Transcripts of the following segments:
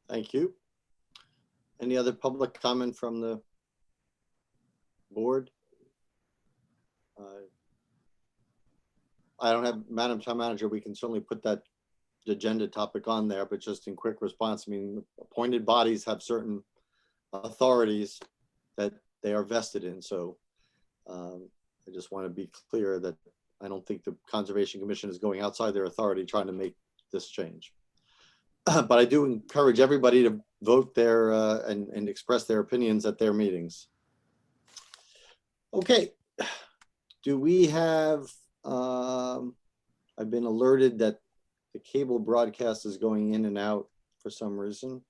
Thank you. Any other public comment from the board? I don't have, Madam Town Manager, we can certainly put that agenda topic on there, but just in quick response, I mean, appointed bodies have certain authorities that they are vested in. So I just want to be clear that I don't think the Conservation Commission is going outside their authority trying to make this change. But I do encourage everybody to vote their and express their opinions at their meetings. Okay, do we have, I've been alerted that the cable broadcast is going in and out for some reason.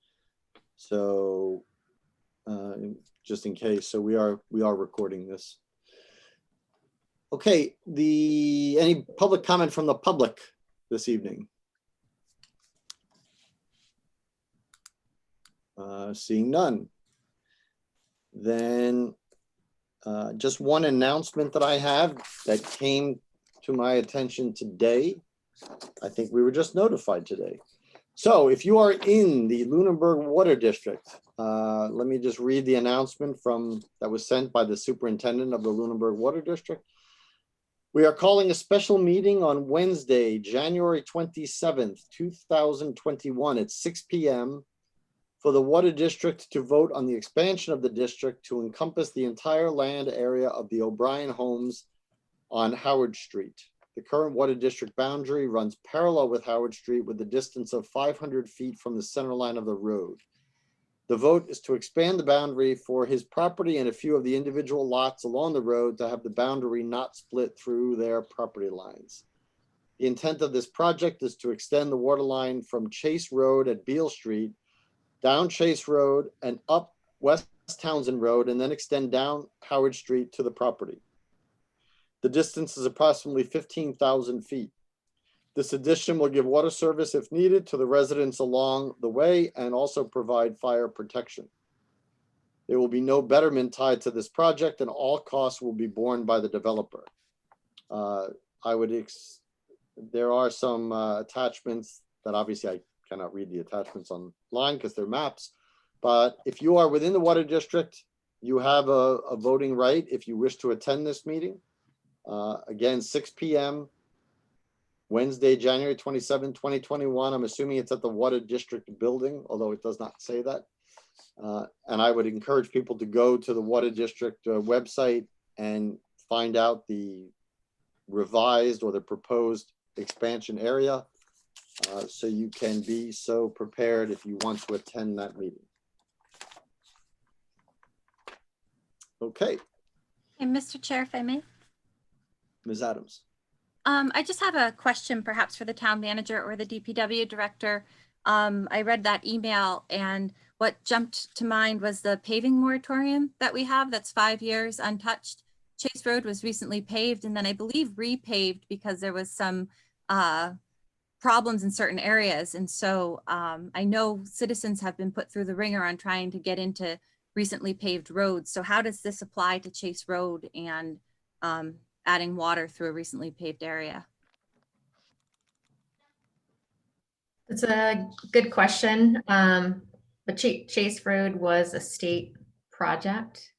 So just in case, so we are recording this. Okay, any public comment from the public this evening? Seeing none. Then just one announcement that I have that came to my attention today. I think we were just notified today. So if you are in the Lunenburg Water District, let me just read the announcement that was sent by the superintendent of the Lunenburg Water District. We are calling a special meeting on Wednesday, January 27th, 2021 at 6 p.m. for the Water District to vote on the expansion of the district to encompass the entire land area of the O'Brien homes on Howard Street. The current Water District boundary runs parallel with Howard Street with a distance of 500 feet from the center line of the road. The vote is to expand the boundary for his property and a few of the individual lots along the road to have the boundary not split through their property lines. The intent of this project is to extend the water line from Chase Road at Beale Street, down Chase Road and up West Townsend Road, and then extend down Howard Street to the property. The distance is approximately 15,000 feet. This addition will give water service if needed to the residents along the way and also provide fire protection. There will be no betterment tied to this project and all costs will be borne by the developer. There are some attachments that obviously I cannot read the attachments online because they're maps, but if you are within the Water District, you have a voting right if you wish to attend this meeting. Again, 6 p.m. Wednesday, January 27, 2021. I'm assuming it's at the Water District building, although it does not say that. And I would encourage people to go to the Water District website and find out the revised or the proposed expansion area. So you can be so prepared if you want to attend that meeting. Okay. And Mr. Chair, if I may. Ms. Adams. I just have a question perhaps for the town manager or the DPW director. I read that email and what jumped to mind was the paving moratorium that we have that's 5 years untouched. Chase Road was recently paved and then I believe repaved because there was some problems in certain areas. And so I know citizens have been put through the ringer on trying to get into recently paved roads. So how does this apply to Chase Road and adding water through a recently paved area? It's a good question. But Chase Road was a state project.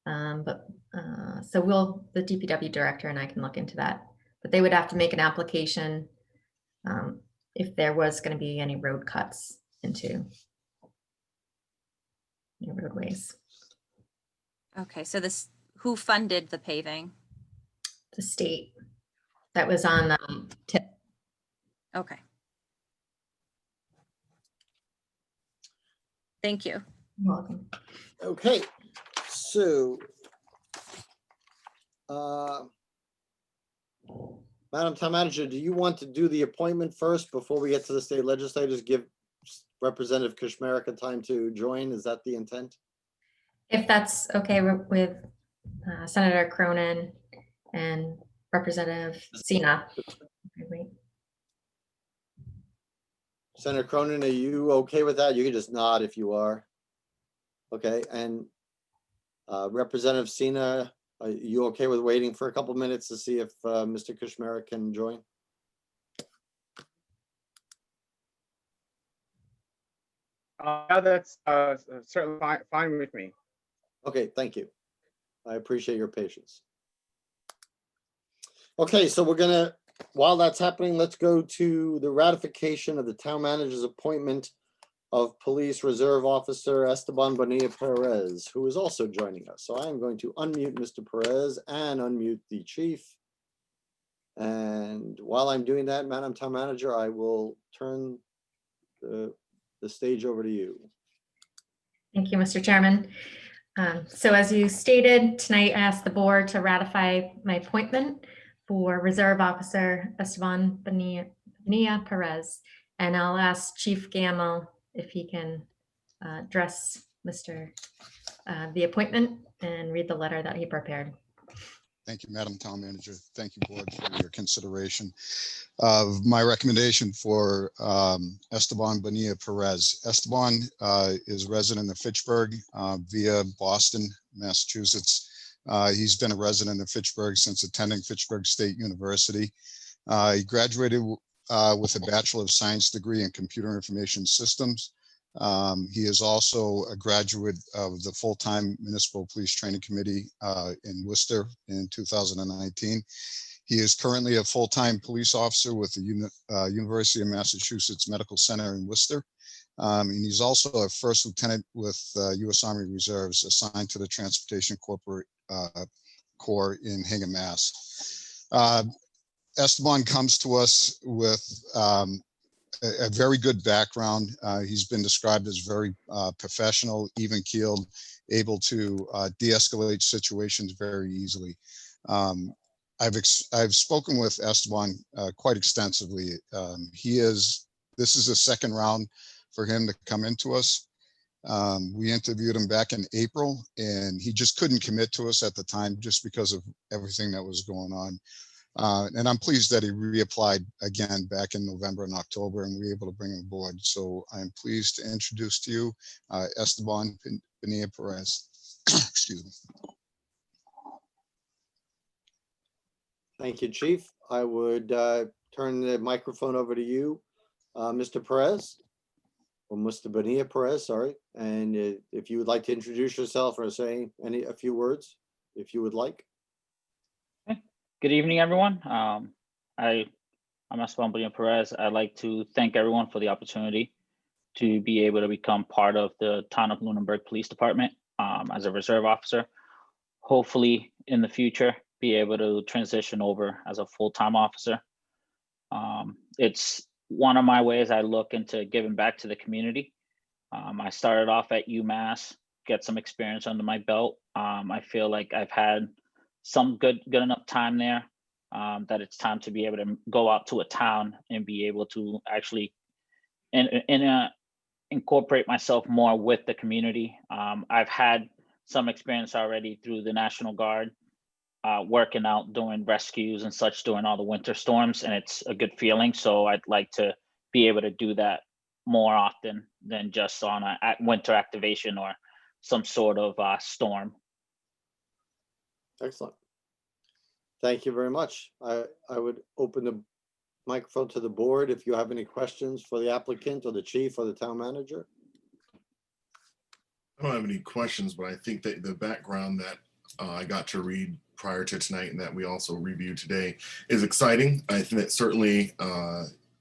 So the DPW director and I can look into that, but they would have to make an application if there was going to be any road cuts into roadways. Okay, so who funded the paving? The state. That was on tip. Okay. Thank you. You're welcome. Okay, so Madam Town Manager, do you want to do the appointment first before we get to the state legislators? Give Representative Kushmerek time to join. Is that the intent? If that's okay with Senator Cronin and Representative Sina. Senator Cronin, are you okay with that? You can just nod if you are. Okay, and Representative Sina, are you okay with waiting for a couple minutes to see if Mr. Kushmerek can join? Yeah, that's certainly fine with me. Okay, thank you. I appreciate your patience. Okay, so we're gonna, while that's happening, let's go to the ratification of the town manager's appointment of Police Reserve Officer Esteban Bonilla Perez, who is also joining us. So I am going to unmute Mr. Perez and unmute the chief. And while I'm doing that, Madam Town Manager, I will turn the stage over to you. Thank you, Mr. Chairman. So as you stated, tonight I asked the board to ratify my appointment for Reserve Officer Esteban Bonilla Perez. And I'll ask Chief Gamble if he can address the appointment and read the letter that he prepared. Thank you, Madam Town Manager. Thank you, Board, for your consideration of my recommendation for Esteban Bonilla Perez. Esteban is resident of Fitchburg via Boston, Massachusetts. He's been a resident of Fitchburg since attending Fitchburg State University. He graduated with a Bachelor of Science degree in Computer Information Systems. He is also a graduate of the full-time Municipal Police Training Committee in Worcester in 2019. He is currently a full-time police officer with the University of Massachusetts Medical Center in Worcester. And he's also a first lieutenant with U.S. Army Reserves assigned to the Transportation Corps in Hingham, Mass. Esteban comes to us with a very good background. He's been described as very professional, even-keeled, able to de-escalate situations very easily. I've spoken with Esteban quite extensively. This is the second round for him to come into us. We interviewed him back in April, and he just couldn't commit to us at the time just because of everything that was going on. And I'm pleased that he reapplied again back in November and October, and we were able to bring him aboard. So I'm pleased to introduce to you Esteban Bonilla Perez. Excuse me. Thank you, Chief. I would turn the microphone over to you, Mr. Perez, or Mr. Bonilla Perez, sorry. And if you would like to introduce yourself or say a few words, if you would like. Good evening, everyone. I'm Esteban Bonilla Perez. I'd like to thank everyone for the opportunity to be able to become part of the Town of Lunenburg Police Department as a reserve officer. Hopefully, in the future, be able to transition over as a full-time officer. It's one of my ways I look into giving back to the community. I started off at UMass, get some experience under my belt. I feel like I've had some good enough time there that it's time to be able to go out to a town and be able to actually incorporate myself more with the community. I've had some experience already through the National Guard, working out, doing rescues and such during all the winter storms, and it's a good feeling. So I'd like to be able to do that more often than just on a winter activation or some sort of storm. Excellent. Thank you very much. I would open the microphone to the board if you have any questions for the applicant or the chief or the town manager. I don't have any questions, but I think that the background that I got to read prior to tonight and that we also reviewed today is exciting. I think that certainly,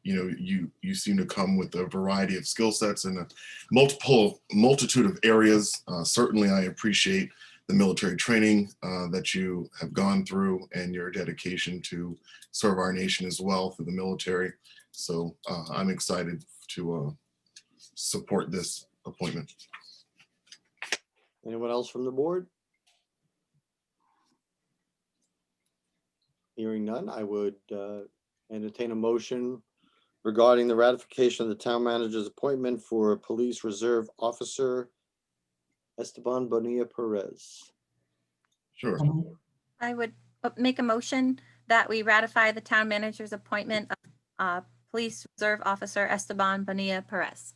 you seem to come with a variety of skill sets and a multitude of areas. Certainly, I appreciate the military training that you have gone through and your dedication to serve our nation as well for the military. So I'm excited to support this appointment. Anyone else from the board? Hearing none, I would entertain a motion regarding the ratification of the town manager's appointment for Police Reserve Officer Esteban Bonilla Perez. Sure. I would make a motion that we ratify the town manager's appointment of Police Reserve Officer Esteban Bonilla Perez.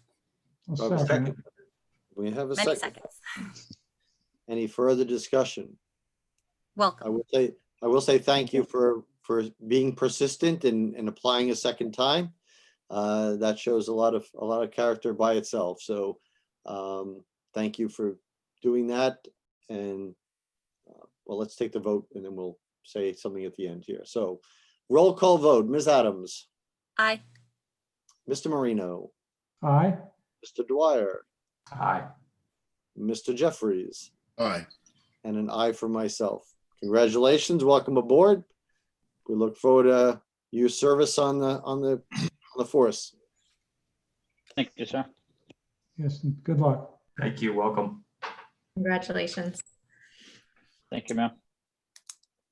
Do I have a second? We have a Many second. seconds. Any further discussion? Welcome. I will say thank you for being persistent and applying a second time. That shows a lot of character by itself. So Thank you for doing that. And well, let's take the vote and then we'll say something at the end here. So roll call vote, Ms. Adams, Aye. Mr. Marino, Aye. Mr. Dwyer, Aye. Mr. Jeffries, Aye. and an aye for myself. Congratulations, welcome aboard. We look forward to your service on the force. Thank you, sir. Yes, and good luck. Thank you. Welcome. Congratulations. Thank you, ma'am.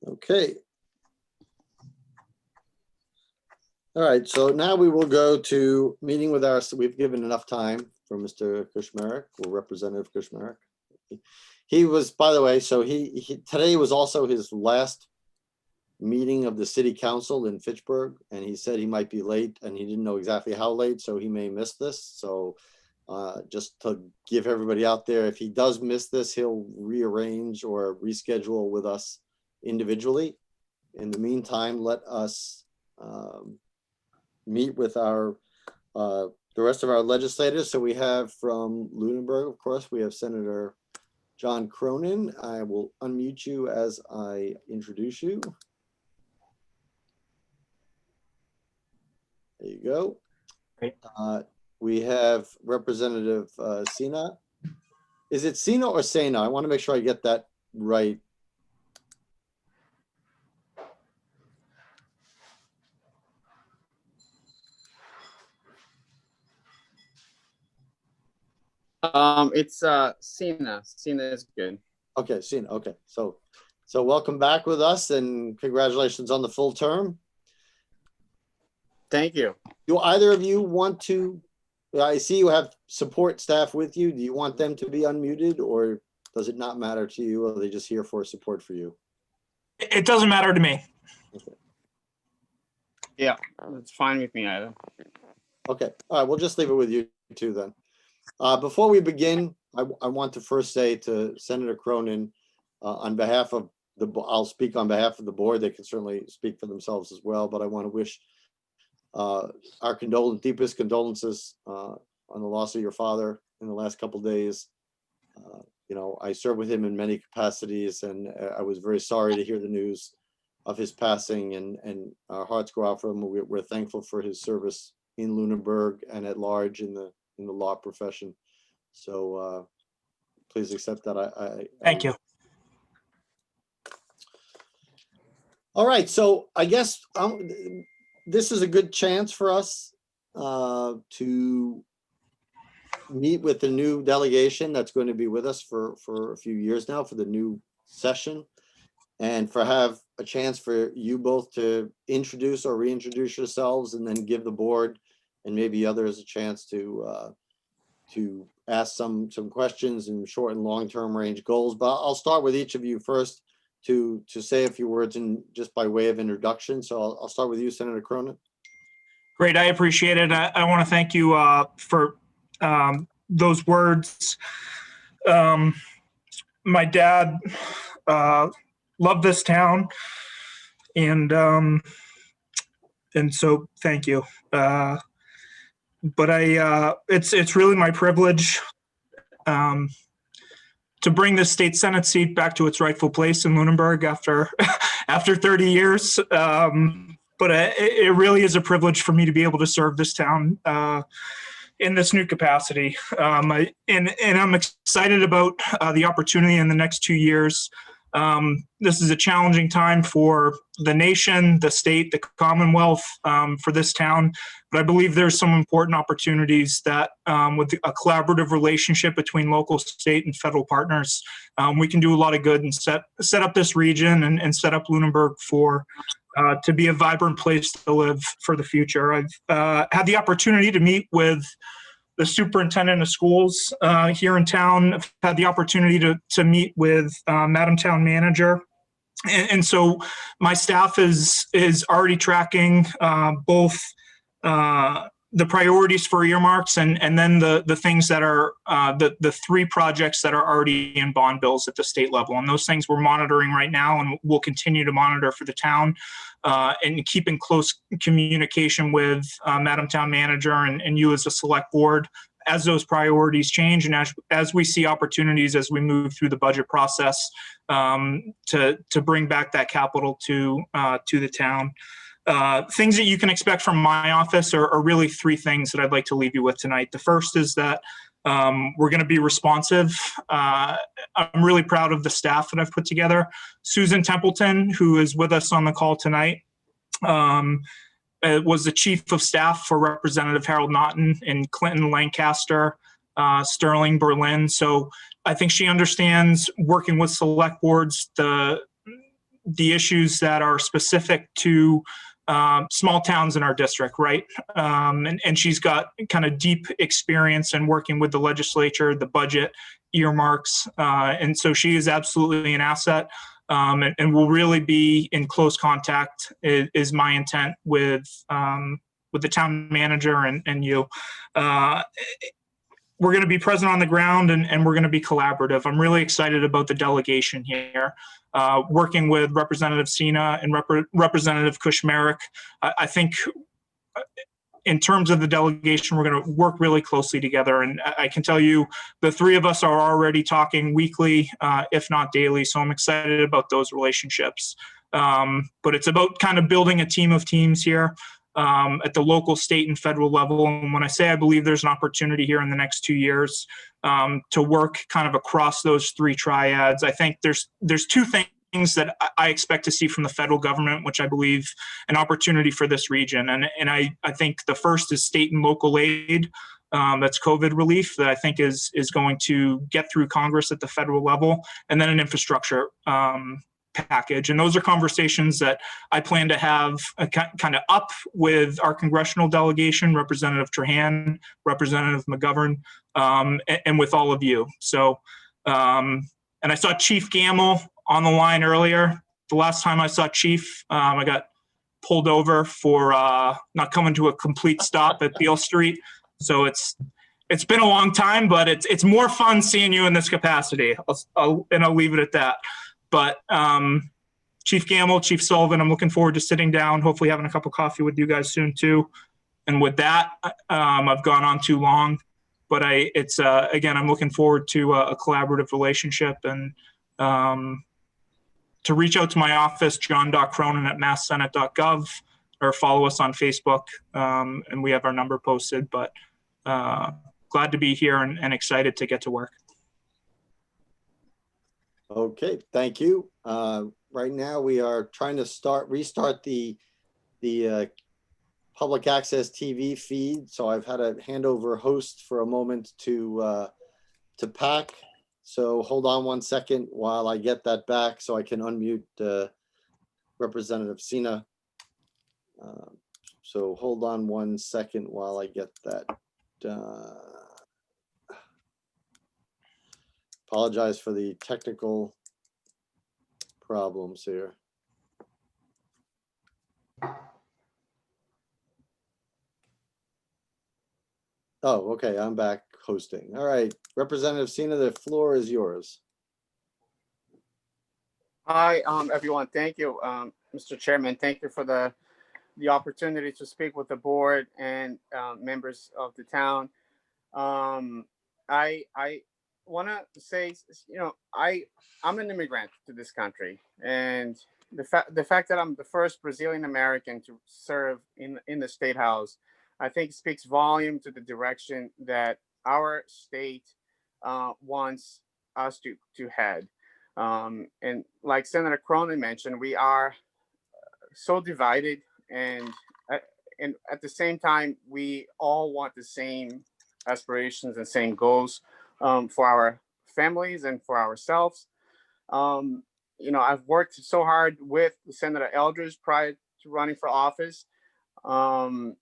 Okay. All right, so now we will go to meeting with our, so we've given enough time for Mr. Kushmerek, or Representative Kushmerek. He was, by the way, so he today was also his last meeting of the city council in Fitchburg, and he said he might be late and he didn't know exactly how late, so he may miss this. So just to give everybody out there, if he does miss this, he'll rearrange or reschedule with us individually. In the meantime, let us meet with our the rest of our legislators. So we have from Lunenburg, of course, we have Senator John Cronin. I will unmute you as I introduce you. There you go. Great. We have Representative Sina. Is it Sina or Sena? I want to make sure I get that right. It's Sina. Sina is good. Okay, Sina. Okay, so welcome back with us and congratulations on the full term. Thank you. Do either of you want to? I see you have support staff with you. Do you want them to be unmuted, or does it not matter to you? Or are they just here for support for you? It doesn't matter to me. Okay. Yeah, it's fine with me either. Okay. All right. We'll just leave it with you two then. Before we begin, I want to first say to Senator Cronin, on behalf of I'll speak on behalf of the board. They can certainly speak for themselves as well, but I want to wish our deepest condolences on the loss of your father in the last couple of days. You know, I served with him in many capacities, and I was very sorry to hear the news of his passing, and our hearts go out for him. We're thankful for his service in Lunenburg and at large in the law profession. So please accept that. Thank you. All right, so I guess this is a good chance for us to meet with the new delegation that's going to be with us for a few years now for the new session, and have a chance for you both to introduce or reintroduce yourselves, and then give the board and maybe others a chance to ask some questions and short and long-term range goals. But I'll start with each of you first to say a few words and just by way of introduction. So I'll start with you, Senator Cronin. Great, I appreciate it. I want to thank you for those words. My dad loved this town, and so thank you. But it's really my privilege to bring the state Senate seat back to its rightful place in Lunenburg after 30 years. But it really is a privilege for me to be able to serve this town in this new capacity. And I'm excited about the opportunity in the next 2 years. This is a challenging time for the nation, the state, the Commonwealth, for this town. But I believe there's some important opportunities that with a collaborative relationship between local, state, and federal partners, we can do a lot of good and set up this region and set up Lunenburg to be a vibrant place to live for the future. I've had the opportunity to meet with the superintendent of schools here in town. I've had the opportunity to meet with Madam Town Manager. And so my staff is already tracking both the priorities for earmarks and then the things that are the three projects that are already in bond bills at the state level. And those things we're monitoring right now, and we'll continue to monitor for the town, and keep in close communication with Madam Town Manager and you as a select board as those priorities change and as we see opportunities as we move through the budget process to bring back that capital to the town. Things that you can expect from my office are really three things that I'd like to leave you with tonight. The first is that we're going to be responsive. I'm really proud of the staff that I've put together. Susan Templeton, who is with us on the call tonight, was the chief of staff for Representative Harold Naughton in Clinton, Lancaster, Sterling, Berlin. So I think she understands working with select boards, the issues that are specific to small towns in our district, right? And she's got kind of deep experience in working with the legislature, the budget, earmarks. And so she is absolutely an asset. And will really be in close contact is my intent with the town manager and you. We're going to be present on the ground and we're going to be collaborative. I'm really excited about the delegation here. Working with Representative Sina and Representative Kushmerek, I think in terms of the delegation, we're going to work really closely together. And I can tell you the three of us are already talking weekly, if not daily. So I'm excited about those relationships. But it's about kind of building a team of teams here at the local, state, and federal level. And when I say I believe there's an opportunity here in the next 2 years to work kind of across those three triads, I think there's two things that I expect to see from the federal government, which I believe an opportunity for this region. And I think the first is state and local aid. That's COVID relief that I think is going to get through Congress at the federal level, and then an infrastructure package. And those are conversations that I plan to have kind of up with our congressional delegation, Representative Trahan, Representative McGovern, and with all of you. So, and I saw Chief Gamble on the line earlier. The last time I saw Chief, I got pulled over for not coming to a complete stop at Beale Street. So it's been a long time, but it's more fun seeing you in this capacity. I'll leave it at that. But Chief Gamble, Chief Sullivan, I'm looking forward to sitting down, hopefully having a cup of coffee with you guys soon too. And with that, I've gone on too long, but again, I'm looking forward to a collaborative relationship and to reach out to my office, john.cronin@masssenate.gov, or follow us on Facebook. And we have our number posted, but glad to be here and excited to get to work. Okay, thank you. Right now we are trying to restart the public access TV feed. So I've had to hand over host for a moment to Pac. So hold on one second while I get that back so I can unmute Representative Sina. So hold on one second while I get that. Apologize for the technical problems here. Oh, okay, I'm back hosting. All right, Representative Sina, the floor is yours. Hi, everyone. Thank you, Mr. Chairman. Thank you for the opportunity to speak with the board and members of the town. I want to say, I'm an immigrant to this country, and the fact that I'm the first Brazilian American to serve in the State House, I think speaks volume to the direction that our state wants us to head. And like Senator Cronin mentioned, we are so divided, and at the same time, we all want the same aspirations and same goals for our families and for ourselves. I've worked so hard with Senator Eldridge prior to running for office. And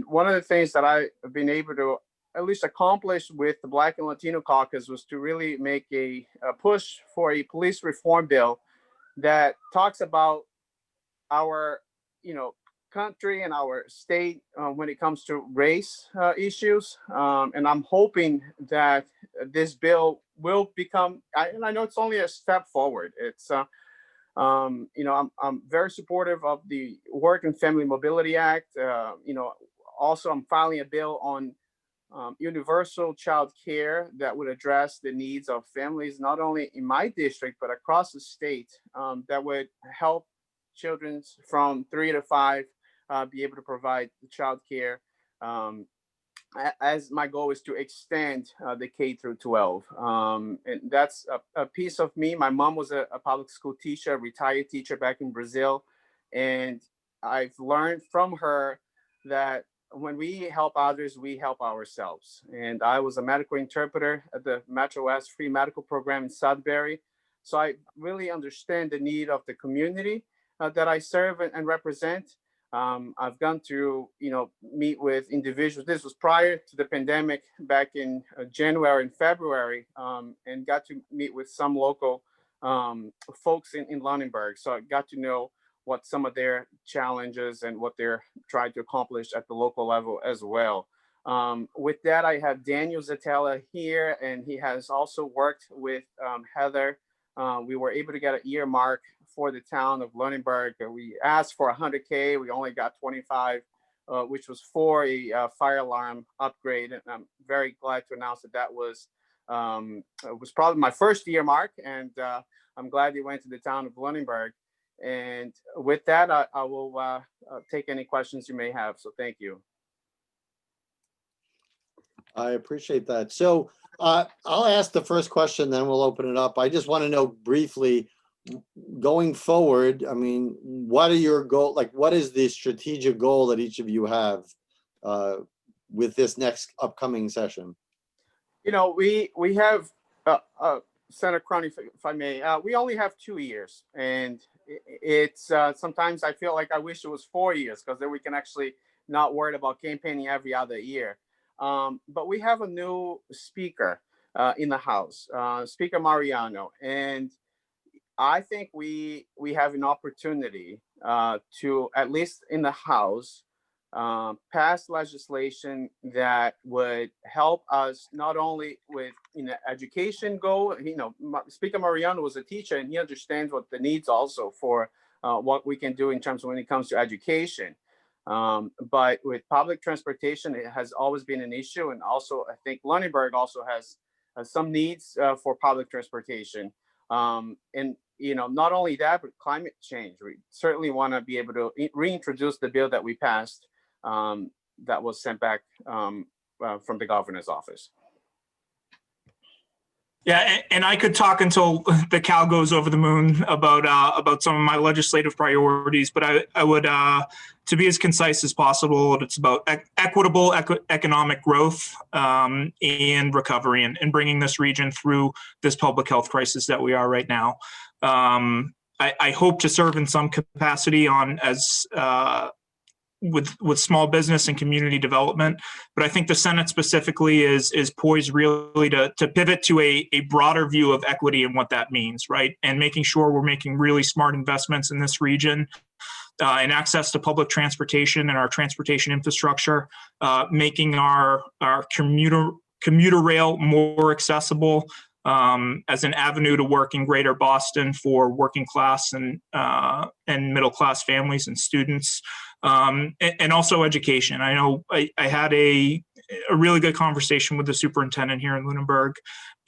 one of the things that I've been able to at least accomplish with the Black and Latino caucus was to really make a push for a police reform bill that talks about our, country and our state when it comes to race issues. And I'm hoping that this bill will become, and I know it's only a step forward. It's, I'm very supportive of the Work and Family Mobility Act. Also, I'm filing a bill on universal child care that would address the needs of families, not only in my district, but across the state, that would help children from 3 to 5 be able to provide the child care. As my goal is to extend the K through 12. And that's a piece of me. My mom was a public school teacher, a retired teacher back in Brazil. And I've learned from her that when we help others, we help ourselves. And I was a medical interpreter at the Metro West Free Medical Program in Sudbury. So I really understand the need of the community that I serve and represent. I've gone to, meet with individuals. This was prior to the pandemic back in January and February, and got to meet with some local folks in Lunenburg. So I got to know what some of their challenges and what they're trying to accomplish at the local level as well. With that, I have Daniel Zatella here, and he has also worked with Heather. We were able to get an earmark for the town of Lunenburg. We asked for 100K. We only got 25, which was for a fire alarm upgrade. And I'm very glad to announce that that was probably my first earmark, and I'm glad it went to the town of Lunenburg. And with that, I will take any questions you may have. So thank you. I appreciate that. So I'll ask the first question, then we'll open it up. I just want to know briefly, going forward, I mean, what are your goals? Like, what is the strategic goal that each of you have with this next upcoming session? We have, Senator Crony, if I may, we only have 2 years, and it's sometimes I feel like I wish it was 4 years, because then we can actually not worry about campaigning every other year. But we have a new speaker in the House, Speaker Mariano, and I think we have an opportunity to, at least in the House, pass legislation that would help us not only with education goal. Speaker Mariano was a teacher, and he understands what the needs also for what we can do in terms of when it comes to education. But with public transportation, it has always been an issue, and also I think Lunenburg also has some needs for public transportation. And not only that, but climate change. We certainly want to be able to reintroduce the bill that we passed that was sent back from the governor's office. Yeah, and I could talk until the cow goes over the moon about some of my legislative priorities, but I would, to be as concise as possible, it's about equitable economic growth and recovery, and bringing this region through this public health crisis that we are right now. I hope to serve in some capacity with small business and community development, but I think the Senate specifically is poised really to pivot to a broader view of equity and what that means, right? And making sure we're making really smart investments in this region, and access to public transportation and our transportation infrastructure, making our commuter rail more accessible as an avenue to work in Greater Boston for working class and middle class families and students, and also education. I know I had a really good conversation with the superintendent here in Lunenburg,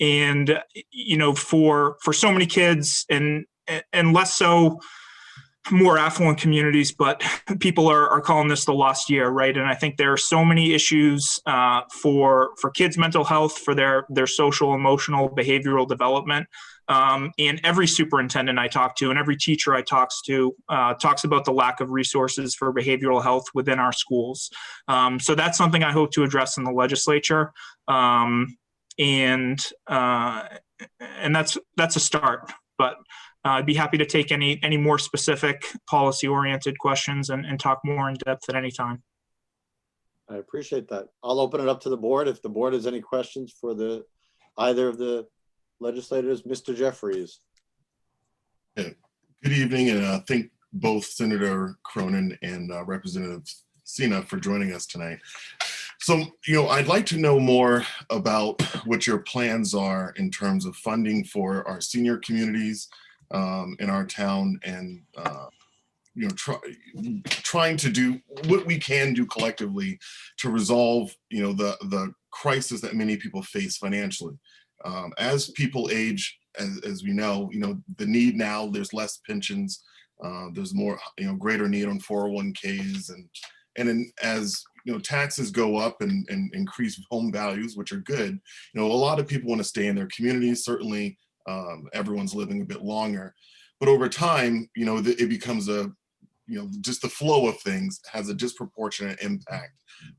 and for so many kids and less so more affluent communities, but people are calling this the lost year, right? And I think there are so many issues for kids' mental health, for their social, emotional, behavioral development. And every superintendent I talk to and every teacher I talks about the lack of resources for behavioral health within our schools. So that's something I hope to address in the legislature. And that's a start, but I'd be happy to take any more specific policy-oriented questions and talk more in depth at any time. I appreciate that. I'll open it up to the board. If the board has any questions for either of the legislators, Mr. Jeffries. Yeah. Good evening, and thank both Senator Cronin and Representative Sina for joining us tonight. So, I'd like to know more about what your plans are in terms of funding for our senior communities in our town, and trying to do what we can do collectively to resolve the crisis that many people face financially. As people age, as we know, the need now, there's less pensions, there's more, greater need on 401ks, and then as taxes go up and increase home values, which are good, a lot of people want to stay in their communities. Certainly, everyone's living a bit longer, but over time, it becomes just the flow of things has a disproportionate impact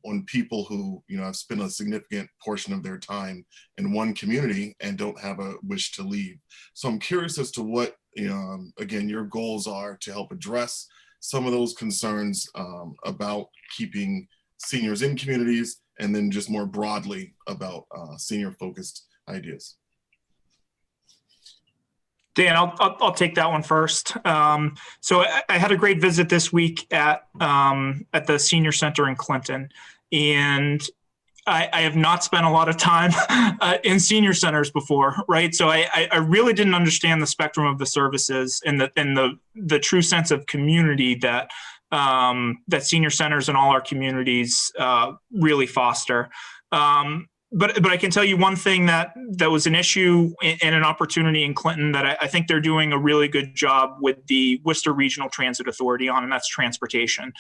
on people who, have spent a significant portion of their time in one community and don't have a wish to leave. So I'm curious as to what, again, your goals are to help address some of those concerns about keeping seniors in communities, and then just more broadly about senior-focused ideas. Dan, I'll take that one first. So I had a great visit this week at the senior center in Clinton, and I have not spent a lot of time in senior centers before, right? So I really didn't understand the spectrum of the services and the true sense of community that that senior centers in all our communities really foster. But I can tell you one thing that was an issue and an opportunity in Clinton that I think they're doing a really good job with the Worcester Regional Transit Authority on, and that's transportation.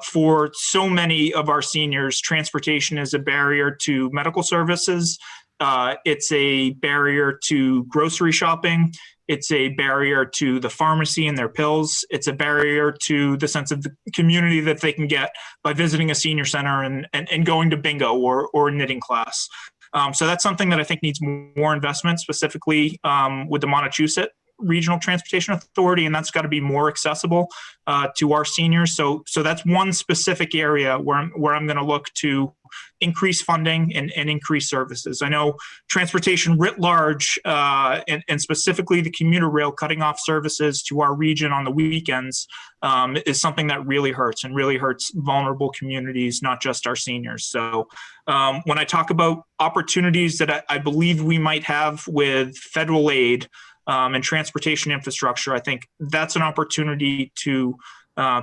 For so many of our seniors, transportation is a barrier to medical services. It's a barrier to grocery shopping. It's a barrier to the pharmacy and their pills. It's a barrier to the sense of the community that they can get by visiting a senior center and going to bingo or knitting class. So that's something that I think needs more investment, specifically with the Montechusett Regional Transportation Authority, and that's got to be more accessible to our seniors. So that's one specific area where I'm going to look to increase funding and increase services. I know transportation writ large, and specifically the commuter rail cutting off services to our region on the weekends is something that really hurts vulnerable communities, not just our seniors. So when I talk about opportunities that I believe we might have with federal aid and transportation infrastructure, I think that's an opportunity to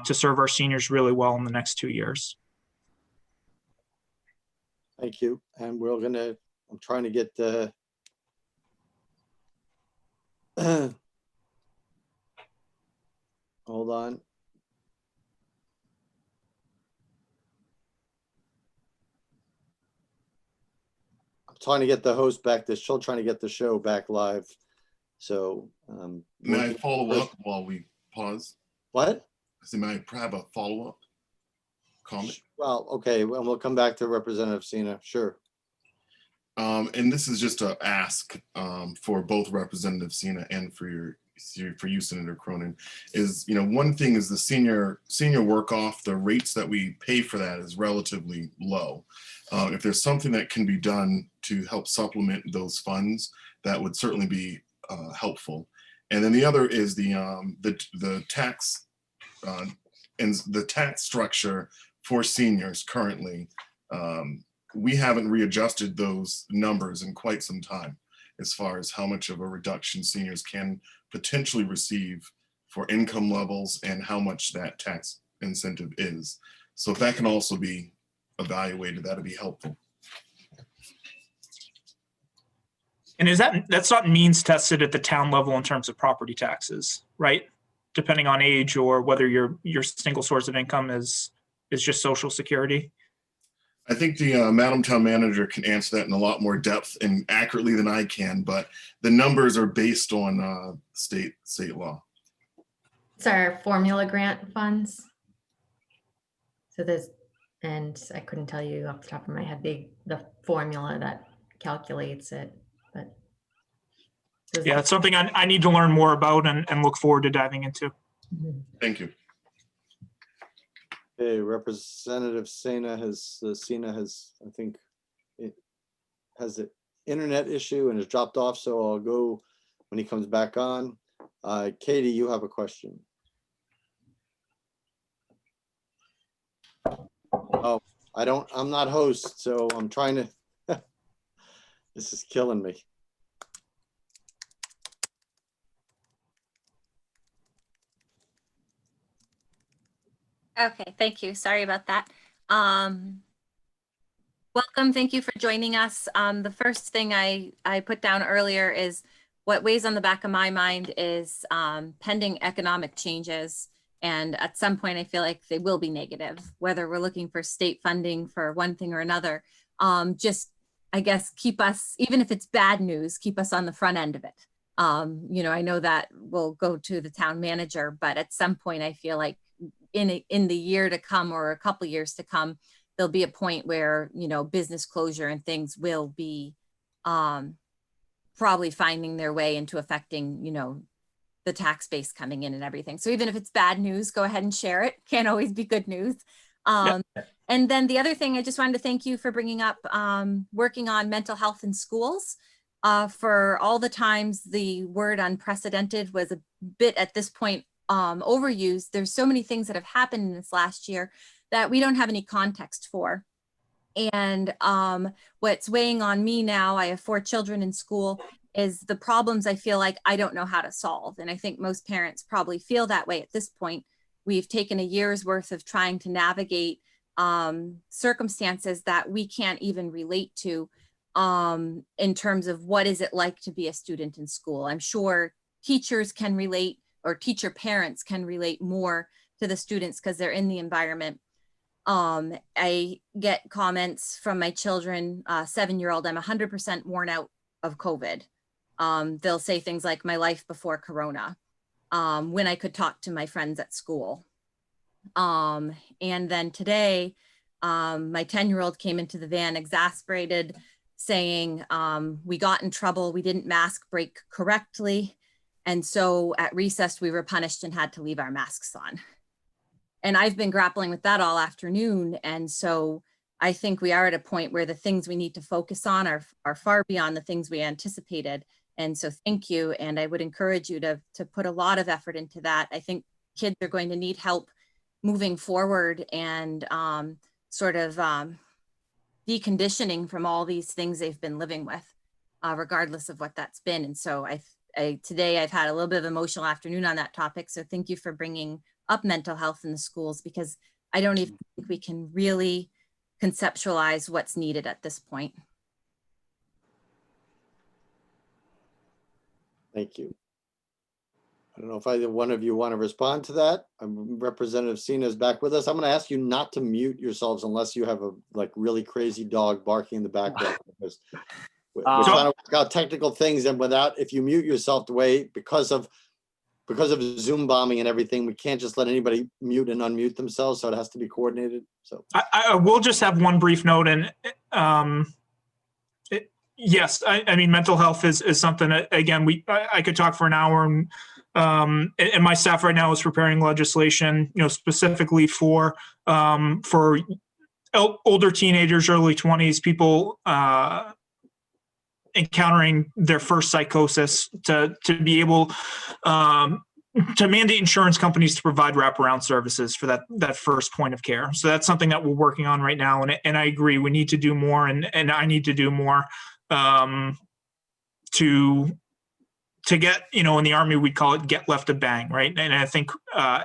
serve our seniors really well in the next 2 years. Thank you. And I'm trying to get the hold on. I'm trying to get the host back. They're still trying to get the show back live. So may I follow up while we pause? What? So may I have a follow-up comment? Well, okay, and we'll come back to Representative Sina. Sure. And this is just a ask for both Representative Sina and for you, Senator Cronin, is, one thing is the senior work off, the rates that we pay for that is relatively low. If there's something that can be done to help supplement those funds, that would certainly be helpful. And then the other is the tax and the tax structure for seniors currently. We haven't readjusted those numbers in quite some time as far as how much of a reduction seniors can potentially receive for income levels and how much that tax incentive is. So if that can also be evaluated, that'd be helpful. And that's not means tested at the town level in terms of property taxes, right? Depending on age or whether your single source of income is just Social Security. I think the Madam Town Manager can answer that in a lot more depth and accurately than I can, but the numbers are based on state law. It's our formula grant funds. So and I couldn't tell you off the top of my head the formula that calculates it, but. Yeah, it's something I need to learn more about and look forward to diving into. Thank you. Okay, Representative Sina has, I think, it has an internet issue and has dropped off, so I'll go when he comes back on. Katie, you have a question. Oh, I'm not host, so I'm trying to, this is killing me. Okay, thank you. Sorry about that. Welcome. Thank you for joining us. The first thing I put down earlier is what weighs on the back of my mind is pending economic changes. And at some point, I feel like they will be negative, whether we're looking for state funding for one thing or another. Just, I guess, keep us, even if it's bad news, keep us on the front end of it. You know, I know that will go to the town manager, but at some point, I feel like in the year to come or a couple years to come, there'll be a point where, you know, business closure and things will be probably finding their way into affecting, you know, the tax base coming in and everything. So even if it's bad news, go ahead and share it. Can't always be good news. And then the other thing, I just wanted to thank you for bringing up working on mental health in schools. For all the times the word unprecedented was a bit at this point overused. There's so many things that have happened in this last year that we don't have any context for. And what's weighing on me now, I have 4 children in school, is the problems I feel like I don't know how to solve. And I think most parents probably feel that way at this point. We've taken a year's worth of trying to navigate circumstances that we can't even relate to in terms of what is it like to be a student in school. I'm sure teachers can relate, or teacher parents can relate more to the students because they're in the environment. I get comments from my children, 7-year-old, I'm 100% worn out of COVID. They'll say things like my life before Corona, when I could talk to my friends at school. And then today, my 10-year-old came into the van exasperated, saying we got in trouble, we didn't mask break correctly. And so at recess, we were punished and had to leave our masks on. And I've been grappling with that all afternoon. And so I think we are at a point where the things we need to focus on are far beyond the things we anticipated. And so thank you. And I would encourage you to put a lot of effort into that. I think kids are going to need help moving forward and sort of deconditioning from all these things they've been living with, regardless of what that's been. And so today I've had a little bit of emotional afternoon on that topic. So thank you for bringing up mental health in the schools, because I don't even think we can really conceptualize what's needed at this point. Thank you. I don't know if either one of you want to respond to that. Representative Sina is back with us. I'm going to ask you not to mute yourselves unless you have a like really crazy dog barking in the background. Because we're trying to work out technical things, and if you mute yourself the way, because of Zoom bombing and everything, we can't just let anybody mute and unmute themselves. So it has to be coordinated. So I will just have one brief note. And yes, I mean, mental health is something that, again, I could talk for an hour, and my staff right now is preparing legislation, you know, specifically for older teenagers, early 20s, people encountering their first psychosis, to be able to mandate insurance companies to provide wraparound services for that first point of care. So that's something that we're working on right now. And I agree, we need to do more, and I need to do more to get, you know, in the Army, we'd call it get left a bang, right? And I think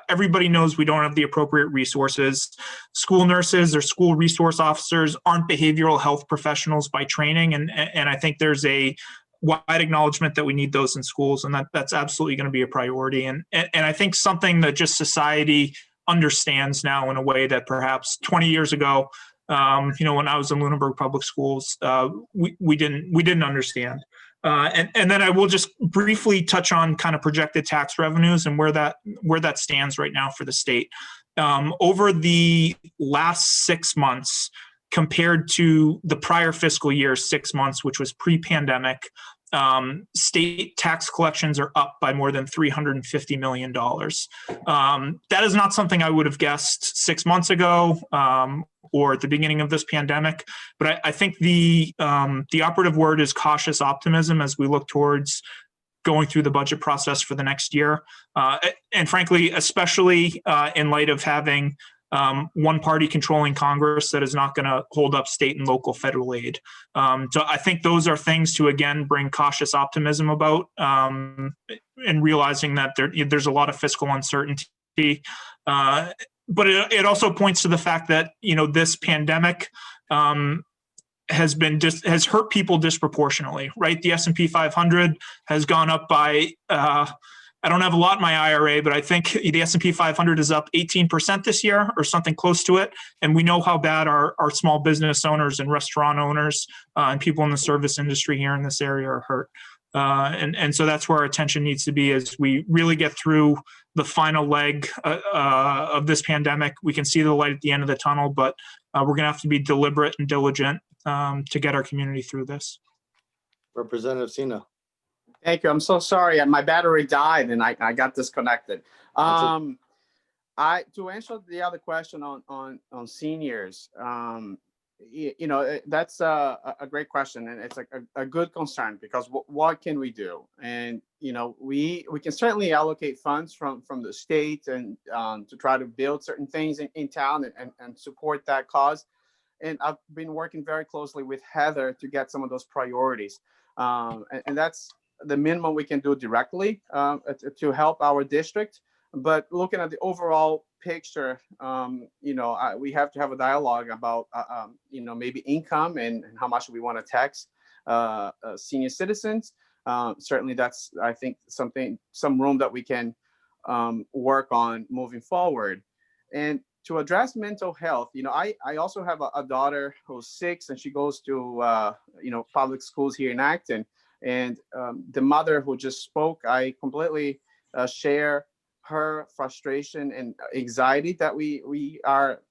everybody knows we don't have the appropriate resources. School nurses or school resource officers aren't behavioral health professionals by training. And I think there's a wide acknowledgement that we need those in schools, and that's absolutely going to be a priority. And I think something that just society understands now in a way that perhaps 20 years ago, you know, when I was in Lunenburg Public Schools, we didn't understand. And then I will just briefly touch on kind of projected tax revenues and where that stands right now for the state. Over the last 6 months, compared to the prior fiscal year, 6 months, which was pre-pandemic, state tax collections are up by more than $350 million. That is not something I would have guessed 6 months ago or at the beginning of this pandemic. But I think the operative word is cautious optimism as we look towards going through the budget process for the next year. And frankly, especially in light of having one party controlling Congress that is not going to hold up state and local federal aid. So I think those are things to, again, bring cautious optimism about, and realizing that there's a lot of fiscal uncertainty. But it also points to the fact that, you know, this pandemic has hurt people disproportionately, right? The S&P 500 has gone up by, I don't have a lot in my IRA, but I think the S&P 500 is up 18% this year or something close to it. And we know how bad our small business owners and restaurant owners and people in the service industry here in this area are hurt. And so that's where our attention needs to be as we really get through the final leg of this pandemic. We can see the light at the end of the tunnel, but we're going to have to be deliberate and diligent to get our community through this. Representative Sina. Thank you. I'm so sorry. My battery died and I got disconnected. To answer the other question on seniors, that's a great question, and it's like a good concern, because what can we do? And we can certainly allocate funds from the state and to try to build certain things in town and support that cause. And I've been working very closely with Heather to get some of those priorities, and that's the minimum we can do directly to help our district. But looking at the overall picture, we have to have a dialogue about, maybe income and how much we want to tax senior citizens. Certainly that's, I think, some room that we can work on moving forward. And to address mental health, I also have a daughter who's 6, and she goes to, public schools here in Acton. And the mother who just spoke, I completely share her frustration and anxiety that we are,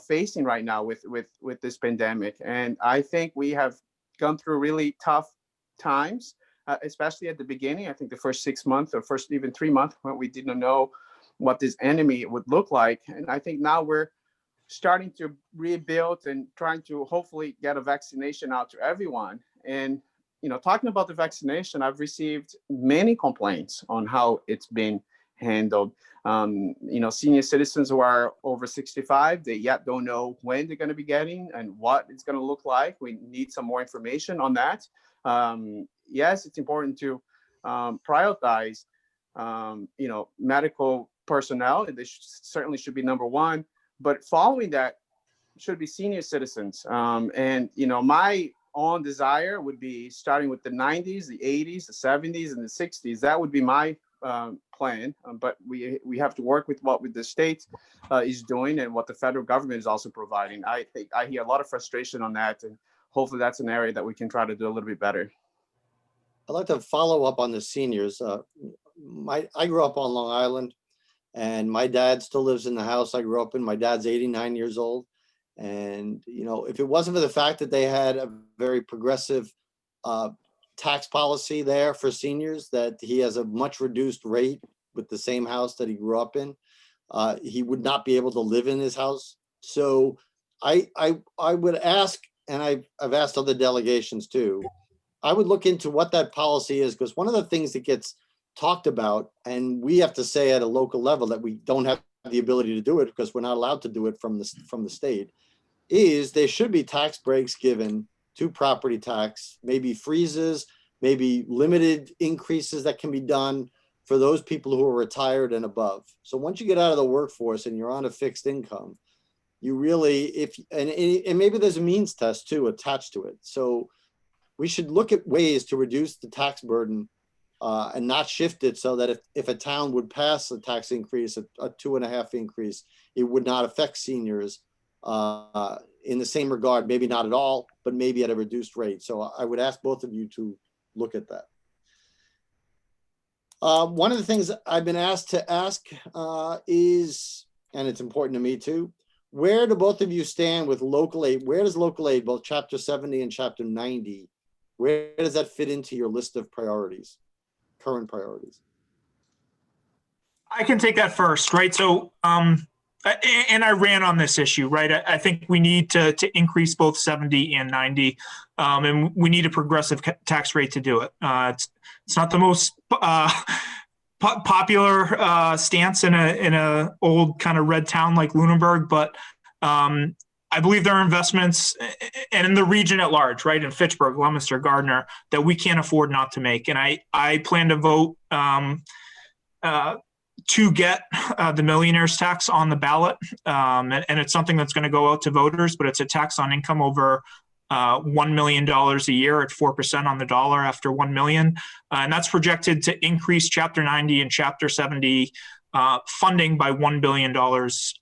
facing right now with this pandemic. And I think we have gone through really tough times, especially at the beginning. I think the first 6 months or first even 3 months, when we didn't know what this enemy would look like. And I think now we're starting to rebuild and trying to hopefully get a vaccination out to everyone. And talking about the vaccination, I've received many complaints on how it's been handled. Senior citizens who are over 65, they yet don't know when they're going to be getting and what it's going to look like. We need some more information on that. Yes, it's important to prioritize, medical personnel. They certainly should be number one. But following that should be senior citizens. My own desire would be starting with the 90s, the 80s, the 70s, and the 60s. That would be my plan. But we have to work with what the state is doing and what the federal government is also providing. I think I hear a lot of frustration on that, and hopefully that's an area that we can try to do a little bit better. I'd like to follow up on the seniors. I grew up on Long Island, and my dad still lives in the house I grew up in. My dad's 89 years old. And, if it wasn't for the fact that they had a very progressive tax policy there for seniors, that he has a much reduced rate with the same house that he grew up in, he would not be able to live in his house. So I would ask, and I've asked other delegations too, I would look into what that policy is, because one of the things that gets talked about, and we have to say at a local level that we don't have the ability to do it because we're not allowed to do it from the state, is there should be tax breaks given to property tax, maybe freezes, maybe limited increases that can be done for those people who are retired and above. So once you get out of the workforce and you're on a fixed income, you really, and maybe there's a means test too attached to it. So we should look at ways to reduce the tax burden and not shift it so that if a town would pass a tax increase, a 2.5 increase, it would not affect seniors in the same regard, maybe not at all, but maybe at a reduced rate. So I would ask both of you to look at that. One of the things I've been asked to ask is, and it's important to me too, where do both of you stand with local aid? Where does local aid, both Chapter 70 and Chapter 90, where does that fit into your list of priorities, current priorities? I can take that first, right? So, and I ran on this issue, right? I think we need to increase both 70 and 90, and we need a progressive tax rate to do it. It's not the most popular stance in a old kind of red town like Lunenburg, but I believe there are investments and in the region at large, right, in Fitchburg, Leominster, Gardner, that we can't afford not to make. And I plan to vote to get the Millionaires Tax on the ballot. And it's something that's going to go out to voters, but it's a tax on income over $1 million a year at 4% on the dollar after 1 million. And that's projected to increase Chapter 90 and Chapter 70 funding by $1 billion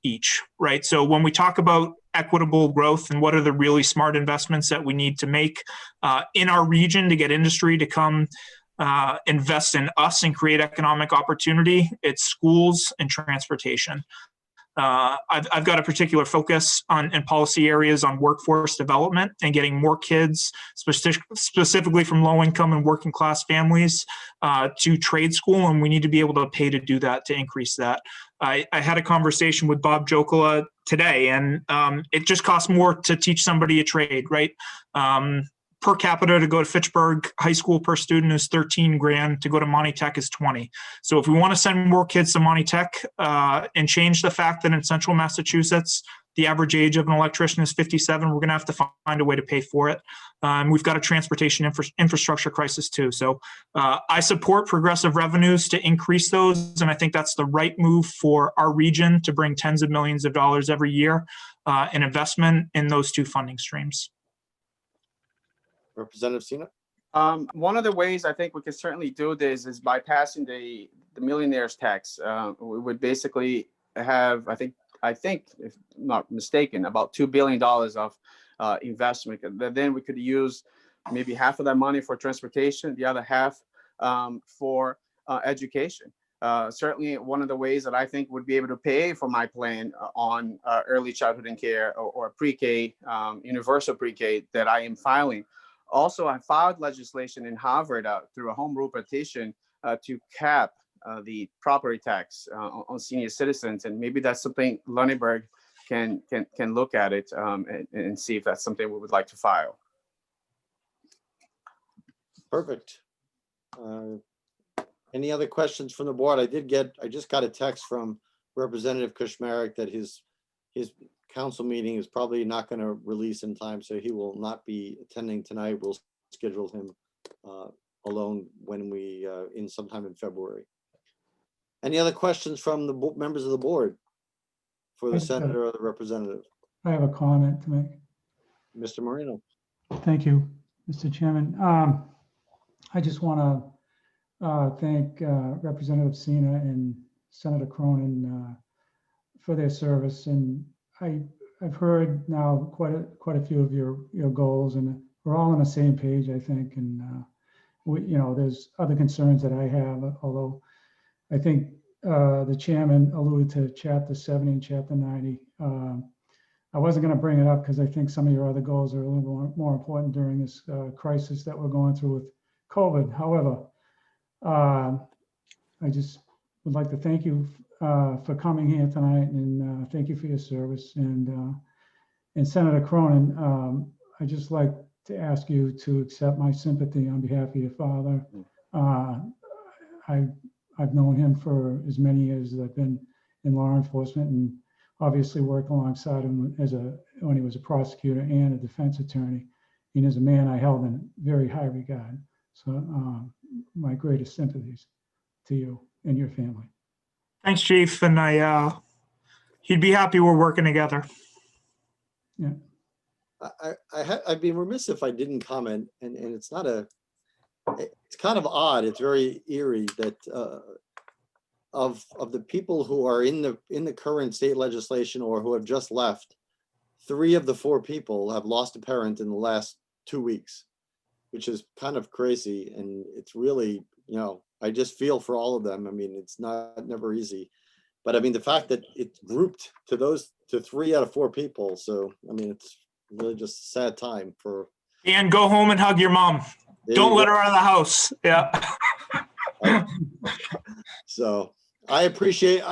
each, right? So when we talk about equitable growth and what are the really smart investments that we need to make in our region to get industry to come invest in us and create economic opportunity, it's schools and transportation. I've got a particular focus on in policy areas on workforce development and getting more kids, specifically from low income and working class families, to trade school, and we need to be able to pay to do that, to increase that. I had a conversation with Bob Jokala today, and it just costs more to teach somebody a trade, right? Per capita to go to Fitchburg High School per student is 13 grand. To go to Monty Tech is 20. So if we want to send more kids to Monty Tech and change the fact that in central Massachusetts, the average age of an electrician is 57, we're going to have to find a way to pay for it. We've got a transportation infrastructure crisis too. So I support progressive revenues to increase those. And I think that's the right move for our region to bring tens of millions of dollars every year in investment in those two funding streams. Representative Sina? One of the ways I think we can certainly do this is by passing the Millionaires Tax. We would basically have, I think, if not mistaken, about $2 billion of investment. Then we could use maybe half of that money for transportation, the other half for education. Certainly, one of the ways that I think would be able to pay for my plan on early childhood and care or pre-K, universal pre-K that I am filing. Also, I filed legislation in Harvard through a home rule petition to cap the property tax on senior citizens, and maybe that's something Lunenburg can look at it and see if that's something we would like to file. Perfect. Any other questions from the board? I just got a text from Representative Kushmarek that his council meeting is probably not going to release in time, so he will not be attending tonight. We'll schedule him alone when we in sometime in February. Any other questions from the members of the board for the senator or the representative? I have a comment to make. Mr. Moreno. Thank you, Mr. Chairman. I just want to thank Representative Sina and Senator Cronin for their service. And I've heard now quite a few of your goals, and we're all on the same page, I think. And there's other concerns that I have, although I think the chairman alluded to Chapter 70 and Chapter 90. I wasn't going to bring it up because I think some of your other goals are a little more important during this crisis that we're going through with COVID. However, I just would like to thank you for coming here tonight, and thank you for your service. And Senator Cronin, I'd just like to ask you to accept my sympathy on behalf of your father. I've known him for as many years as I've been in law enforcement, and obviously worked alongside him when he was a prosecutor and a defense attorney. And as a man, I held in very high regard. So my greatest sympathies to you and your family. Thanks, Chief. And he'd be happy we're working together. Yeah. I'd be remiss if I didn't comment, and it's kind of odd. It's very eerie that of the people who are in the current state legislation or who have just left, 3 of the 4 people have lost a parent in the last 2 weeks, which is kind of crazy. And it's really, I just feel for all of them. I mean, it's never easy, but I mean, the fact that it's grouped to 3 out of 4 people. So, I mean, it's really just a sad time for. And go home and hug your mom. Don't let her out of the house. Yeah. So I appreciate,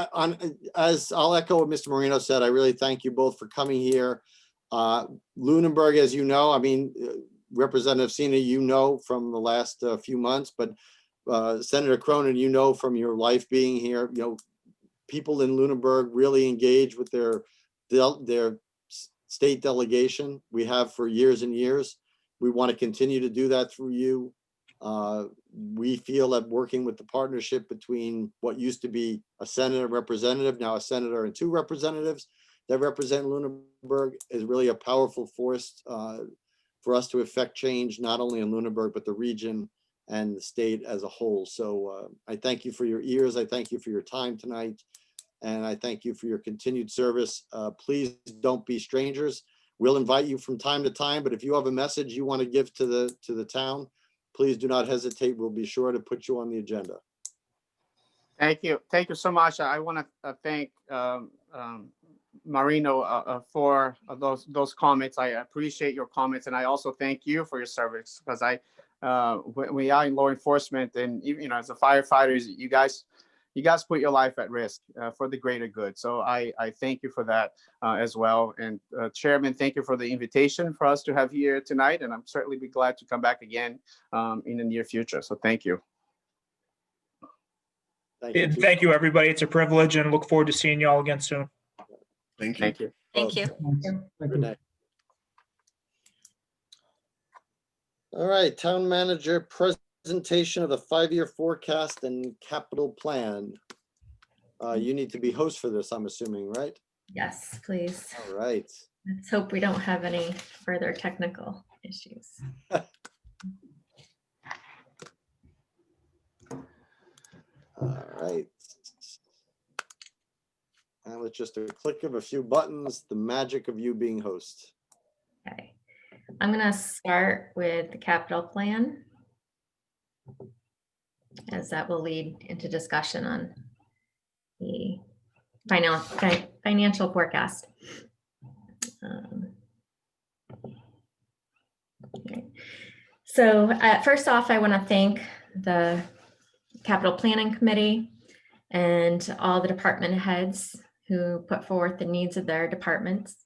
as I'll echo what Mr. Moreno said, I really thank you both for coming here. Lunenburg, as you know, I mean, Representative Sina, from the last few months, but Senator Cronin, from your life being here, people in Lunenburg really engage with their state delegation. We have for years and years. We want to continue to do that through you. We feel that working with the partnership between what used to be a senator representative, now a senator and 2 representatives that represent Lunenburg, is really a powerful force for us to affect change, not only in Lunenburg, but the region and the state as a whole. So I thank you for your ears. I thank you for your time tonight. And I thank you for your continued service. Please don't be strangers. We'll invite you from time to time, but if you have a message you want to give to the town, please do not hesitate. We'll be sure to put you on the agenda. Thank you. Thank you so much. I want to thank Marino for those comments. I appreciate your comments, and I also thank you for your service, because when we are in law enforcement, and even, as a firefighters, you guys put your life at risk for the greater good. So I thank you for that as well. And Chairman, thank you for the invitation for us to have here tonight, and I'm certainly be glad to come back again in the near future. So thank you. Thank you, everybody. It's a privilege, and look forward to seeing you all again soon. Thank you. Thank you. Thank you. Thank Good you. night. All right, town manager presentation of the 5-year forecast and capital plan. You need to be host for this, I'm assuming, right? Yes, please. All right. Let's hope we don't have any further technical issues. All right. And with just a click of a few buttons, the magic of you being host. Okay, I'm gonna start with the capital plan, as that will lead into discussion on the financial forecast. Okay. So first off, I want to thank the Capital Planning Committee and all the department heads who put forth the needs of their departments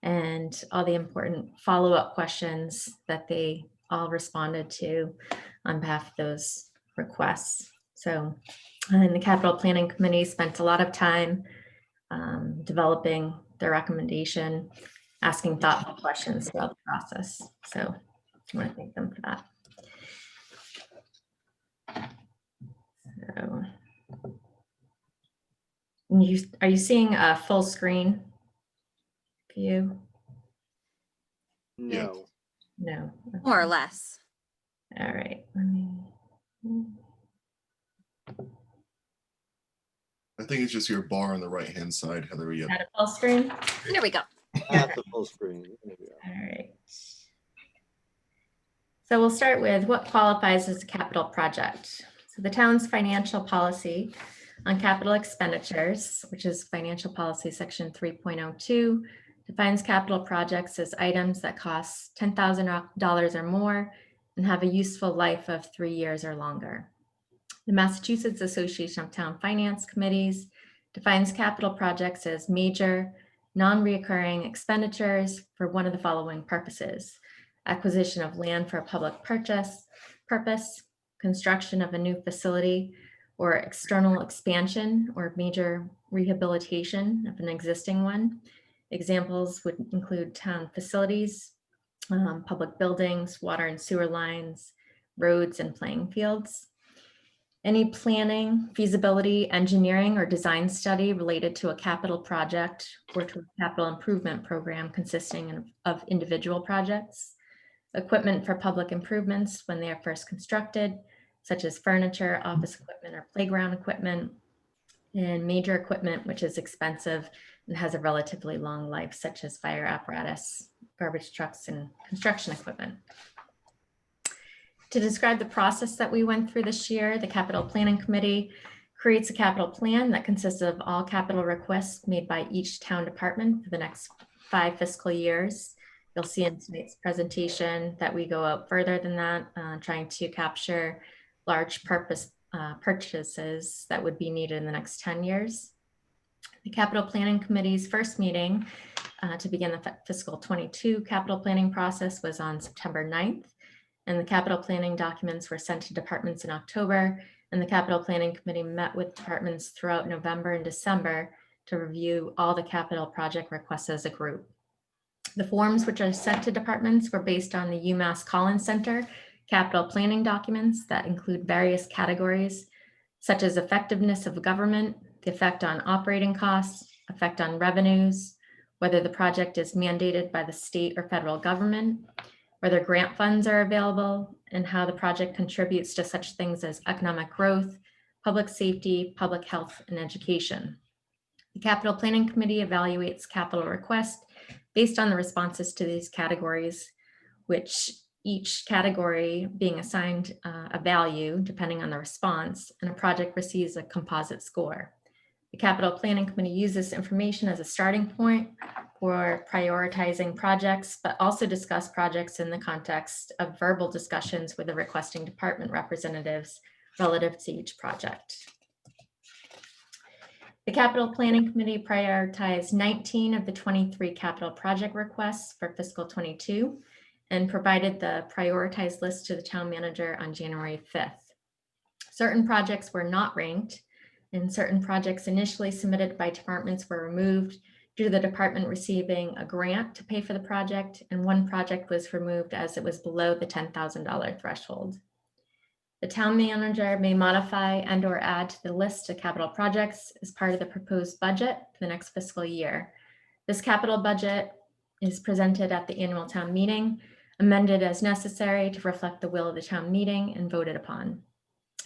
and all the important follow-up questions that they all responded to on behalf of those requests. So, and the Capital Planning Committee spent a lot of time developing their recommendation, asking thoughtful questions throughout the process. So I want to thank them for that. So, are you seeing a full screen view? No. No. More or less. All right. Let me. I think it's just your bar on the right-hand side, Heather. Yep. At a full screen? There we go. At the full screen. There we go. All right. So we'll start with what qualifies as a capital project. So the town's financial policy on capital expenditures, which is financial policy section 3.02, defines capital projects as items that cost $10,000 or more and have a useful life of 3 years or longer. The Massachusetts Association of Town Finance Committees defines capital projects as major, non-reoccurring expenditures for one of the following purposes: acquisition of land for a public purpose, construction of a new facility, or external expansion or major rehabilitation of an existing one. Examples would include town facilities, public buildings, water and sewer lines, roads, and playing fields. Any planning, feasibility, engineering, or design study related to a capital project or to a capital improvement program consisting of individual projects. Equipment for public improvements when they are first constructed, such as furniture, office equipment, or playground equipment. And major equipment, which is expensive and has a relatively long life, such as fire apparatus, garbage trucks, and construction equipment. To describe the process that we went through this year, the Capital Planning Committee creates a capital plan that consists of all capital requests made by each town department for the next 5 fiscal years. You'll see in tonight's presentation that we go out further than that, trying to capture large purchases that would be needed in the next 10 years. The Capital Planning Committee's first meeting to begin the fiscal 22 capital planning process was on September 9th. And the capital planning documents were sent to departments in October, and the Capital Planning Committee met with departments throughout November and December to review all the capital project requests as a group. The forms which are sent to departments were based on the UMass Collins Center capital planning documents that include various categories, such as effectiveness of government, the effect on operating costs, effect on revenues, whether the project is mandated by the state or federal government, whether grant funds are available, and how the project contributes to such things as economic growth, public safety, public health, and education. The Capital Planning Committee evaluates capital requests based on the responses to these categories, which each category being assigned a value depending on the response, and a project receives a composite score. The Capital Planning Committee uses information as a starting point for prioritizing projects, but also discuss projects in the context of verbal discussions with the requesting department representatives relative to each project. The Capital Planning Committee prioritized 19 of the 23 capital project requests for fiscal 22 and provided the prioritized list to the town manager on January 5th. Certain projects were not ranked, and certain projects initially submitted by departments were removed due to the department receiving a grant to pay for the project, and one project was removed as it was below the $10,000 threshold. The town manager may modify and or add to the list of capital projects as part of the proposed budget for the next fiscal year. This capital budget is presented at the annual town meeting, amended as necessary to reflect the will of the town meeting, and voted upon.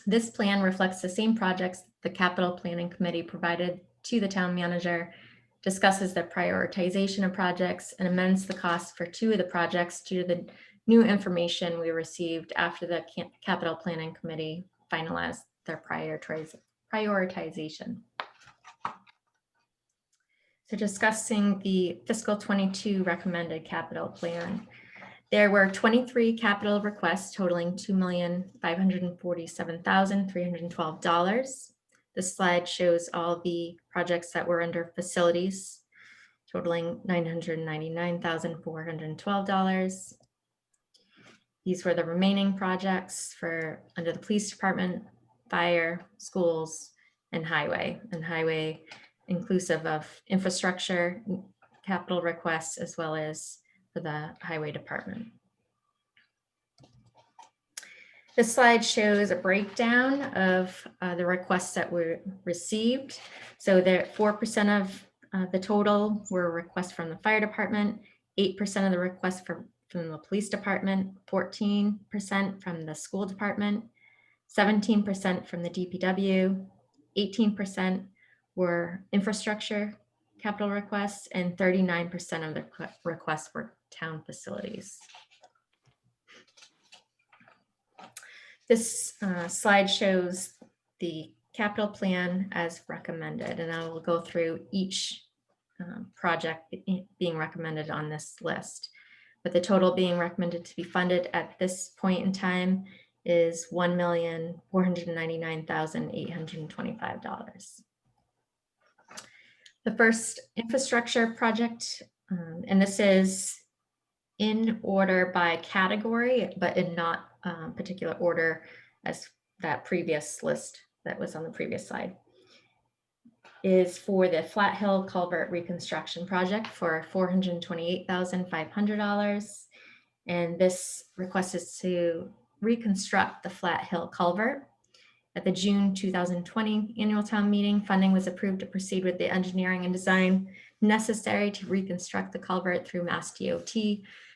This plan reflects the same projects the Capital Planning Committee provided to the town manager, discusses the prioritization of projects, and amends the cost for 2 of the projects due to the new information we received after the Capital Planning Committee finalized their prioritization. So discussing the fiscal 22 recommended capital plan. There were 23 capital requests totaling $2,547,312. This slide shows all the projects that were under facilities totaling $999,412. These were the remaining projects for under the police department, fire, schools, and highway inclusive of infrastructure capital requests, as well as for the highway department. This slide shows a breakdown of the requests that were received. So there 4% of the total were requests from the fire department, 8% of the requests from the police department, 14% from the school department, 17% from the DPW, 18% were infrastructure capital requests, and 39% of the requests were town facilities. This slide shows the capital plan as recommended, and I will go through each project being recommended on this list. But the total being recommended to be funded at this point in time is $1,499,825. The first infrastructure project, and this is in order by category, but in not particular order as that previous list that was on the previous slide, is for the Flat Hill Culvert Reconstruction Project for $428,500. And this request is to reconstruct the Flat Hill Culvert. At the June 2020 annual town meeting, funding was approved to proceed with the engineering and design necessary to reconstruct the culvert through Mass DOT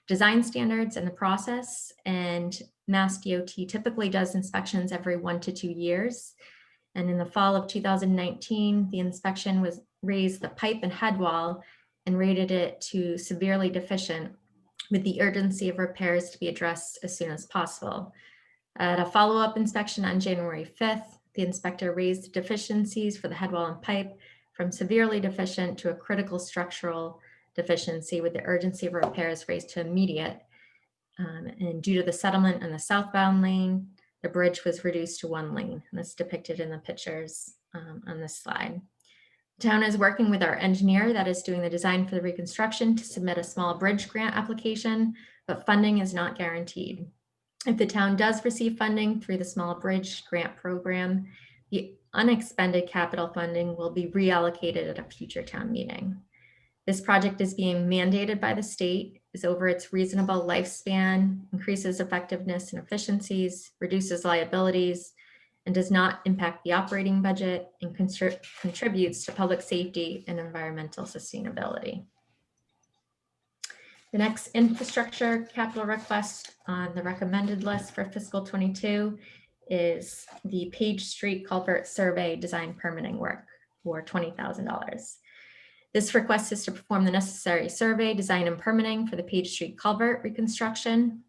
design standards and the process. And Mass DOT typically does inspections every 1 to 2 years. And in the fall of 2019, the inspection was raised the pipe and head wall and rated it to severely deficient, with the urgency of repairs to be addressed as soon as possible. At a follow-up inspection on January 5th, the inspector raised the deficiencies for the head wall and pipe from severely deficient to a critical structural deficiency, with the urgency of repairs raised to immediate. And due to the settlement in the southbound lane, the bridge was reduced to 1 lane. And that's depicted in the pictures on this slide. The town is working with our engineer that is doing the design for the reconstruction to submit a small bridge grant application, but funding is not guaranteed. If the town does receive funding through the small bridge grant program, the unexpended capital funding will be reallocated at a future town meeting. This project is being mandated by the state, is over its reasonable lifespan, increases effectiveness and efficiencies, reduces liabilities, and does not impact the operating budget, and contributes to public safety and environmental sustainability. The next infrastructure capital request on the recommended list for fiscal 22 is the Page Street Culvert Survey Design Permitting work for $20,000. This request is to perform the necessary survey, design, and permitting for the Page Street Culvert reconstruction.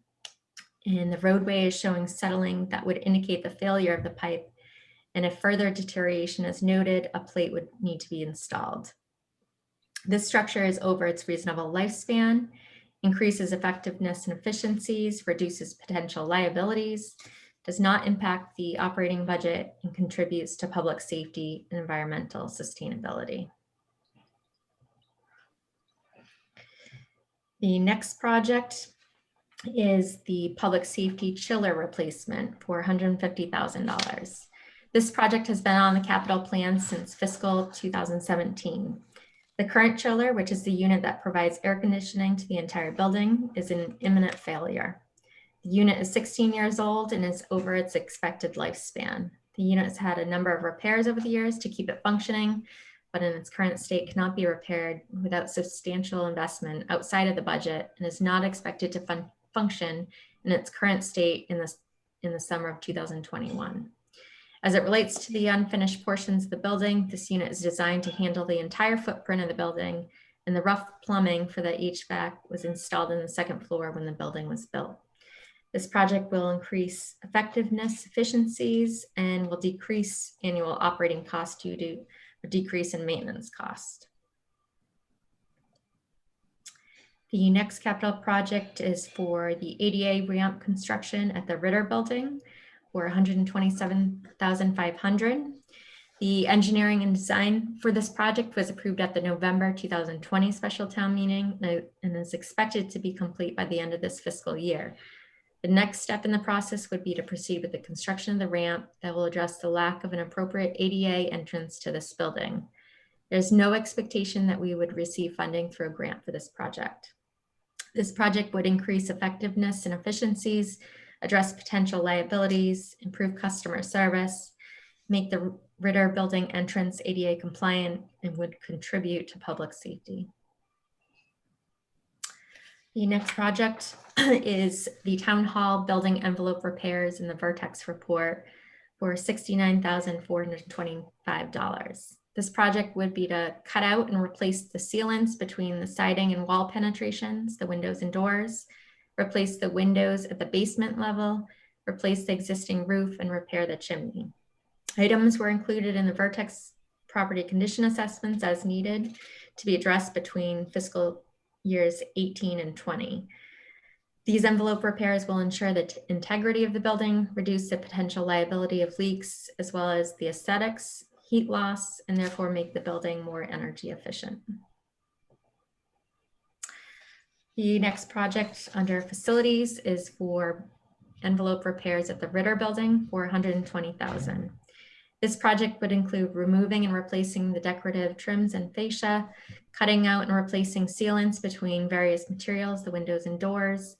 And the roadway is showing settling that would indicate the failure of the pipe. And if further deterioration is noted, a plate would need to be installed. This structure is over its reasonable lifespan, increases effectiveness and efficiencies, reduces potential liabilities, does not impact the operating budget, and contributes to public safety and environmental sustainability. The next project is the public safety chiller replacement for $150,000. This project has been on the capital plan since fiscal 2017. The current chiller, which is the unit that provides air conditioning to the entire building, is in imminent failure. The unit is 16 years old and is over its expected lifespan. The unit has had a number of repairs over the years to keep it functioning, but in its current state cannot be repaired without substantial investment outside of the budget and is not expected to function in its current state in the summer of 2021. As it relates to the unfinished portions of the building, this unit is designed to handle the entire footprint of the building, and the rough plumbing for the HVAC was installed in the second floor when the building was built. This project will increase effectiveness, efficiencies, and will decrease annual operating costs due to a decrease in maintenance cost. The next capital project is for the ADA ramp construction at the Ritter building for $127,500. The engineering and design for this project was approved at the November 2020 special town meeting and is expected to be complete by the end of this fiscal year. The next step in the process would be to proceed with the construction of the ramp that will address the lack of an appropriate ADA entrance to this building. There's no expectation that we would receive funding through a grant for this project. This project would increase effectiveness and efficiencies, address potential liabilities, improve customer service, make the Ritter building entrance ADA compliant, and would contribute to public safety. The next project is the Town Hall building envelope repairs in the Vertex report for $69,425. This project would be to cut out and replace the sealants between the siding and wall penetrations, the windows and doors, replace the windows at the basement level, replace the existing roof, and repair the chimney. Items were included in the Vertex property condition assessments as needed to be addressed between fiscal years 18 and 20. These envelope repairs will ensure the integrity of the building, reduce the potential liability of leaks, as well as the aesthetics, heat loss, and therefore make the building more energy efficient. The next project under facilities is for envelope repairs at the Ritter building for $120,000. This project would include removing and replacing the decorative trims and fascia, cutting out and replacing sealants between various materials, the windows and doors,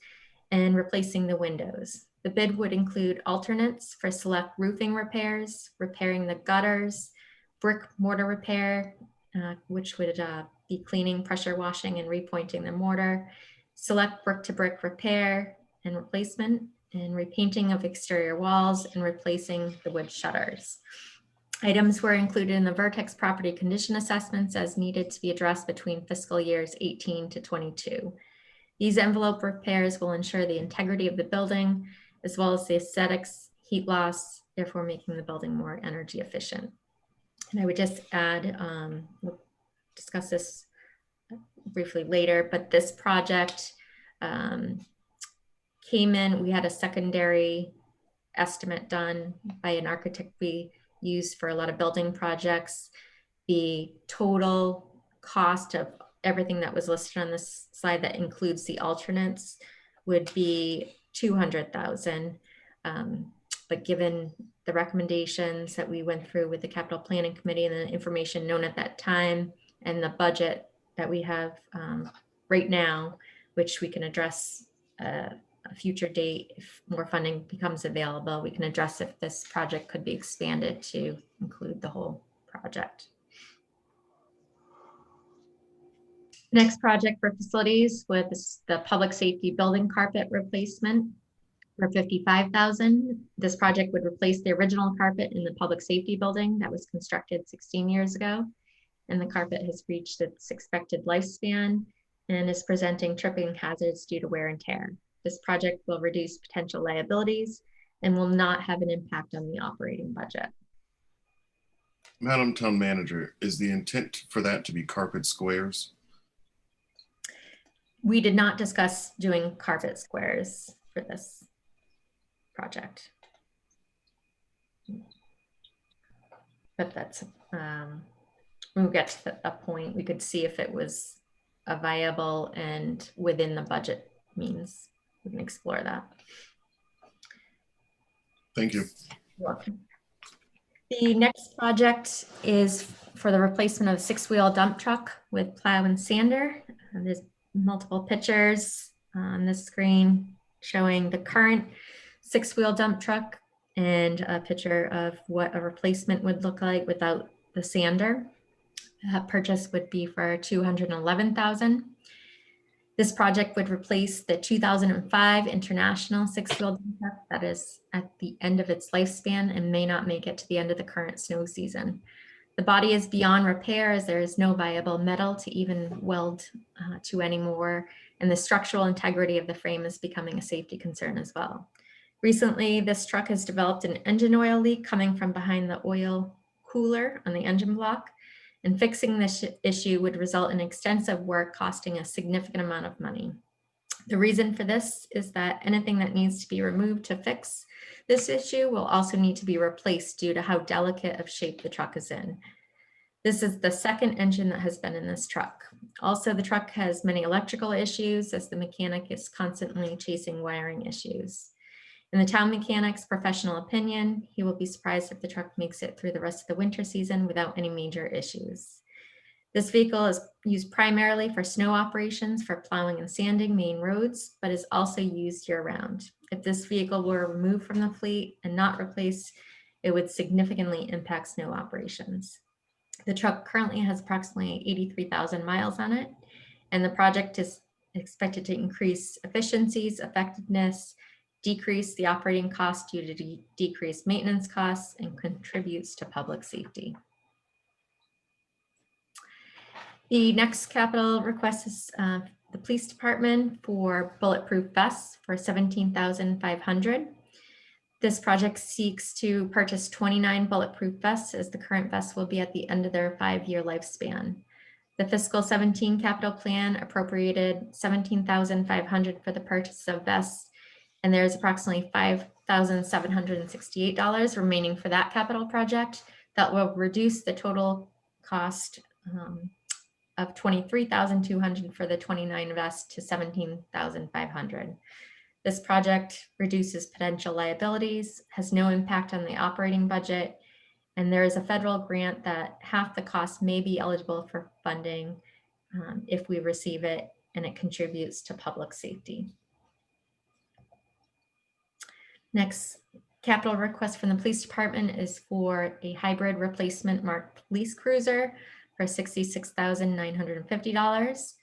and replacing the windows. The bid would include alternates for select roofing repairs, repairing the gutters, brick mortar repair, which would be cleaning, pressure washing, and repointing the mortar, select brick-to-brick repair and replacement, and repainting of exterior walls and replacing the wood shutters. Items were included in the Vertex property condition assessments as needed to be addressed between fiscal years 18 to 22. These envelope repairs will ensure the integrity of the building, as well as the aesthetics, heat loss, therefore making the building more energy efficient. And I would just add, we'll discuss this briefly later, but this project came in, we had a secondary estimate done by an architect we used for a lot of building projects. The total cost of everything that was listed on this slide that includes the alternates would be $200,000. But given the recommendations that we went through with the capital planning committee and the information known at that time and the budget that we have right now, which we can address a future date if more funding becomes available, we can address if this project could be expanded to include the whole project. Next project for facilities was the public safety building carpet replacement for $55,000. This project would replace the original carpet in the public safety building that was constructed 16 years ago. And the carpet has reached its expected lifespan and is presenting tripping hazards due to wear and tear. This project will reduce potential liabilities and will not have an impact on the operating budget. Madam Town Manager, is the intent for that to be carpet squares? We did not discuss doing carpet squares for this project. But that's, when we get to a point, we could see if it was a viable and within the budget means. We can explore that. Thank you. You're welcome. The next project is for the replacement of a 6-wheel dump truck with plow and sander. And there's multiple pictures on this screen showing the current 6-wheel dump truck and a picture of what a replacement would look like without the sander. That purchase would be for $211,000. This project would replace the 2005 International 6-wheel dump truck that is at the end of its lifespan and may not make it to the end of the current snow season. The body is beyond repair as there is no viable metal to even weld to anymore, and the structural integrity of the frame is becoming a safety concern as well. Recently, this truck has developed an engine oil leak coming from behind the oil cooler on the engine block, and fixing this issue would result in extensive work costing a significant amount of money. The reason for this is that anything that needs to be removed to fix this issue will also need to be replaced due to how delicate of shape the truck is in. This is the second engine that has been in this truck. Also, the truck has many electrical issues as the mechanic is constantly chasing wiring issues. In the town mechanic's professional opinion, he will be surprised if the truck makes it through the rest of the winter season without any major issues. This vehicle is used primarily for snow operations for plowing and sanding main roads, but is also used year-round. If this vehicle were removed from the fleet and not replaced, it would significantly impact snow operations. The truck currently has approximately 83,000 miles on it, and the project is expected to increase efficiencies, effectiveness, decrease the operating cost due to decreased maintenance costs, and contributes to public safety. The next capital request is the police department for bulletproof vests for $17,500. This project seeks to purchase 29 bulletproof vests as the current vests will be at the end of their 5-year lifespan. The fiscal 17 capital plan appropriated $17,500 for the purchase of vests, and there's approximately $5,768 remaining for that capital project that will reduce the total cost of $23,200 for the 29 vests to $17,500. This project reduces potential liabilities, has no impact on the operating budget, and there is a federal grant that half the cost may be eligible for funding if we receive it, and it contributes to public safety. Next capital request from the police department is for a hybrid replacement marked police cruiser for $66,950.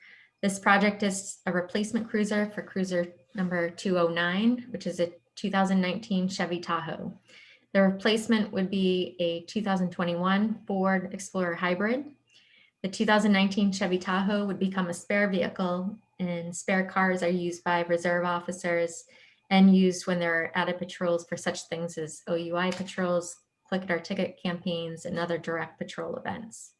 This project is a replacement cruiser for cruiser number 209, which is a 2019 Chevy Tahoe. The replacement would be a 2021 Ford Explorer hybrid. The 2019 Chevy Tahoe would become a spare vehicle, and spare cars are used by reserve officers and used when there are added patrols for such things as OUI patrols, click it or ticket campaigns, and other direct patrol events.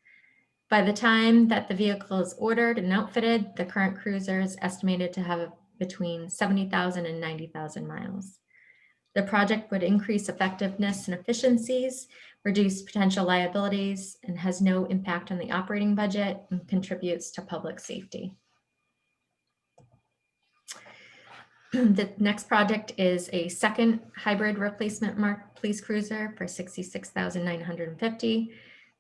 By the time that the vehicle is ordered and outfitted, the current cruiser is estimated to have between 70,000 and 90,000 miles. The project would increase effectiveness and efficiencies, reduce potential liabilities, and has no impact on the operating budget and contributes to public safety. The next project is a second hybrid replacement marked police cruiser for $66,950.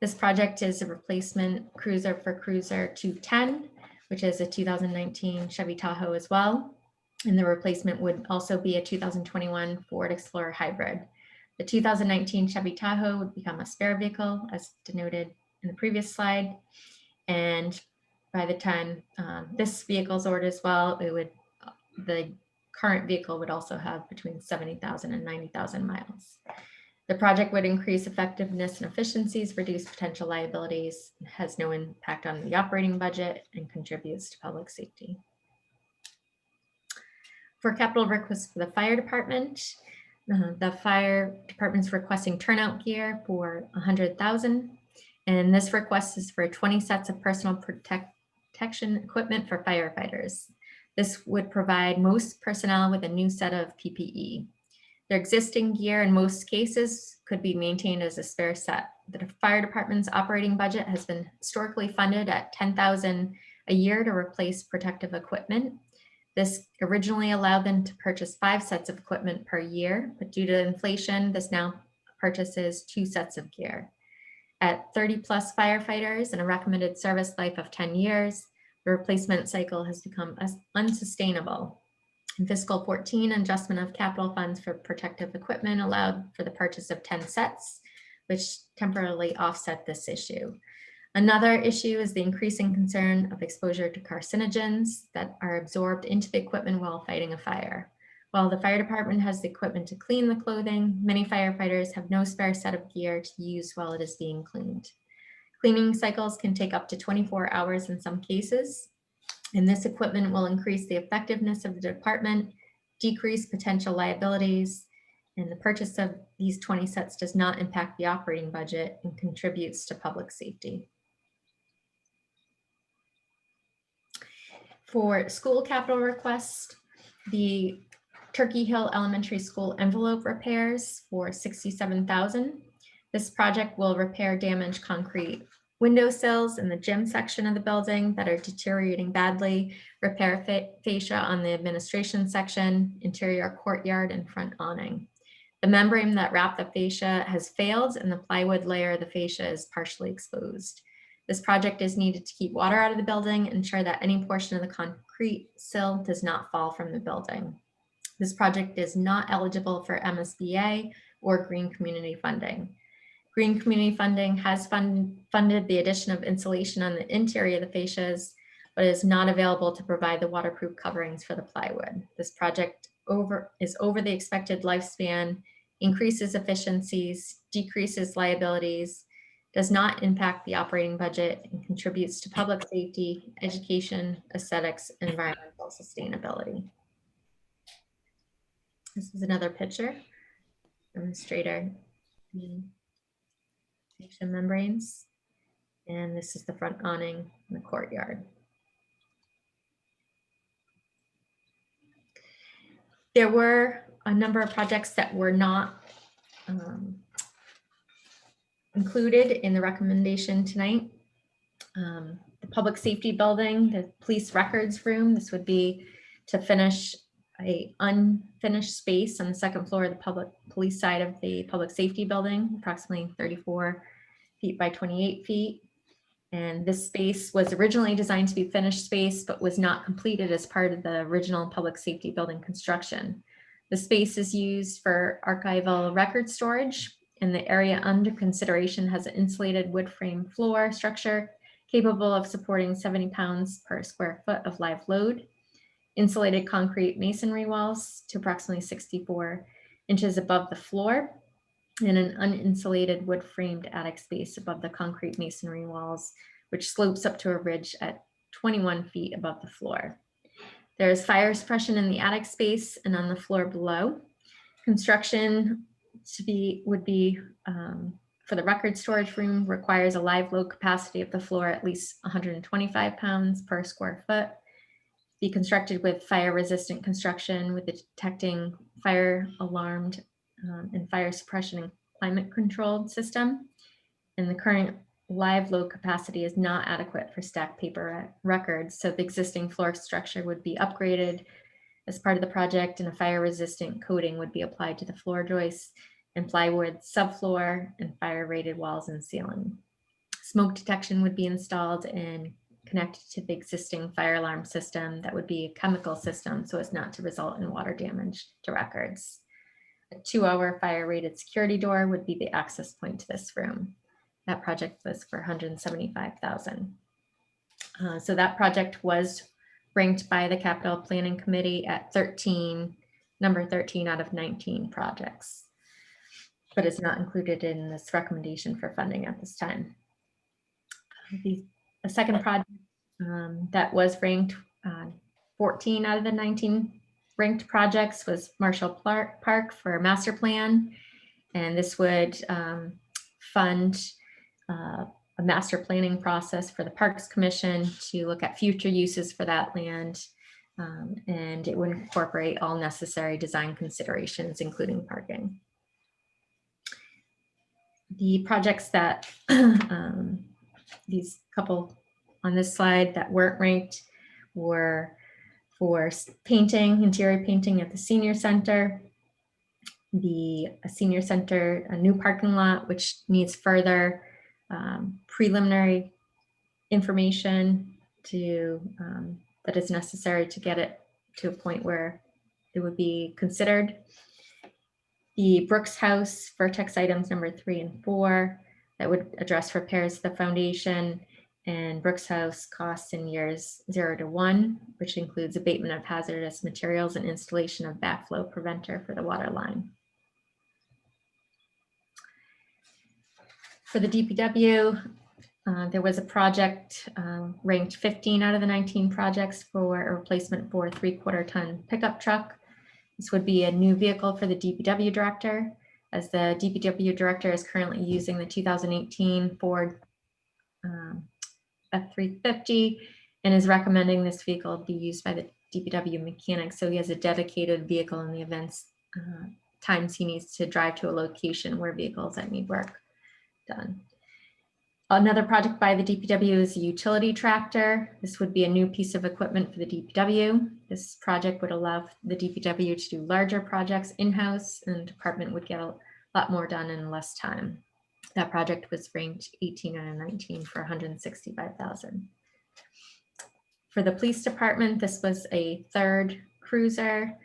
This project is a replacement cruiser for cruiser 210, which is a 2019 Chevy Tahoe as well. And the replacement would also be a 2021 Ford Explorer hybrid. The 2019 Chevy Tahoe would become a spare vehicle as denoted in the previous slide. And by the time this vehicle's ordered as well, the current vehicle would also have between 70,000 and 90,000 miles. The project would increase effectiveness and efficiencies, reduce potential liabilities, has no impact on the operating budget, and contributes to public safety. For capital requests for the fire department, the fire department's requesting turnout gear for 100,000. And this request is for 20 sets of personal protection equipment for firefighters. This would provide most personnel with a new set of PPE. Their existing gear in most cases could be maintained as a spare set. The fire department's operating budget has been historically funded at $10,000 a year to replace protective equipment. This originally allowed them to purchase 5 sets of equipment per year, but due to inflation, this now purchases 2 sets of gear. At 30 plus firefighters and a recommended service life of 10 years, the replacement cycle has become unsustainable. In fiscal 14, adjustment of capital funds for protective equipment allowed for the purchase of 10 sets, which temporarily offset this issue. Another issue is the increasing concern of exposure to carcinogens that are absorbed into the equipment while fighting a fire. While the fire department has the equipment to clean the clothing, many firefighters have no spare set of gear to use while it is being cleaned. Cleaning cycles can take up to 24 hours in some cases, and this equipment will increase the effectiveness of the department, decrease potential liabilities, and the purchase of these 20 sets does not impact the operating budget and contributes to public safety. For school capital request, the Turkey Hill Elementary School envelope repairs for $67,000. This project will repair damaged concrete windowsills in the gym section of the building that are deteriorating badly, repair fascia on the administration section, interior courtyard, and front awning. The membrane that wrapped the fascia has failed and the plywood layer of the fascia is partially exposed. This project is needed to keep water out of the building, ensure that any portion of the concrete sill does not fall from the building. This project is not eligible for MSBA or Green Community funding. Green Community funding has funded the addition of insulation on the interior of the fascias, but is not available to provide the waterproof coverings for the plywood. This project is over the expected lifespan, increases efficiencies, decreases liabilities, does not impact the operating budget, and contributes to public safety, education, aesthetics, and environmental sustainability. This is another picture, demonstrator fascia membranes, and this is the front awning in the courtyard. There were a number of projects that were not included in the recommendation tonight. The public safety building, the police records room, this would be to finish a unfinished space on the second floor of the public police side of the public safety building, approximately 34 feet by 28 feet. And this space was originally designed to be finished space, but was not completed as part of the original public safety building construction. The space is used for archival record storage, and the area under consideration has an insulated wood frame floor structure capable of supporting 70 pounds per square foot of live load, insulated concrete masonry walls to approximately 64 inches above the floor, and an uninsulated wood framed attic space above the concrete masonry walls, which slopes up to a ridge at 21 feet above the floor. There is fire suppression in the attic space and on the floor below. Construction would be for the record storage room requires a live load capacity of the floor at least 125 pounds per square foot. Be constructed with fire resistant construction with the detecting fire alarmed and fire suppression and climate controlled system. And the current live load capacity is not adequate for stacked paper records. So the existing floor structure would be upgraded as part of the project, and a fire resistant coating would be applied to the floor joists and plywood subfloor and fire rated walls and ceiling. Smoke detection would be installed and connected to the existing fire alarm system that would be a chemical system so as not to result in water damage to records. A 2-hour fire rated security door would be the access point to this room. That project was for $175,000. So that project was ranked by the Capital Planning Committee at number 13 out of 19 projects, but it's not included in this recommendation for funding at this time. The second project that was ranked 14 out of the 19 ranked projects was Marshall Park for a master plan. And this would fund a master planning process for the Parks Commission to look at future uses for that land. And it would incorporate all necessary design considerations, including parking. The projects that these couple on this slide that weren't ranked were for painting, interior painting at the senior center, the senior center, a new parking lot, which needs further preliminary information to that is necessary to get it to a point where it would be considered. The Brooks House vertex items number 3 and 4 that would address repairs to the foundation, and Brooks House costs in years 0 to 1, which includes abatement of hazardous materials and installation of backflow preventer for the water line. For the DPW, there was a project ranked 15 out of the 19 projects for a replacement for a 3/4 ton pickup truck. This would be a new vehicle for the DPW director, as the DPW director is currently using the 2018 Ford F-350 and is recommending this vehicle be used by the DPW mechanic. So he has a dedicated vehicle in the events times he needs to drive to a location where vehicles that need work done. Another project by the DPW is a utility tractor. This would be a new piece of equipment for the DPW. This project would allow the DPW to do larger projects in-house, and the department would get a lot more done in less time. That project was ranked 18 out of 19 for $165,000. For the police department, this was a third cruiser,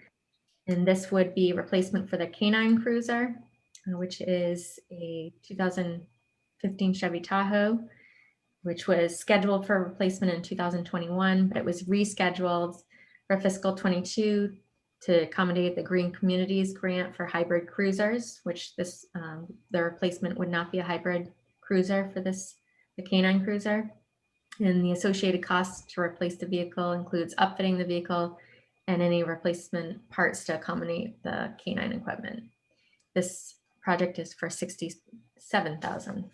and this would be replacement for the K9 cruiser, which is a 2015 Chevy Tahoe, which was scheduled for replacement in 2021, but it was rescheduled for fiscal 22 to accommodate the Green Communities grant for hybrid cruisers, which this the replacement would not be a hybrid cruiser for this, the K9 cruiser. And the associated costs to replace the vehicle includes upfitting the vehicle and any replacement parts to accommodate the K9 equipment. This project is for $67,000.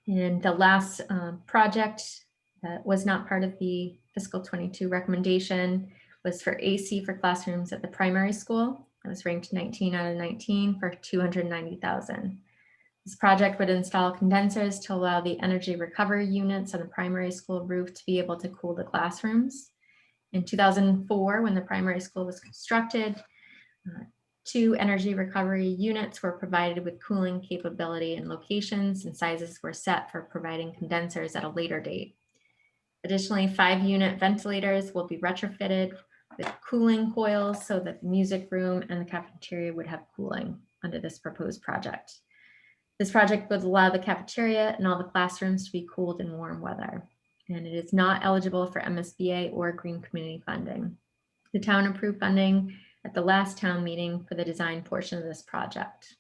And the last project that was not part of the fiscal 22 recommendation was for AC for classrooms at the primary school. It was ranked 19 out of 19 for $290,000. This project would install condensers to allow the energy recovery units on the primary school roof to be able to cool the classrooms. In 2004, when the primary school was constructed, 2 energy recovery units were provided with cooling capability, and locations and sizes were set for providing condensers at a later date. Additionally, 5-unit ventilators will be retrofitted with cooling coils so that the music room and the cafeteria would have cooling under this proposed project. This project would allow the cafeteria and all the classrooms to be cooled in warm weather, and it is not eligible for MSBA or green community funding. The town approved funding at the last town meeting for the design portion of this project.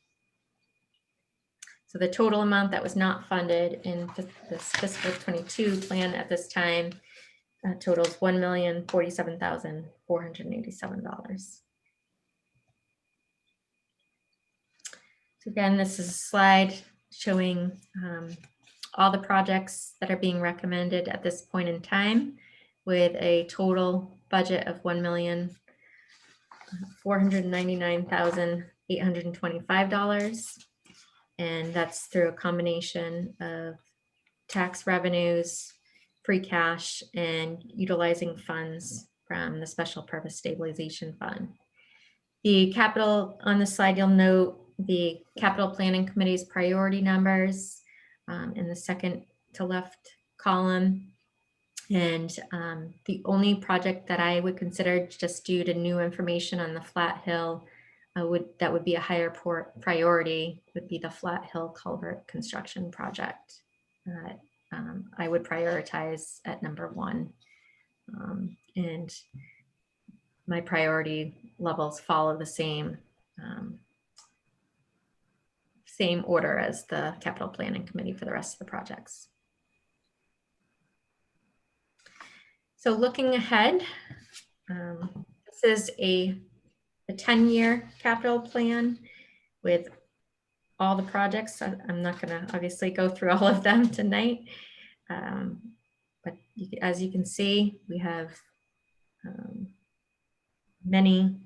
So the total amount that was not funded in this fiscal 22 plan at this time totals $1,047,487. So again, this is a slide showing all the projects that are being recommended at this point in time, with a total budget of $1,499,825. And that's through a combination of tax revenues, free cash, and utilizing funds from the Special Purpose Stabilization Fund. The capital on the slide, you'll note the Capital Planning Committee's priority numbers in the second to left column. And the only project that I would consider, just due to new information on the Flat Hill, that would be a higher priority, would be the Flat Hill Culvert construction project. I would prioritize at number one. And my priority levels follow the same order as the capital planning committee for the rest of the projects. So looking ahead, this is a 10-year capital plan with all the projects. I'm not going to obviously go through all of them tonight, but as you can see, we have many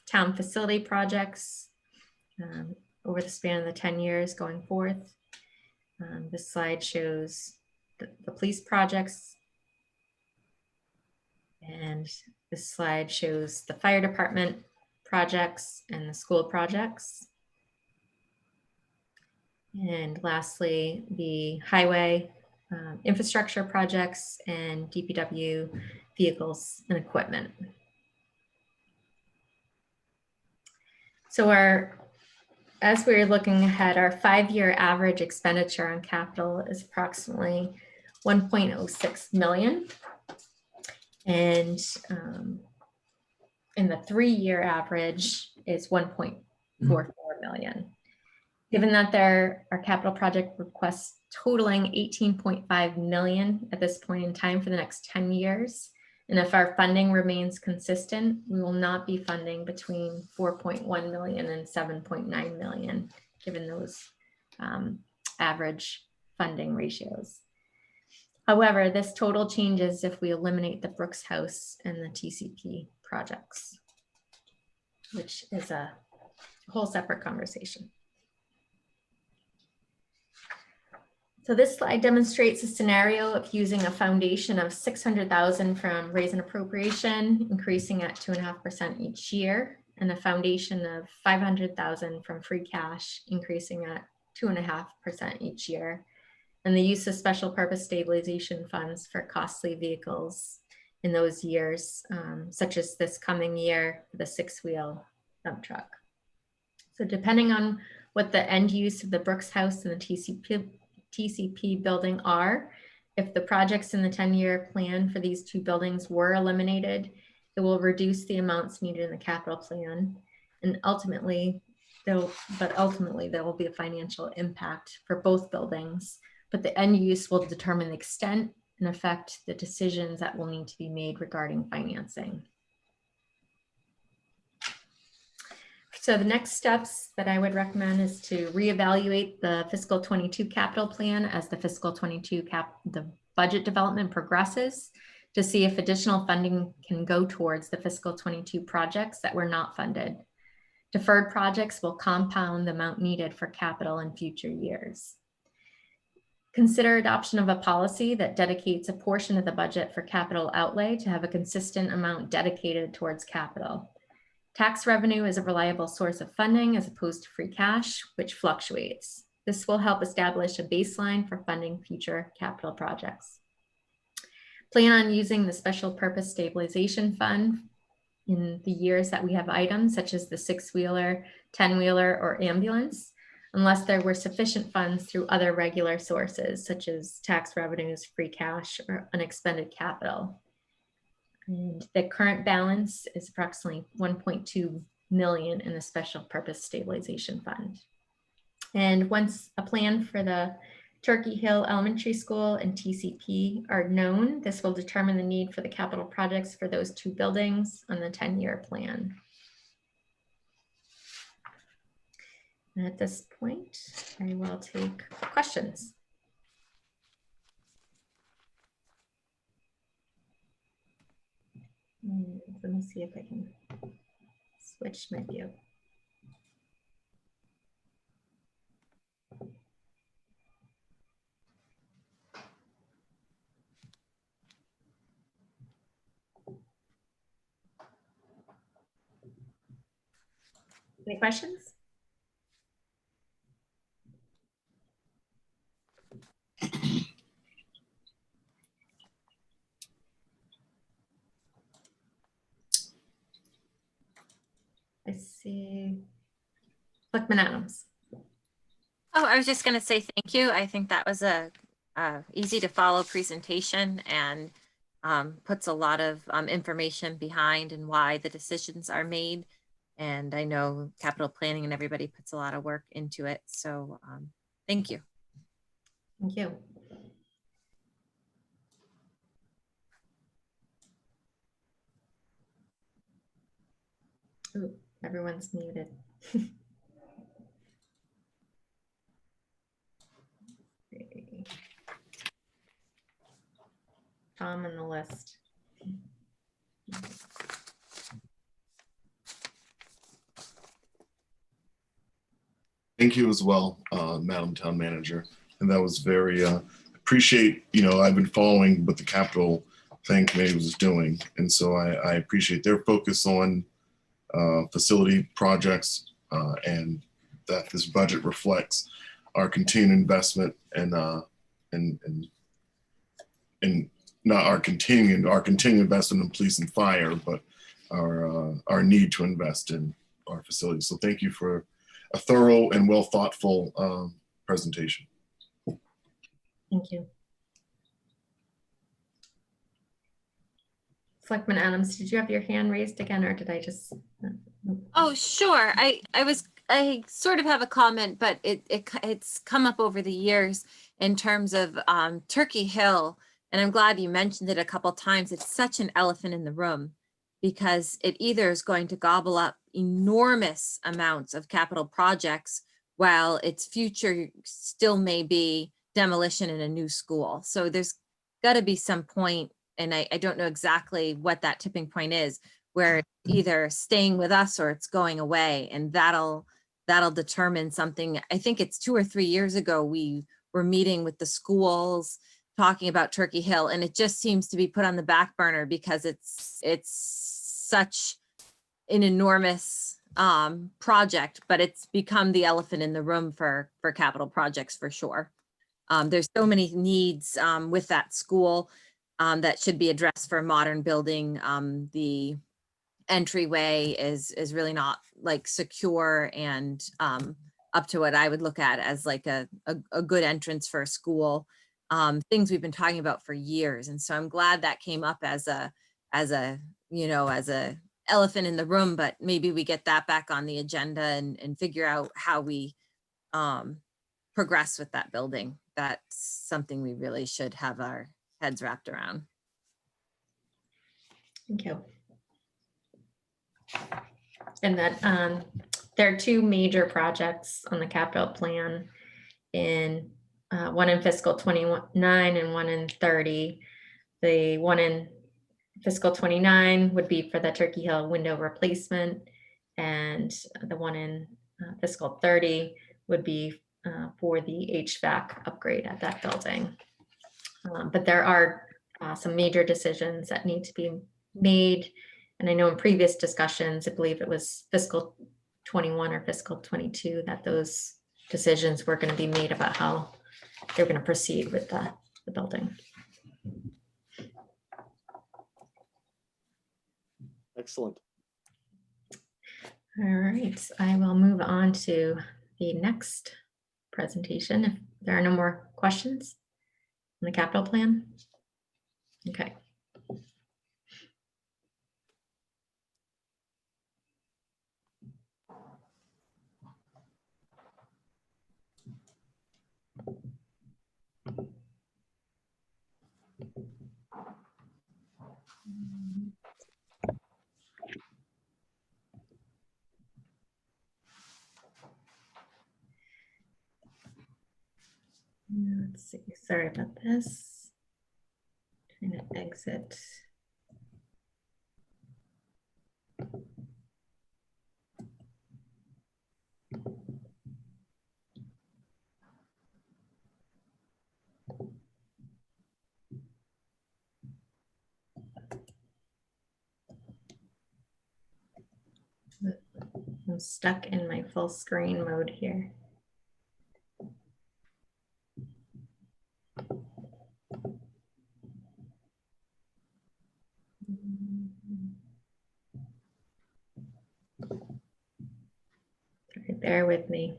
town facility projects over the span of the 10 years going forth. This slide shows the police projects, and this slide shows the fire department projects and the school projects. And lastly, the highway infrastructure projects and DPW vehicles and equipment. So as we're looking ahead, our 5-year average expenditure on capital is approximately 1.06 million. And in the 3-year average is 1.44 million. Given that there are capital project requests totaling 18.5 million at this point in time for the next 10 years, and if our funding remains consistent, we will not be funding between 4.1 million and 7.9 million, given those average funding ratios. However, this total changes if we eliminate the Brooks House and the TCP projects, which is a whole separate conversation. So this slide demonstrates a scenario of using a foundation of 600,000 from raise and appropriation, increasing at 2.5% each year, and a foundation of 500,000 from free cash, increasing at 2.5% each year, and the use of special purpose stabilization funds for costly vehicles in those years, such as this coming year, the 6-wheel dump truck. So depending on what the end use of the Brooks House and the TCP building are, if the projects in the 10-year plan for these two buildings were eliminated, it will reduce the amounts needed in the capital plan. And ultimately, there will be a financial impact for both buildings, but the end use will determine the extent and affect the decisions that will need to be made regarding financing. So the next steps that I would recommend is to reevaluate the fiscal 22 capital plan as the fiscal 22 the budget development progresses, to see if additional funding can go towards the fiscal 22 projects that were not funded. Deferred projects will compound the amount needed for capital in future years. Consider adoption of a policy that dedicates a portion of the budget for capital outlay to have a consistent amount dedicated towards capital. Tax revenue is a reliable source of funding as opposed to free cash, which fluctuates. This will help establish a baseline for funding future capital projects. Plan on using the special purpose stabilization fund in the years that we have items such as the 6-wheeler, 10-wheeler, or ambulance, unless there were sufficient funds through other regular sources such as tax revenues, free cash, or unexpended capital. And the current balance is approximately 1.2 million in the special purpose stabilization fund. And once a plan for the Turkey Hill Elementary School and TCP are known, this will determine the need for the capital projects for those two buildings on the 10-year plan. And at this point, I will take questions. Let me see if I can switch my view. Any questions? I see. Selectman Adams. Oh, I was just going to say thank you. I think that was a easy to follow presentation and puts a lot of information behind and why the decisions are made. And I know capital planning and everybody puts a lot of work into it. So thank you. Thank you. Ooh, everyone's muted. Tom on the list. Thank you as well, Madam Town Manager. And that was very, appreciate, you know, I've been following what the Capital Planning Committee was doing. And so I appreciate their focus on facility projects and that this budget reflects our continued investment and not our continued investment in police and fire, but our need to invest in our facilities. So thank you for a thorough and well thoughtful presentation. Thank you. Selectman Adams, did you have your hand raised again, or did I just? Oh, sure. I sort of have a comment, but it's come up over the years in terms of Turkey Hill. And I'm glad you mentioned it a couple times. It's such an elephant in the room because it either is going to gobble up enormous amounts of capital projects while its future still may be demolition in a new school. So there's got to be some point, and I don't know exactly what that tipping point is, where it's either staying with us or it's going away, and that'll determine something. I think it's 2 or 3 years ago we were meeting with the schools talking about Turkey Hill, and it just seems to be put on the back burner because it's such an enormous project, but it's become the elephant in the room for capital projects for sure. There's so many needs with that school that should be addressed for a modern building. The entryway is really not like secure and up to what I would look at as like a good entrance for a school. Things we've been talking about for years. And so I'm glad that came up as a elephant in the room, but maybe we get that back on the agenda and figure out how we progress with that building. That's something we really should have our heads wrapped around. Thank you. And that there are 2 major projects on the capital plan, in one in fiscal 29 and one in 30. The one in fiscal 29 would be for the Turkey Hill window replacement, and the one in fiscal 30 would be for the HVAC upgrade at that building. But there are some major decisions that need to be made. And I know in previous discussions, I believe it was fiscal 21 or fiscal 22, that those decisions were going to be made about how they're going to proceed with the building. Excellent. All right, I will move on to the next presentation if there are no more questions on the capital plan. Okay. Let's see, sorry about this. Trying to exit. I'm stuck in my full screen mode here. Sorry, bear with me.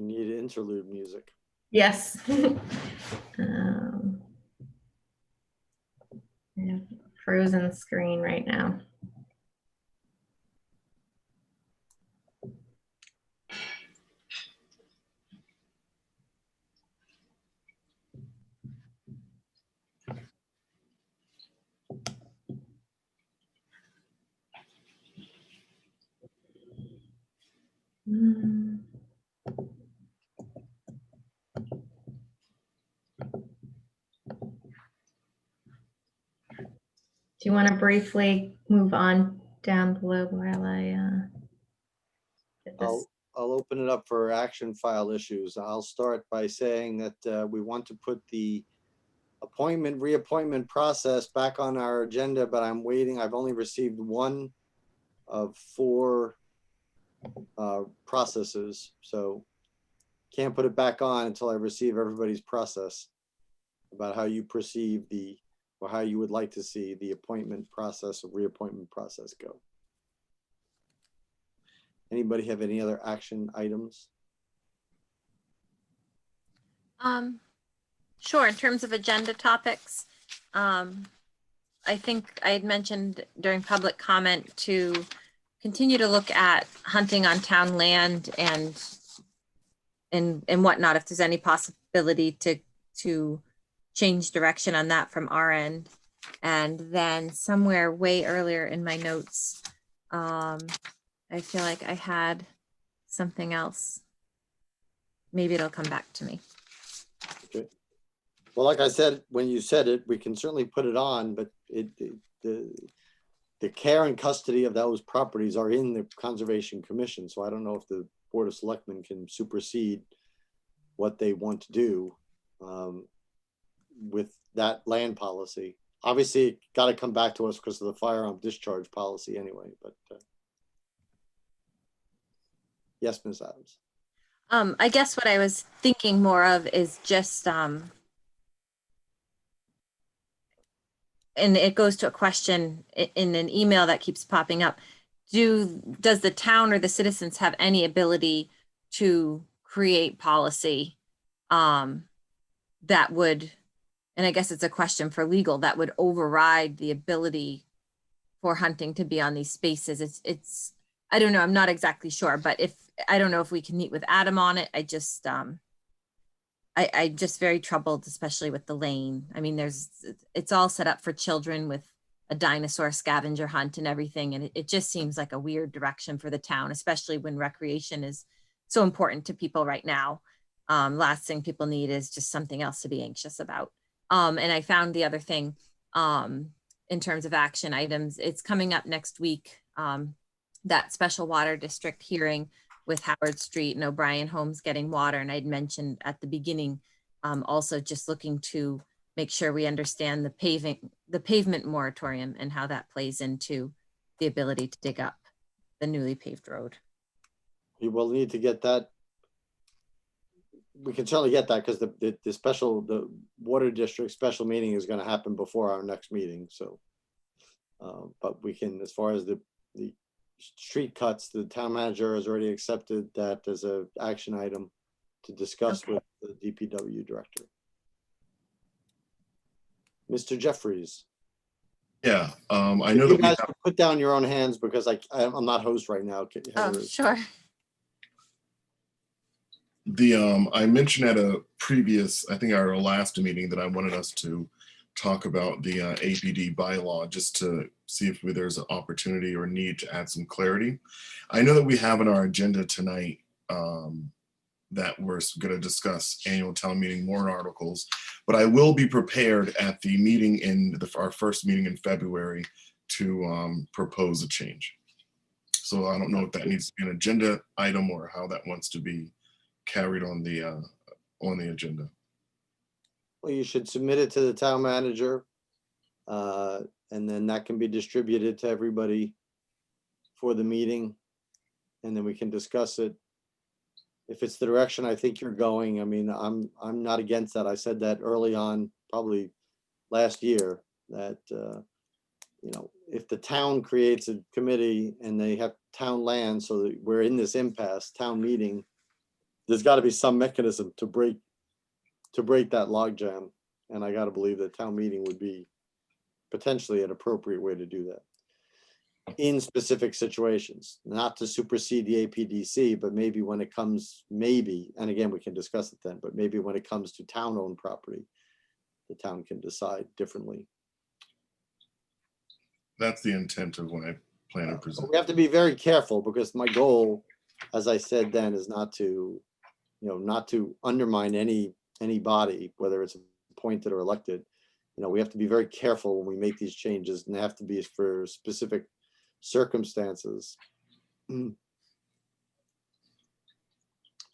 need interlude music. Yes. I have frozen screen right now. Mm. Do you want to briefly move on down below while I get this? I'll open it up for action file issues. I'll start by saying that we want to put the appointment, reappointment process back on our agenda, but I'm waiting. I've only received one of 4 processes, so can't put it back on until I receive everybody's process about how you perceive or how you would like to see the appointment process or reappointment process go. Anybody have any other action items? Sure, in terms of agenda topics, I think I had mentioned during public comment to continue to look at hunting on town land and whatnot, if there's any possibility to change direction on that from our end. And then somewhere way earlier in my notes, I feel like I had something else. Maybe it'll come back to me. Okay. Well, like I said, when you said it, we can certainly put it on, but the care and custody of those properties are in the Conservation Commission. So I don't know if the Board of Selectmen can supersede what they want to do with that land policy. Obviously, it got to come back to us because of the firearm discharge policy anyway, but yes, Ms. Adams. I guess what I was thinking more of is just, and it goes to a question in an email that keeps popping up. Does the town or the citizens have any ability to create policy that would, and I guess it's a question for legal, that would override the ability for hunting to be on these spaces? It's I don't know, I'm not exactly sure, but I don't know if we can meet with Adam on it. I just, I just very troubled, especially with the lane. I mean, it's all set up for children with a dinosaur scavenger hunt and everything. And it just seems like a weird direction for the town, especially when recreation is so important to people right now. Last thing people need is just something else to be anxious about. And I found the other thing in terms of action items, it's coming up next week, that special water district hearing with Howard Street and O'Brien Homes getting water. And I'd mentioned at the beginning, also just looking to make sure we understand the pavement moratorium and how that plays into the ability to dig up the newly paved road. You will need to get that. We can certainly get that because the water district special meeting is going to happen before our next meeting. So, but we can, as far as the street cuts, the town manager has already accepted that as an action item to discuss with the DPW director. Mr. Jeffries. Yeah, I know you that we guys have, put down your own hands because I'm not host right now. Oh, sure. I mentioned at a previous, I think our last meeting, that I wanted us to talk about the APD bylaw just to see if there's an opportunity or need to add some clarity. I know that we have on our agenda tonight that we're going to discuss annual town meeting warrant articles, but I will be prepared at the meeting our first meeting in February to propose a change. So I don't know if that needs to be an agenda item or how that wants to be carried on the agenda. Well, you should submit it to the town manager, and then that can be distributed to everybody for the meeting, and then we can discuss it. If it's the direction I think you're going, I mean, I'm not against that. I said that early on, probably last year, that you know, if the town creates a committee and they have town land, so that we're in this impasse, town meeting there's got to be some mechanism to break that logjam. And I got to believe that town meeting would be potentially an appropriate way to do that in specific situations, not to supersede the APDC, but maybe when it comes, and again, we can discuss it then, but maybe when it comes to town-owned property, the town can decide differently. That's the intent of what I plan to present. We have to be very careful, because my goal, as I said then, is not to, not to undermine any body, whether it's appointed or elected. We have to be very careful when we make these changes, and they have to be for specific circumstances. But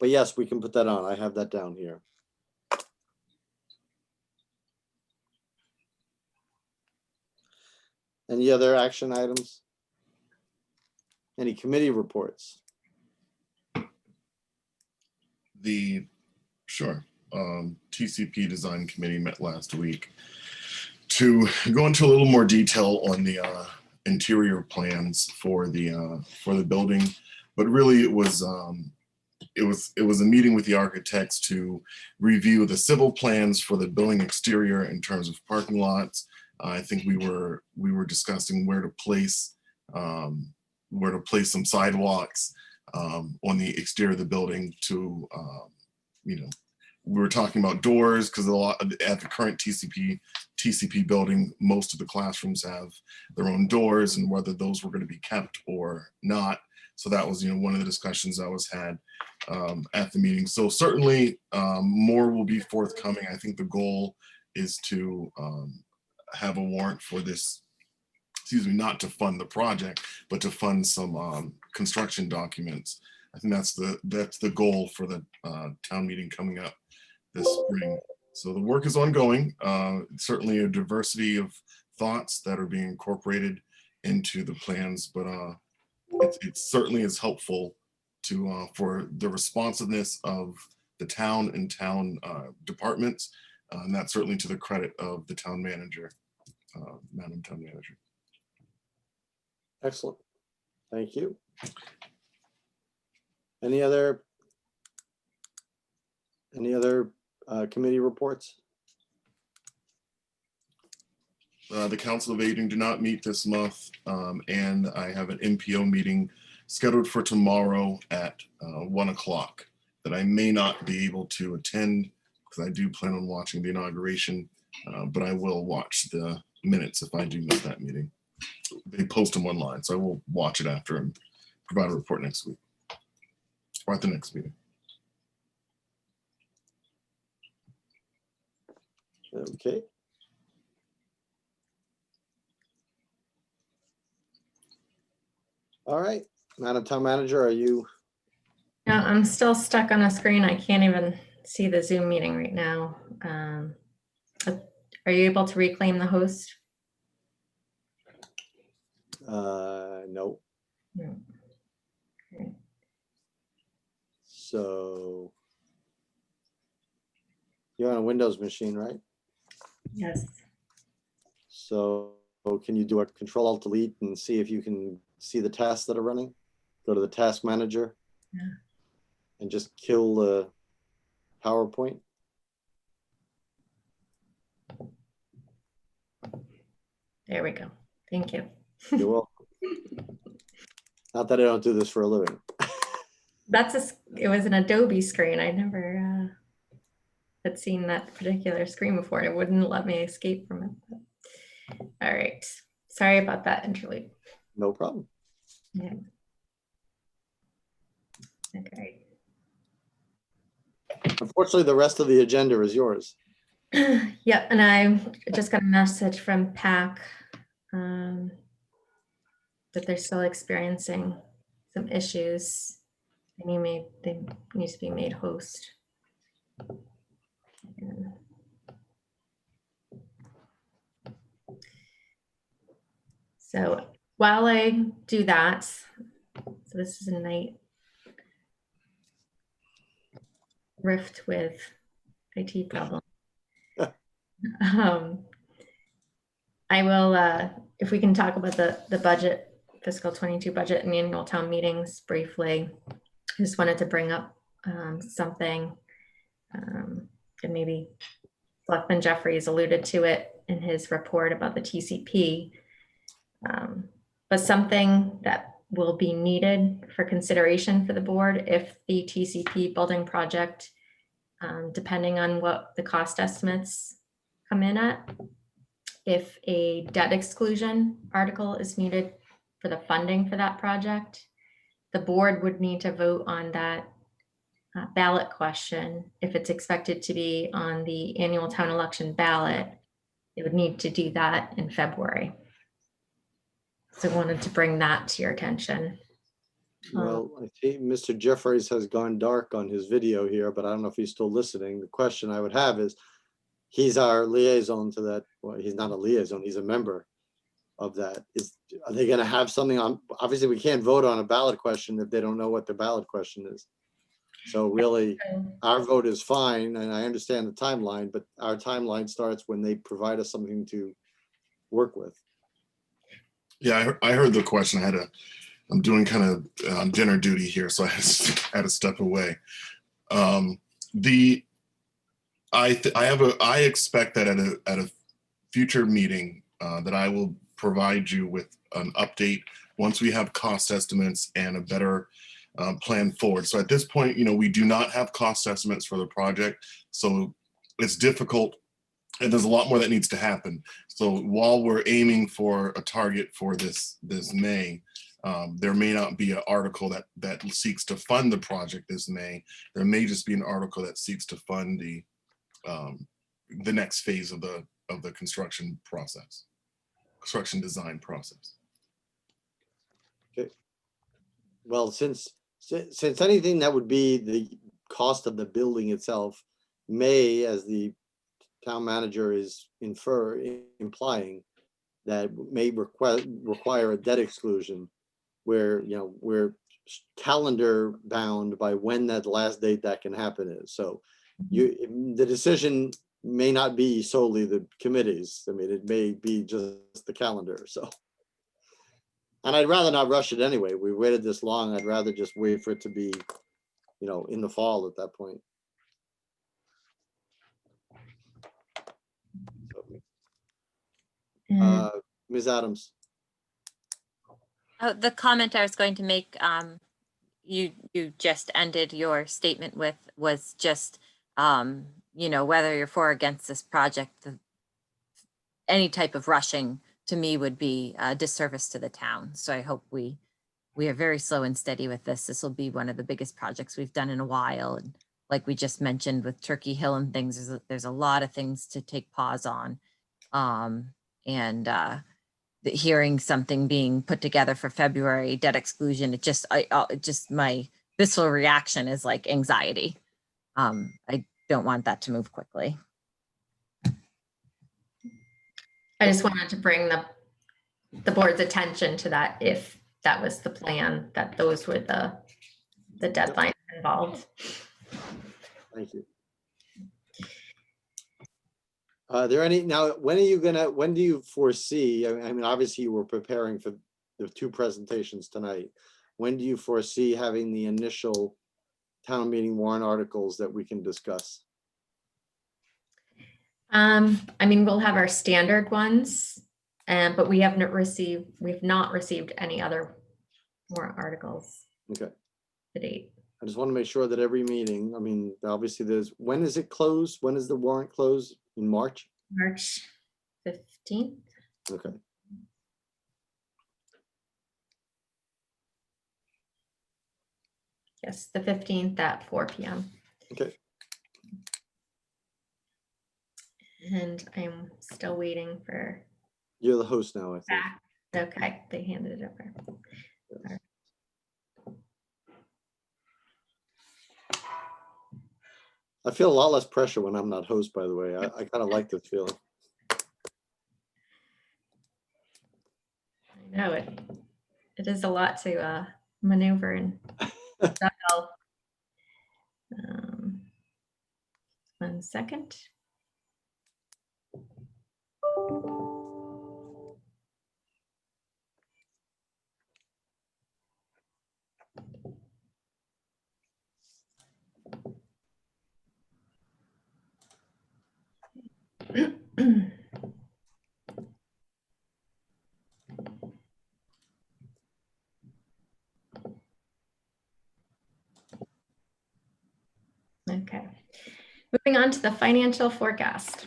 yes, we can put that on. I have that down here. Any other action items? Any committee reports? Sure. TCP Design Committee met last week to go into a little more detail on the interior plans for the building, but really it was a meeting with the architects to review the civil plans for the building exterior in terms of parking lots. I think we were discussing where to place some sidewalks on the exterior of the building to we were talking about doors, because at the current TCP building, most of the classrooms have their own doors, and whether those were going to be kept or not. So that was one of the discussions that was had at the meeting. So certainly more will be forthcoming. I think the goal is to have a warrant for this, not to fund the project, but to fund some construction documents. I think that's the goal for the town meeting coming up this spring. So the work is ongoing. Certainly a diversity of thoughts that are being incorporated into the plans, but it certainly is helpful to for the responsiveness of the town and town departments, and that's certainly to the credit of the town manager, Madam Town Manager. Excellent. Thank you. Any other committee reports? The Council of Aging do not meet this month, and I have an MPO meeting scheduled for tomorrow at 1 o'clock that I may not be able to attend, because I do plan on watching the inauguration, but I will watch the minutes if I do miss that meeting. They post them online, so I will watch it after and provide a report next week or at the next meeting. Okay. All right, Madam Town Manager, are you? No, I'm still stuck on a screen. I can't even see the Zoom meeting right now. Are you able to reclaim the host? No. No. Okay. So you're on a Windows machine, right? Yes. So can you do a Control-Alt-Delete and see if you can see the tasks that are running? Go to the task manager. Yeah. And just kill the PowerPoint. There we go. Thank you. You're welcome. Not that I don't do this for a living. It was an Adobe screen. I never had seen that particular screen before. It wouldn't let me escape from it. All right. Sorry about that interlude. No problem. Yeah. Okay. Unfortunately, the rest of the agenda is yours. Yeah, and I just got a message from PAC that they're still experiencing some issues. They need to be made host. So while I do that, so this is a night rift with IT problem. I will, if we can talk about the budget, fiscal 22 budget and annual town meetings briefly. I just wanted to bring up something. And maybe Selectman Jeffries alluded to it in his report about the TCP. But something that will be needed for consideration for the board if the TCP building project, depending on what the cost estimates come in at, if a debt exclusion article is needed for the funding for that project, the board would need to vote on that ballot question. If it's expected to be on the annual town election ballot, it would need to do that in February. So I wanted to bring that to your attention. Well, I think Mr. Jeffries has gone dark on his video here, but I don't know if he's still listening. The question I would have is, he's our liaison to that. Well, he's not a liaison, he's a member of that. Are they gonna have something on? Obviously, we can't vote on a ballot question if they don't know what the ballot question is. So really, our vote is fine, and I understand the timeline, but our timeline starts when they provide us something to work with. Yeah, I heard the question. I'm doing kind of dinner duty here, so I had to step away. I expect that at a future meeting that I will provide you with an update once we have cost estimates and a better plan forward. So at this point, we do not have cost estimates for the project, so it's difficult, and there's a lot more that needs to happen. So while we're aiming for a target for this May, there may not be an article that seeks to fund the project this May. There may just be an article that seeks to fund the next phase of the construction design process. Okay. Well, since anything that would be the cost of the building itself may, as the town manager is implying, that may require a debt exclusion, where we're calendar bound by when that last date that can happen is. So the decision may not be solely the committees. I mean, it may be just the calendar. So, and I'd rather not rush it anyway. We waited this long. I'd rather just wait for it to be, in the fall at that point. So, Ms. Adams. Oh, the comment I was going to make, you just ended your statement with was just, whether you're for or against this project, any type of rushing to me would be a disservice to the town. So I hope we are very slow and steady with this. This will be one of the biggest projects we've done in a while. And like we just mentioned with Turkey Hill and things, there's a lot of things to take pause on. Hearing something being put together for February, debt exclusion, my visceral reaction is like anxiety. I don't want that to move quickly. I just wanted to bring the board's attention to that, if that was the plan, that those were the deadlines involved. Thank you. Are there any, now, when do you foresee, I mean, obviously you were preparing for the two presentations tonight. When do you foresee having the initial town meeting warrant articles that we can discuss? I mean, we'll have our standard ones, but we have not received any other warrant articles Okay. to date. I just want to make sure that every meeting, I mean, obviously when is it closed? When is the warrant closed? In March? March 15th. Okay. Yes, the 15th at 4 p.m. Okay. And I'm still waiting for. You're the host now, I think. Back. Okay, they handed it over. Yes. I feel a lot less pressure when I'm not host, by the way. I kind of like this feeling. I know it. It is a lot to maneuver in. 1 second. Okay, moving on to the financial forecast.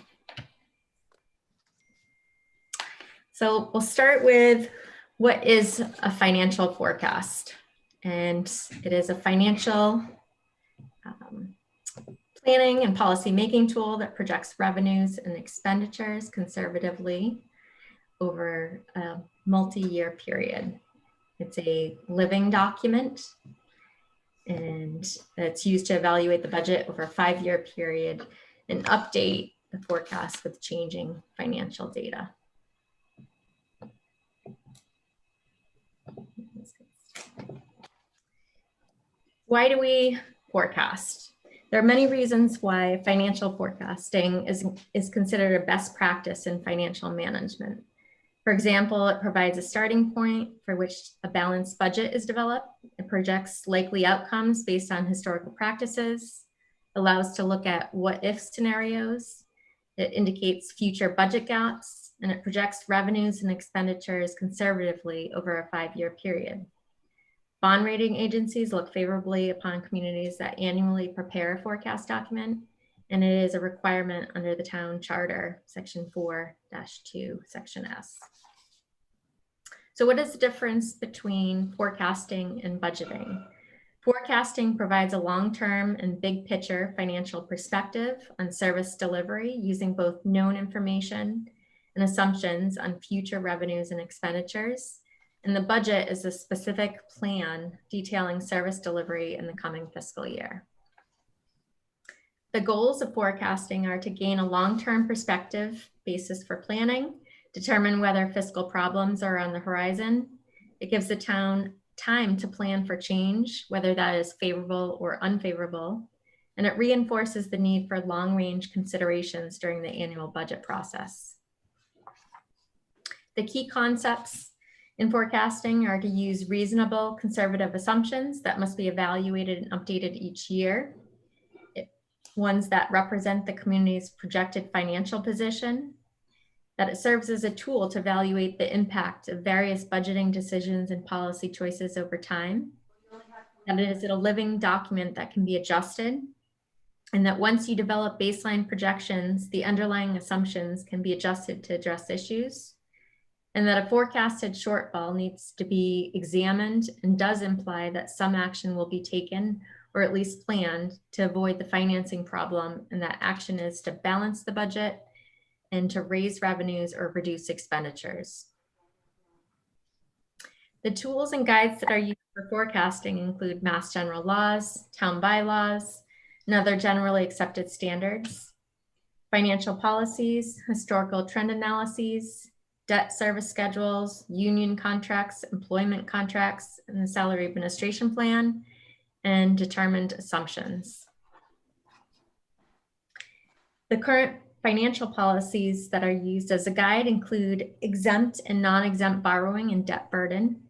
So we'll start with what is a financial forecast. And it is a financial planning and policy making tool that projects revenues and expenditures conservatively over a multi-year period. It's a living document, and it's used to evaluate the budget over a 5-year period and update the forecast with changing financial data. Why do we forecast? There are many reasons why financial forecasting is considered a best practice in financial management. For example, it provides a starting point for which a balanced budget is developed. It projects likely outcomes based on historical practices, allows to look at what-if scenarios. It indicates future budget gaps, and it projects revenues and expenditures conservatively over a 5-year period. Bond rating agencies look favorably upon communities that annually prepare a forecast document, and it is a requirement under the town charter, section 4-2, section S. So what is the difference between forecasting and budgeting? Forecasting provides a long-term and big picture financial perspective on service delivery using both known information and assumptions on future revenues and expenditures. And the budget is a specific plan detailing service delivery in the coming fiscal year. The goals of forecasting are to gain a long-term perspective basis for planning, determine whether fiscal problems are on the horizon. It gives the town time to plan for change, whether that is favorable or unfavorable, and it reinforces the need for long-range considerations during the annual budget process. The key concepts in forecasting are to use reasonable conservative assumptions that must be evaluated and updated each year. Ones that represent the community's projected financial position, that it serves as a tool to evaluate the impact of various budgeting decisions and policy choices over time, that it is a living document that can be adjusted, and that once you develop baseline projections, the underlying assumptions can be adjusted to address issues, and that a forecasted shortfall needs to be examined and does imply that some action will be taken or at least planned to avoid the financing problem, and that action is to balance the budget and to raise revenues or reduce expenditures. The tools and guides that are used for forecasting include Mass General laws, town bylaws, and other generally accepted standards, financial policies, historical trend analyses, debt service schedules, union contracts, employment contracts, and the salary administration plan, and determined assumptions. The current financial policies that are used as a guide include exempt and non-exempt borrowing and debt burden.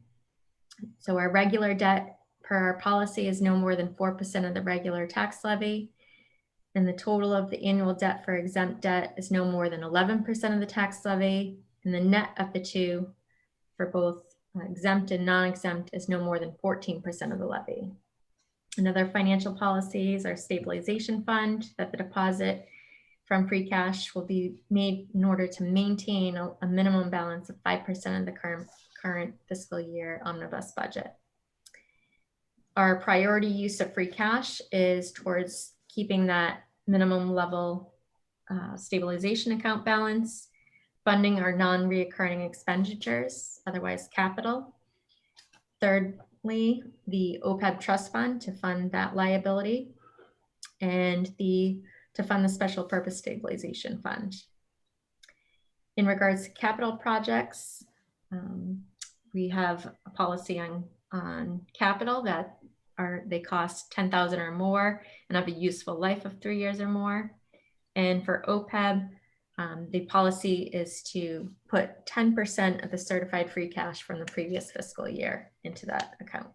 So our regular debt per our policy is no more than 4% of the regular tax levy, and the total of the annual debt for exempt debt is no more than 11% of the tax levy, and the net of the two for both exempt and non-exempt is no more than 14% of the levy. And other financial policies are Stabilization Fund, that the deposit from free cash will be made in order to maintain a minimum balance of 5% of the current fiscal year omnibus budget. Our priority use of free cash is towards keeping that minimum level stabilization account balance, funding our non-reoccurring expenditures, otherwise capital. Thirdly, the OPEB trust fund to fund that liability, and to fund the special purpose stabilization fund. In regards to capital projects, we have a policy on capital that they cost $10,000 or more and have a useful life of 3 years or more. And for OPEB, the policy is to put 10% of the certified free cash from the previous fiscal year into that account.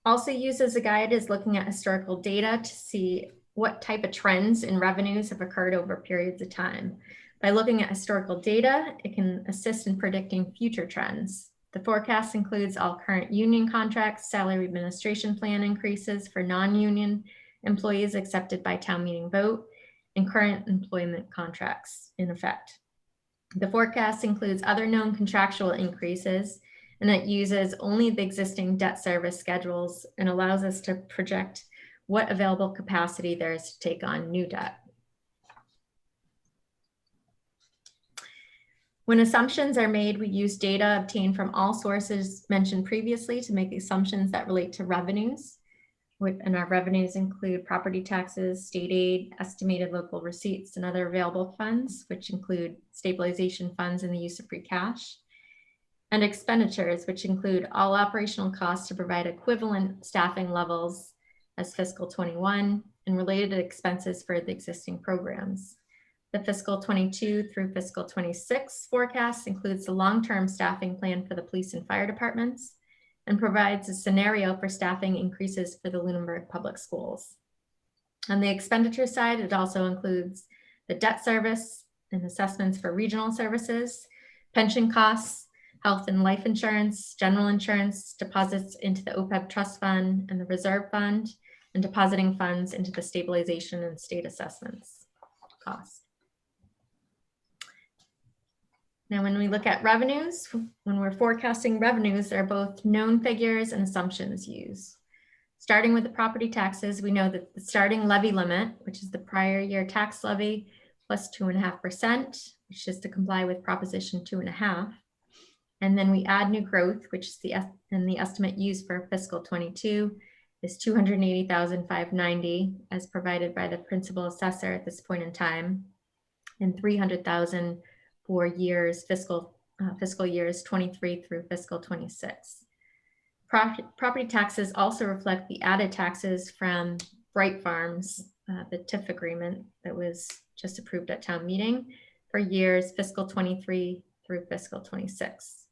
Also used as a guide is looking at historical data to see what type of trends in revenues have occurred over periods of time. By looking at historical data, it can assist in predicting future trends. The forecast includes all current union contracts, salary administration plan increases for non-union employees accepted by town meeting vote, and current employment contracts in effect. The forecast includes other known contractual increases, and it uses only the existing debt service schedules and allows us to project what available capacity there is to take on new debt. When assumptions are made, we use data obtained from all sources mentioned previously to make assumptions that relate to revenues. And our revenues include property taxes, state aid, estimated local receipts, and other available funds, which include stabilization funds and the use of free cash. And expenditures, which include all operational costs to provide equivalent staffing levels as fiscal 21 and related expenses for the existing programs. The fiscal 22 through fiscal 26 forecast includes the long-term staffing plan for the police and fire departments and provides a scenario for staffing increases for the Lunenburg Public Schools. On the expenditure side, it also includes the debt service and assessments for regional services, pension costs, health and life insurance, general insurance, deposits into the OPEB trust fund and the reserve fund, and depositing funds into the stabilization and state assessments cost. Now, when we look at revenues, when we're forecasting revenues, there are both known figures and assumptions used. Starting with the property taxes, we know that the starting levy limit, which is the prior year tax levy plus 2.5%, which is to comply with Proposition 2.5. And then we add new growth, which is the estimate used for fiscal 22 is $280,590 as provided by the principal assessor at this point in time, and $300,000 for years fiscal years 23 through fiscal 26. Property taxes also reflect the added taxes from Bright Farms, the TIF agreement that was just approved at town meeting for years fiscal 23 through fiscal 26.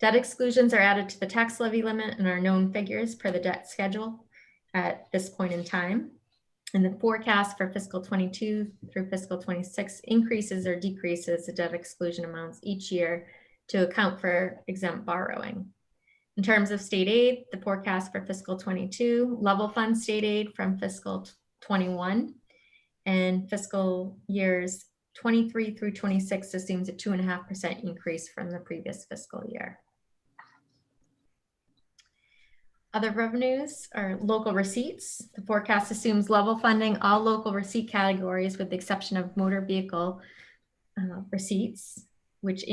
Debt exclusions are added to the tax levy limit and are known figures per the debt schedule at this point in time. And the forecast for fiscal 22 through fiscal 26 increases or decreases the debt exclusion amounts each year to account for exempt borrowing. In terms of state aid, the forecast for fiscal 22 level fund state aid from fiscal 21 and fiscal years 23 through 26 assumes a 2.5% increase from the previous fiscal year. Other revenues are local receipts. The forecast assumes level funding all local receipt categories with the exception of motor vehicle receipts, which is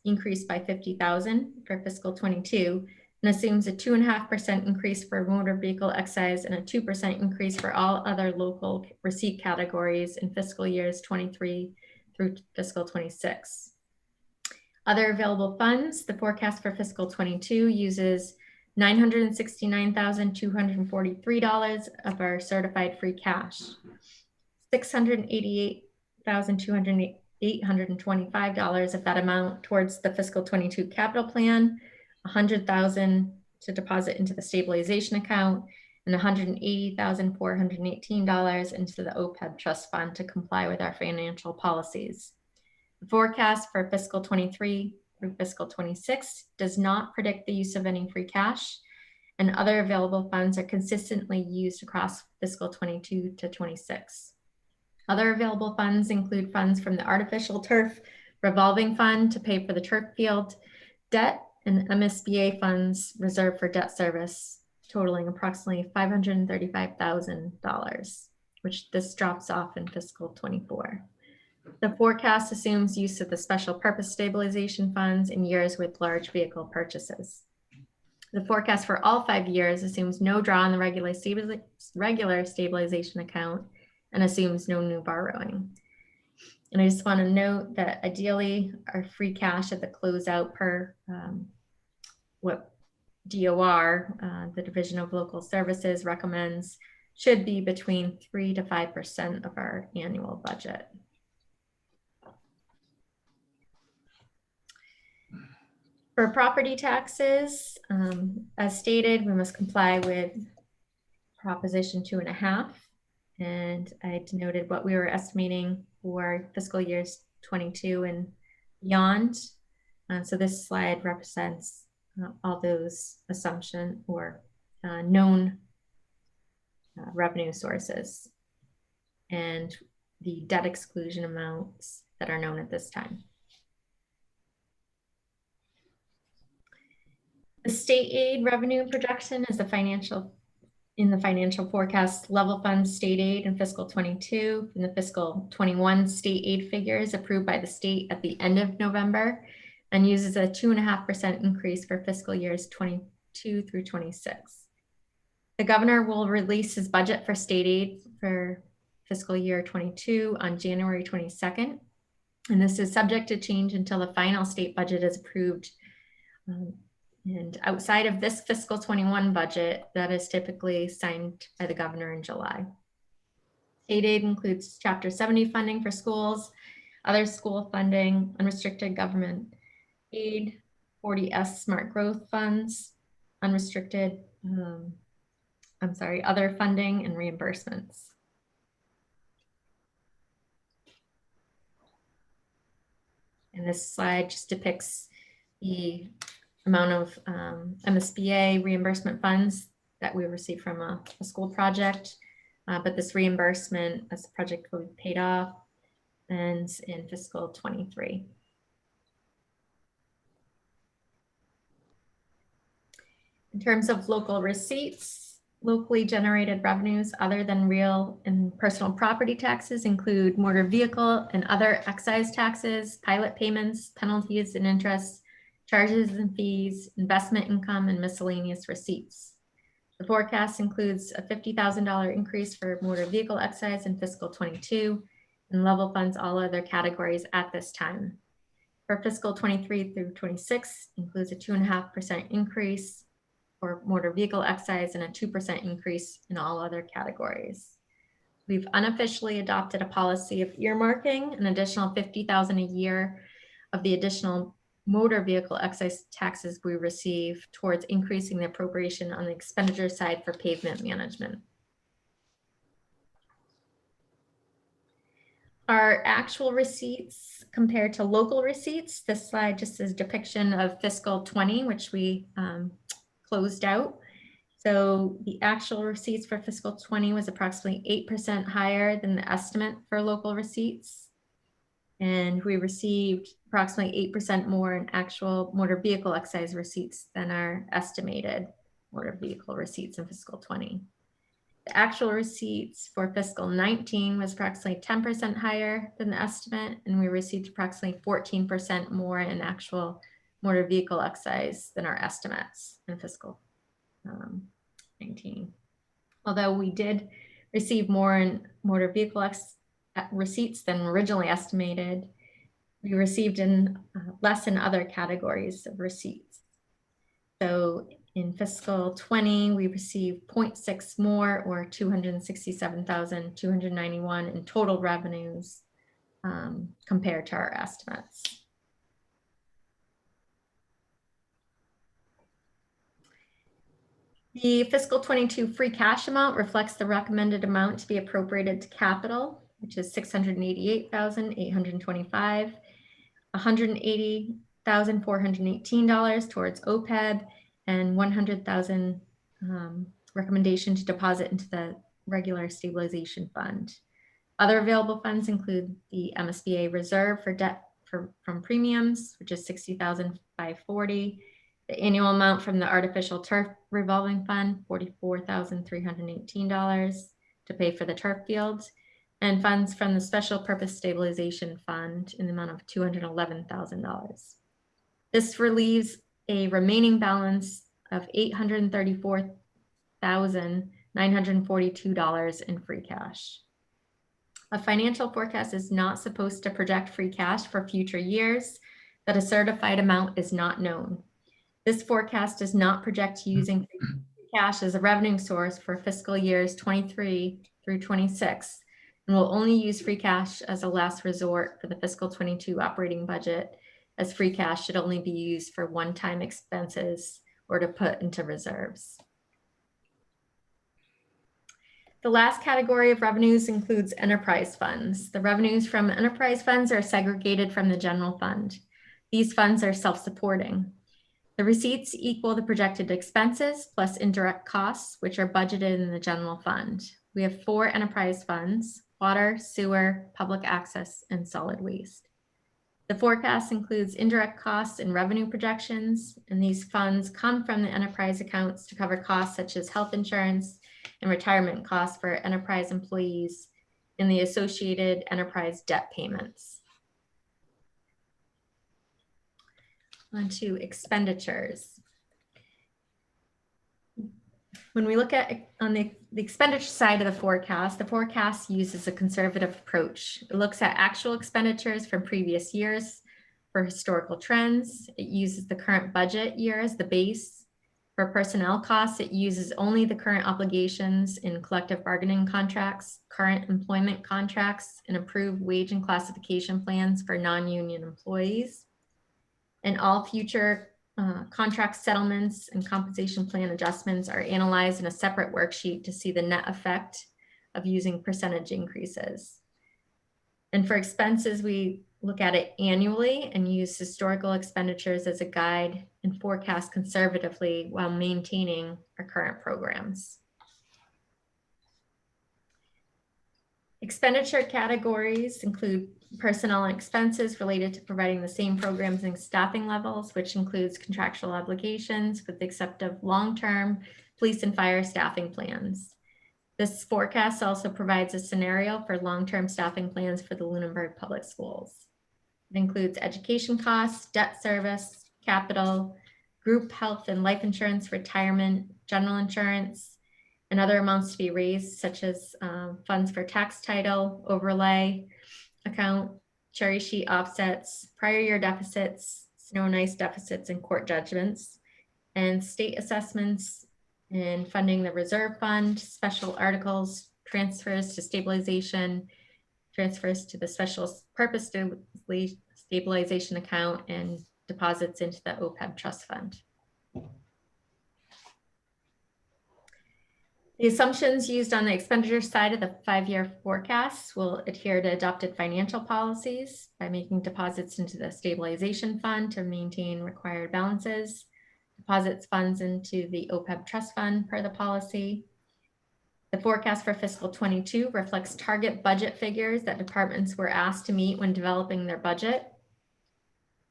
increased by $50,000 for fiscal 22 and assumes a 2.5% increase for motor vehicle excise and a 2% increase for all other local receipt categories in fiscal years 23 through fiscal 26. Other available funds, the forecast for fiscal 22 uses $969,243 of our certified free cash, $688,825 of that amount towards the fiscal 22 capital plan, $100,000 to deposit into the stabilization account, and $180,418 into the OPEB trust fund to comply with our financial policies. The forecast for fiscal 23 through fiscal 26 does not predict the use of any free cash, and other available funds are consistently used across fiscal 22 to 26. Other available funds include funds from the artificial turf revolving fund to pay for the turf field debt and MSBA funds reserved for debt service, totaling approximately $535,000, which this drops off in fiscal 24. The forecast assumes use of the special purpose stabilization funds in years with large vehicle purchases. The forecast for all 5 years assumes no draw on the regular stabilization account and assumes no new borrowing. And I just want to note that ideally our free cash at the closeout per what DOR, the Division of Local Services, recommends should be between 3 to 5% of our annual budget. For property taxes, as stated, we must comply with Proposition 2.5. And I denoted what we were estimating for fiscal years 22 and beyond. So this slide represents all those assumption or known revenue sources and the debt exclusion amounts that are known at this time. The state aid revenue projection is in the financial forecast level fund state aid in fiscal 22 and the fiscal 21 state aid figures approved by the state at the end of November, and uses a 2.5% increase for fiscal years 22 through 26. The governor will release his budget for state aid for fiscal year 22 on January 22nd. And this is subject to change until the final state budget is approved. And outside of this fiscal 21 budget, that is typically signed by the governor in July. State aid includes Chapter 70 funding for schools, other school funding, unrestricted government aid, 40S smart growth funds, unrestricted, other funding and reimbursements. And this slide just depicts the amount of MSBA reimbursement funds that we received from a school project. But this reimbursement as the project will be paid off ends in fiscal 23. In terms of local receipts, locally generated revenues other than real and personal property taxes include motor vehicle and other excise taxes, pilot payments, penalties and interest, charges and fees, investment income, and miscellaneous receipts. The forecast includes a $50,000 increase for motor vehicle excise in fiscal 22 and level funds all other categories at this time. For fiscal 23 through 26 includes a 2.5% increase for motor vehicle excise and a 2% increase in all other categories. We've unofficially adopted a policy of earmarking an additional $50,000 a year of the additional motor vehicle excise taxes we receive towards increasing the appropriation on the expenditure side for pavement management. Our actual receipts compared to local receipts, this slide just is a depiction of fiscal 20, which we closed out. So the actual receipts for fiscal 20 was approximately 8% higher than the estimate for local receipts. And we received approximately 8% more in actual motor vehicle excise receipts than our estimated motor vehicle receipts in fiscal 20. The actual receipts for fiscal 19 was approximately 10% higher than the estimate, and we received approximately 14% more in actual motor vehicle excise than our estimates in fiscal 19. Although we did receive more in motor vehicle receipts than originally estimated, we received in less in other categories of receipts. So in fiscal 20, we received 0.6 more, or 267,291 in total revenues compared to our estimates. The fiscal 22 free cash amount reflects the recommended amount to be appropriated to capital, which is $688,825, $180,418 towards OPEB, and $100,000 recommendation to deposit into the regular stabilization fund. Other available funds include the MSBA reserve for debt from premiums, which is $60,540. The annual amount from the artificial turf revolving fund, $44,318 to pay for the turf fields, and funds from the special purpose stabilization fund in the amount of $211,000. This relieves a remaining balance of $834,942 in free cash. A financial forecast is not supposed to project free cash for future years, that a certified amount is not known. This forecast does not project using free cash as a revenue source for fiscal years 23 through 26, and will only use free cash as a last resort for the fiscal 22 operating budget, as free cash should only be used for one-time expenses or to put into reserves. The last category of revenues includes enterprise funds. The revenues from enterprise funds are segregated from the general fund. These funds are self-supporting. The receipts equal the projected expenses plus indirect costs, which are budgeted in the general fund. We have 4 enterprise funds: water, sewer, public access, and solid waste. The forecast includes indirect costs and revenue projections, and these funds come from the enterprise accounts to cover costs such as health insurance and retirement costs for enterprise employees and the associated enterprise debt payments. On to expenditures. When we look at on the expenditure side of the forecast uses a conservative approach. It looks at actual expenditures from previous years for historical trends. It uses the current budget year as the base. For personnel costs, it uses only the current obligations in collective bargaining contracts, current employment contracts, and approved wage and classification plans for non-union employees. And all future contract settlements and compensation plan adjustments are analyzed in a separate worksheet to see the net effect of using percentage increases. And for expenses, we look at it annually and use historical expenditures as a guide and forecast conservatively while maintaining our current programs. Expenditure categories include personnel and expenses related to providing the same programs and staffing levels, which includes contractual obligations with the exception of long-term police and fire staffing plans. This forecast also provides a scenario for long-term staffing plans for the Lunenburg Public Schools. It includes education costs, debt service, capital, group health and life insurance, retirement, general insurance, and other amounts to be raised, such as funds for tax title, overlay account, cherry sheet offsets, prior year deficits, snow and ice deficits, and court judgments, and state assessments, and funding the reserve fund, special articles, transfers to stabilization, transfers to the special purpose stabilization account, and deposits into the OPEB trust fund. The assumptions used on the expenditure side of the 5-year forecast will adhere to adopted financial policies by making deposits into the stabilization fund to maintain required balances, deposits funds into the OPEB trust fund per the policy. The forecast for fiscal 22 reflects target budget figures that departments were asked to meet when developing their budget.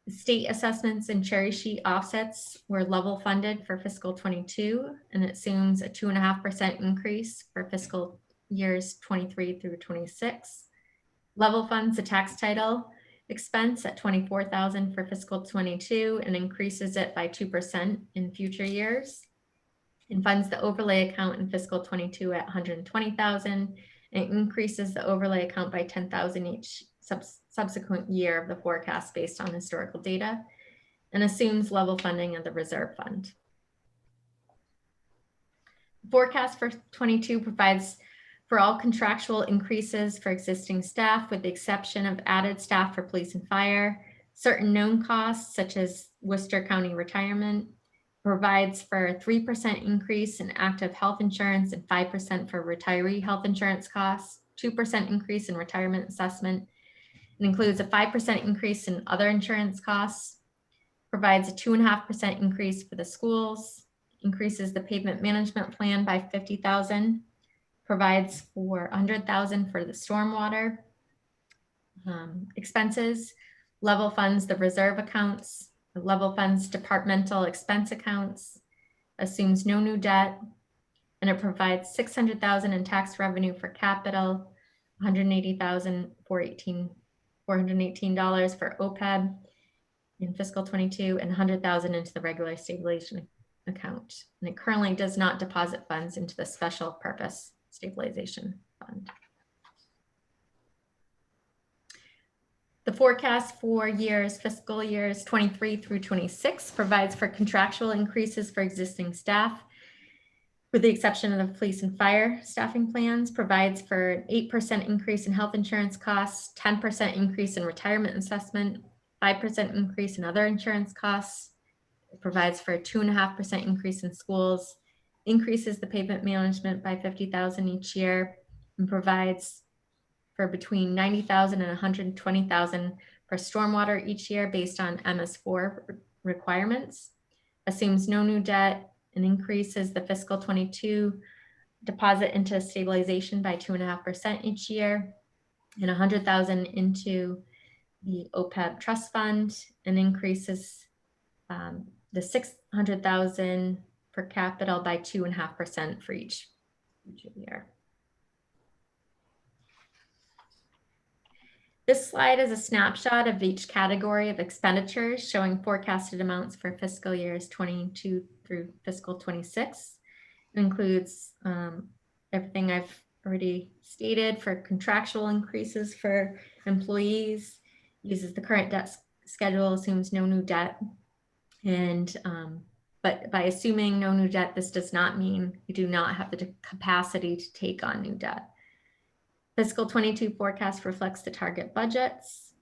State assessments and cherry sheet offsets were level funded for fiscal 22 and it assumes a 2.5% increase for fiscal years 23 through 26. Level funds the tax title expense at $24,000 for fiscal 22 and increases it by 2% in future years. And funds the overlay account in fiscal 22 at $120,000 and increases the overlay account by $10,000 each subsequent year of the forecast based on historical data, and assumes level funding of the reserve fund. The forecast for 22 provides for all contractual increases for existing staff, with the exception of added staff for police and fire, certain known costs such as Worcester County retirement, provides for a 3% increase in active health insurance and 5% for retiree health insurance costs, 2% increase in retirement assessment. It includes a 5% increase in other insurance costs, provides a 2.5% increase for the schools, increases the pavement management plan by $50,000, provides for $100,000 for the stormwater expenses, level funds the reserve accounts, level funds departmental expense accounts, assumes no new debt, and it provides $600,000 in tax revenue for capital, $180,000 for $418 for OPEB in fiscal 22, and $100,000 into the regular stabilization account. And it currently does not deposit funds into the special purpose stabilization fund. The forecast for fiscal years 23 through 26 provides for contractual increases for existing staff, with the exception of the police and fire staffing plans, provides for an 8% increase in health insurance costs, 10% increase in retirement assessment, 5% increase in other insurance costs. It provides for a 2.5% increase in schools, increases the pavement management by 50,000 each year and provides for between 90,000 and 120,000 for stormwater each year based on MS4 requirements. Assumes no new debt and increases the fiscal 22 deposit into stabilization by 2.5% each year and 100,000 into the OPEB trust fund, and increases the 600,000 for capital by 2.5% for each year. This slide is a snapshot of each category of expenditures showing forecasted amounts for fiscal years 22 through fiscal 26. It includes everything I've already stated for contractual increases for employees, uses the current debt schedule, assumes no new debt. And but by assuming no new debt, this does not mean we do not have the capacity to take on new debt. Fiscal 22 forecast reflects the target budgets.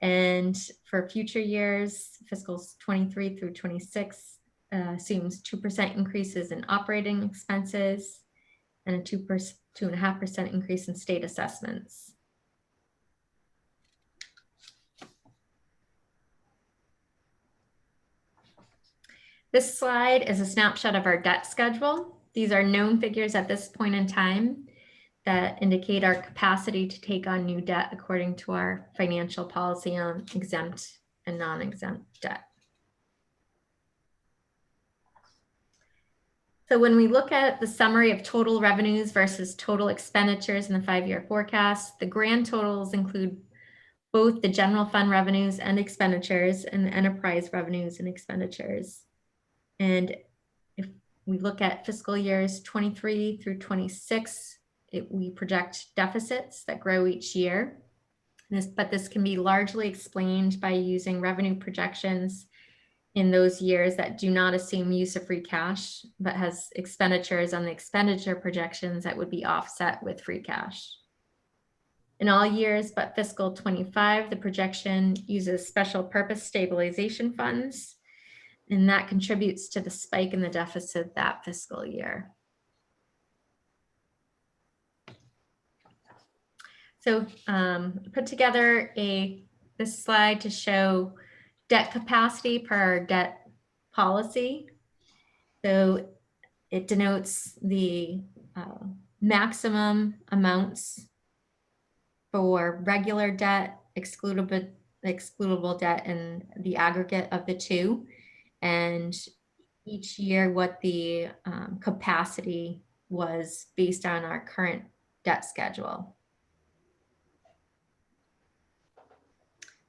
And for future years, fiscals 23 through 26 assumes 2% increases in operating expenses and a 2.5% increase in state assessments. This slide is a snapshot of our debt schedule. These are known figures at this point in time that indicate our capacity to take on new debt according to our financial policy on exempt and non-exempt debt. So when we look at the summary of total revenues versus total expenditures in the 5-year forecast, the grand totals include both the general fund revenues and expenditures and the enterprise revenues and expenditures. And if we look at fiscal years 23 through 26, we project deficits that grow each year. But this can be largely explained by using revenue projections in those years that do not assume use of free cash, but has expenditures on the expenditure projections that would be offset with free cash. In all years but fiscal 25, the projection uses special purpose stabilization funds, and that contributes to the spike in the deficit that fiscal year. So put together this slide to show debt capacity per our debt policy. So it denotes the maximum amounts for regular debt, excludable debt, and the aggregate of the two. And each year what the capacity was based on our current debt schedule.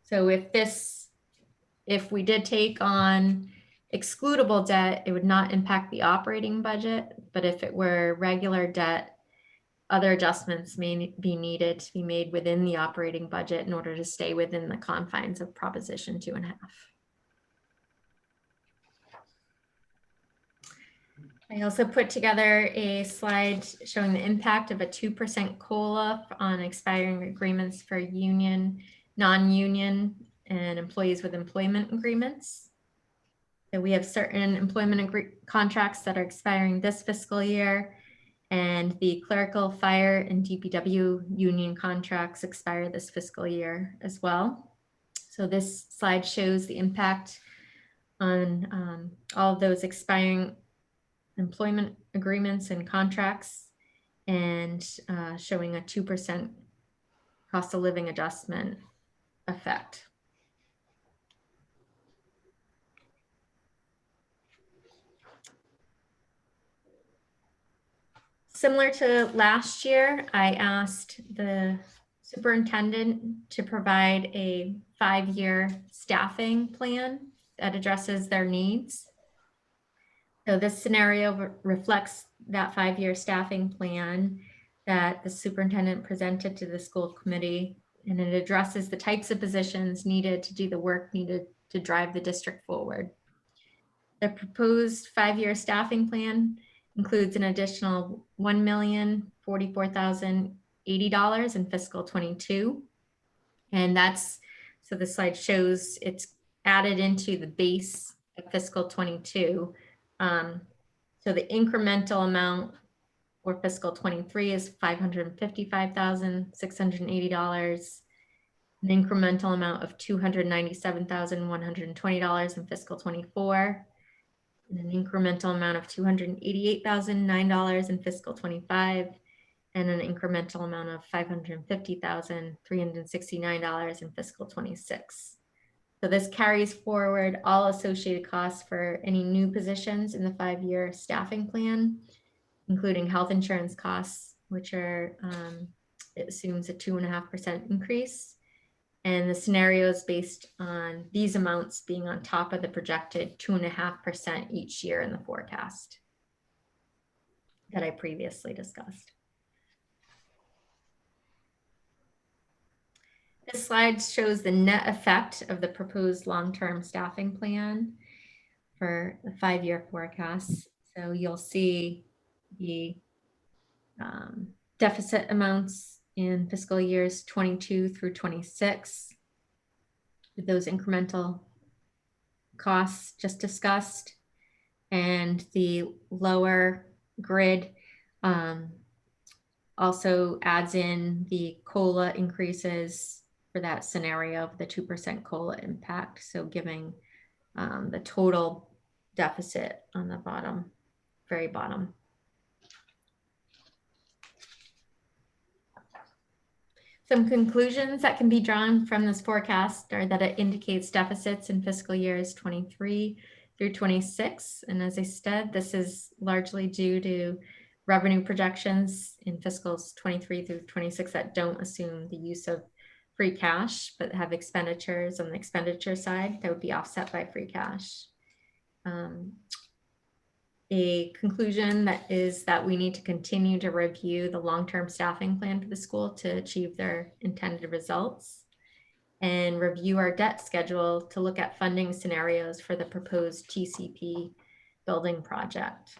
So if we did take on excludable debt, it would not impact the operating budget. But if it were regular debt, other adjustments may be needed to be made within the operating budget in order to stay within the confines of Proposition 2.5. I also put together a slide showing the impact of a 2% COLA on expiring agreements for union, non-union, and employees with employment agreements. So we have certain employment contracts that are expiring this fiscal year, and the clerical, fire, and DPW union contracts expire this fiscal year as well. So this slide shows the impact on all of those expiring employment agreements and contracts, and showing a 2% cost of living adjustment effect. Similar to last year, I asked the superintendent to provide a 5-year staffing plan that addresses their needs. So this scenario reflects that 5-year staffing plan that the superintendent presented to the school committee, and it addresses the types of positions needed to do the work needed to drive the district forward. The proposed 5-year staffing plan includes an additional $1,044,080 in fiscal 22. And so the slide shows it's added into the base of fiscal 22. So the incremental amount for fiscal 23 is $555,680. An incremental amount of $297,120 in fiscal 24. And an incremental amount of $288,009 in fiscal 25. And an incremental amount of $550,369 in fiscal 26. So this carries forward all associated costs for any new positions in the 5-year staffing plan, including health insurance costs, which are, it assumes a 2.5% increase. And the scenario is based on these amounts being on top of the projected 2.5% each year in the forecast that I previously discussed. This slide shows the net effect of the proposed long-term staffing plan for the 5-year forecast. So you'll see the deficit amounts in fiscal years 22 through 26 with those incremental costs just discussed, and the lower grid also adds in the COLA increases for that scenario of the 2% COLA impact. So giving the total deficit on the bottom, very bottom. Some conclusions that can be drawn from this forecast are that it indicates deficits in fiscal years 23 through 26. And as I said, this is largely due to revenue projections in fiscals 23 through 26 that don't assume the use of free cash, but have expenditures on the expenditure side that would be offset by free cash. A conclusion that is that we need to continue to review the long-term staffing plan for the school to achieve their intended results, and review our debt schedule to look at funding scenarios for the proposed TCP building project.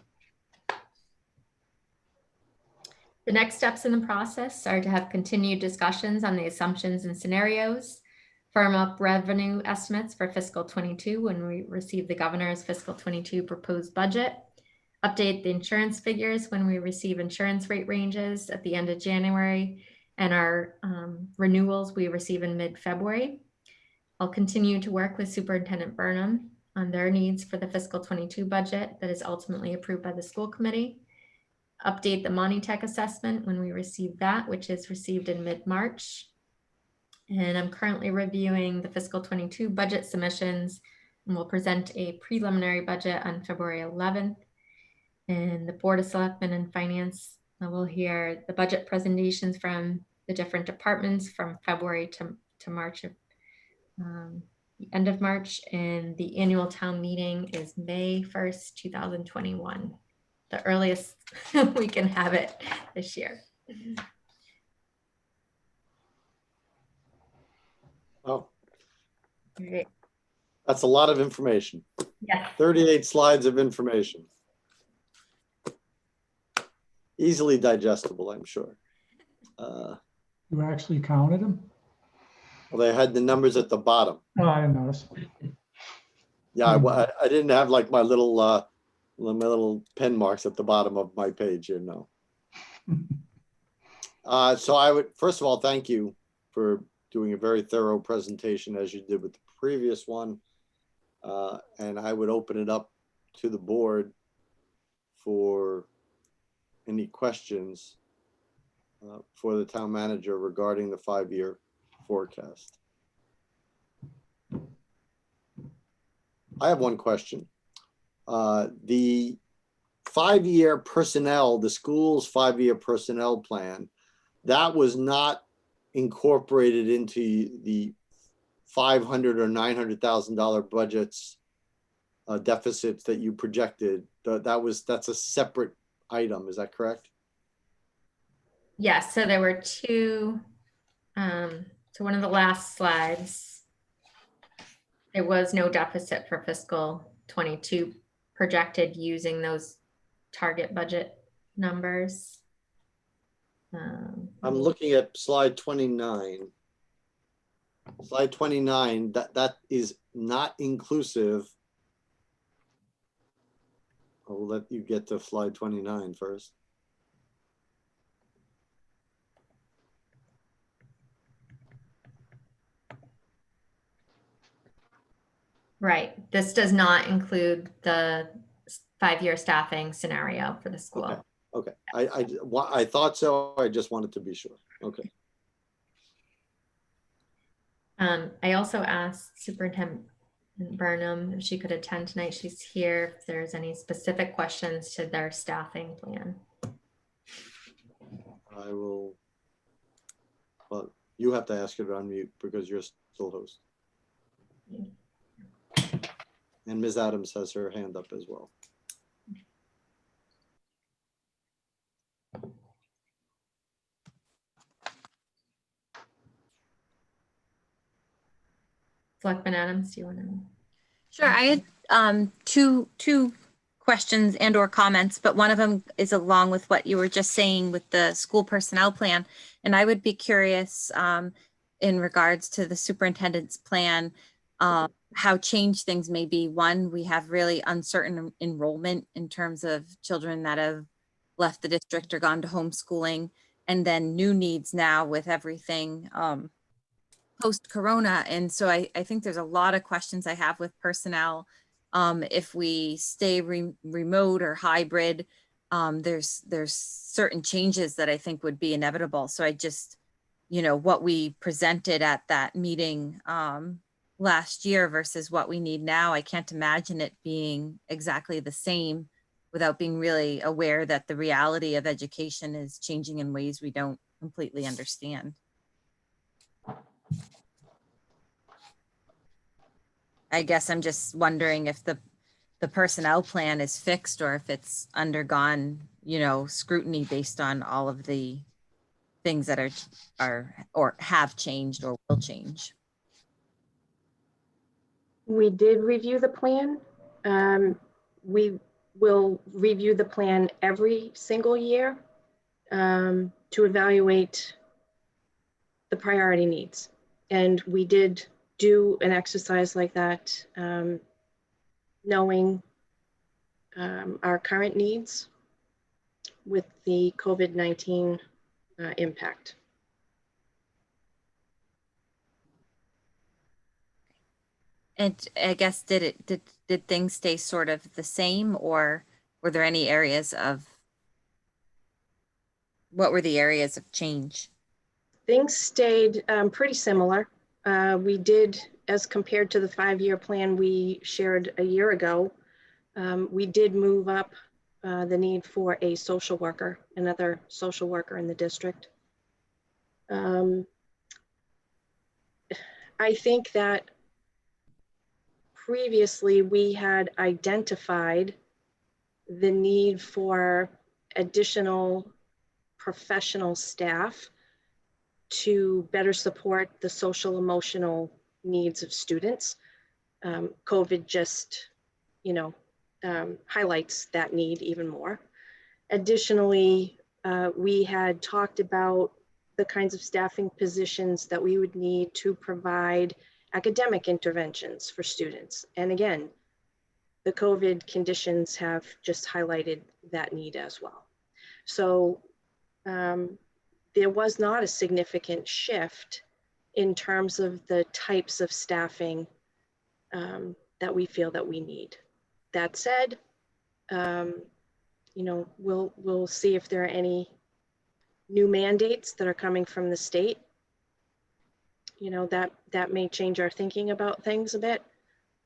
The next steps in the process are to have continued discussions on the assumptions and scenarios, firm up revenue estimates for fiscal 22 when we receive the governor's fiscal 22 proposed budget, update the insurance figures when we receive insurance rate ranges at the end of January, and our renewals we receive in mid-February. I'll continue to work with Superintendent Burnham on their needs for the fiscal 22 budget that is ultimately approved by the school committee. Update the Monty Tech assessment when we receive that, which is received in mid-March. And I'm currently reviewing the fiscal 22 budget submissions, and will present a preliminary budget on February 11th. And the Board of Selectmen and Finance will hear the budget presentations from the different departments from February to March, of the end of March. And the annual town meeting is May 1st, 2021. The earliest we can have it this year. Oh, Great. that's a lot of information. Yeah. 38 slides of information. Easily digestible, I'm sure. You actually counted them? Well, they had the numbers at the bottom. Oh, I didn't notice. Yeah, I didn't have like my little pen marks at the bottom of my page here, no. So I would, first of all, thank you for doing a very thorough presentation as you did with the previous one. And I would open it up to the board for any questions for the town manager regarding the 5-year forecast. I have one question. The 5-year personnel, the school's 5-year personnel plan, that was not incorporated into the $500,000 or $900,000 budgets deficits that you projected. That's a separate item. Is that correct? Yes. So there were two. So one of the last slides, there was no deficit for fiscal 22 projected using those target budget numbers. I'm looking at slide 29. Slide 29, that is not inclusive I'll let you get to slide 29 first. Right. This does not include the 5-year staffing scenario for the school. Okay. Okay. I thought so. I just wanted to be sure. Okay. I also asked Superintendent Burnham if she could attend tonight. She's here. If there's any specific questions to their staffing plan. I will, well, you have to ask her to unmute because you're still host. And Ms. Adams has her hand up as well. Selectman Adams, do you want to? Sure, I had two questions and or comments, but one of them is along with what you were just saying with the school personnel plan. And I would be curious in regards to the superintendent's plan, how changed things may be. One, we have really uncertain enrollment in terms of children that have left the district or gone to homeschooling, and then new needs now with everything post-corona. And so I think there's a lot of questions I have with personnel. If we stay remote or hybrid, there's certain changes that I think would be inevitable. So I just, what we presented at that meeting last year versus what we need now, I can't imagine it being exactly the same without being really aware that the reality of education is changing in ways we don't completely understand. I guess I'm just wondering if the personnel plan is fixed or if it's undergone, scrutiny based on all of the things that are or have changed or will change. We did review the plan. We will review the plan every single year to evaluate the priority needs. And we did do an exercise like that, knowing our current needs with the COVID-19 impact. And I guess did things stay sort of the same, or were there any areas of, what were the areas of change? Things stayed pretty similar. We did, as compared to the 5-year plan we shared a year ago, we did move up the need for a social worker, another social worker in the district. I think that previously we had identified the need for additional professional staff to better support the social emotional needs of students. COVID just, highlights that need even more. Additionally, we had talked about the kinds of staffing positions that we would need to provide academic interventions for students. And again, the COVID conditions have just highlighted that need as well. So there was not a significant shift in terms of the types of staffing that we feel that we need. That said, we'll see if there are any new mandates that are coming from the state. That may change our thinking about things a bit.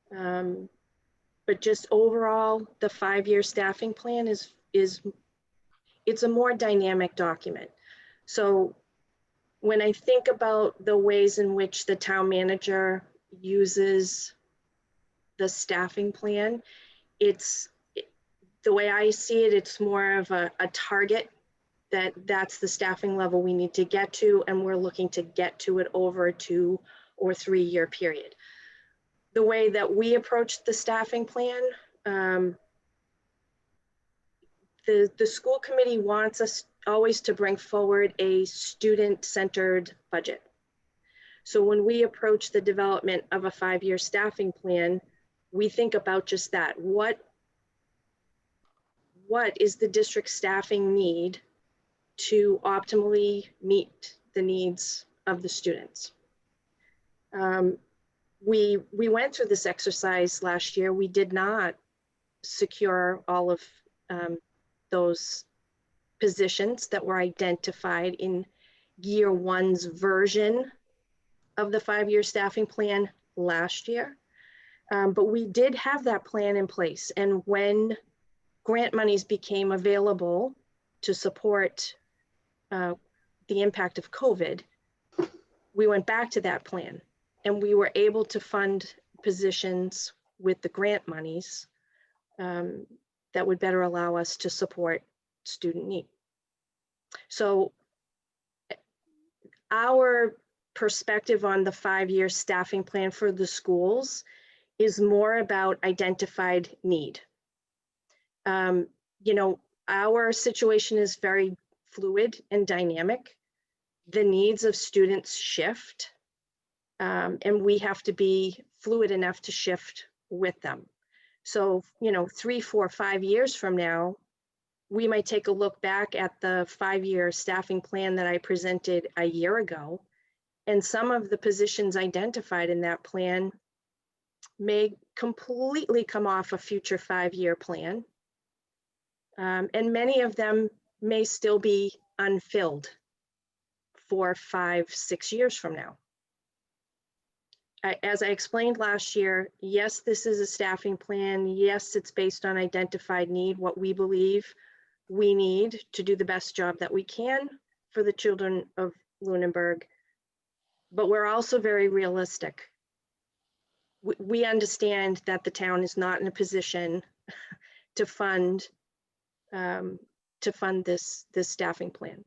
But just overall, the 5-year staffing plan it's a more dynamic document. So when I think about the ways in which the town manager uses the staffing plan, the way I see it, it's more of a target that's the staffing level we need to get to, and we're looking to get to it over a 2 or 3 year period. The way that we approach the staffing plan, the school committee wants us always to bring forward a student-centered budget. So when we approach the development of a 5-year staffing plan, we think about just that. What what is the district staffing need to optimally meet the needs of the students. We went through this exercise last year. We did not secure all of those positions that were identified in year one's version of the 5-year staffing plan last year. But we did have that plan in place. And when grant monies became available to support the impact of COVID, we went back to that plan and we were able to fund positions with the grant monies that would better allow us to support student need. So our perspective on the 5-year staffing plan for the schools is more about identified need. You know, our situation is very fluid and dynamic. The needs of students shift, and we have to be fluid enough to shift with them. So, you know, 3, 4, 5 years from now, we might take a look back at the 5-year staffing plan that I presented a year ago, and some of the positions identified in that plan may completely come off a future 5-year plan. And many of them may still be unfilled 4, 5, 6 years from now. As I explained last year, yes, this is a staffing plan. Yes, it's based on identified need, what we believe we need to do the best job that we can for the children of Lunenburg. But we're also very realistic. We understand that the town is not in a position to fund this staffing plan.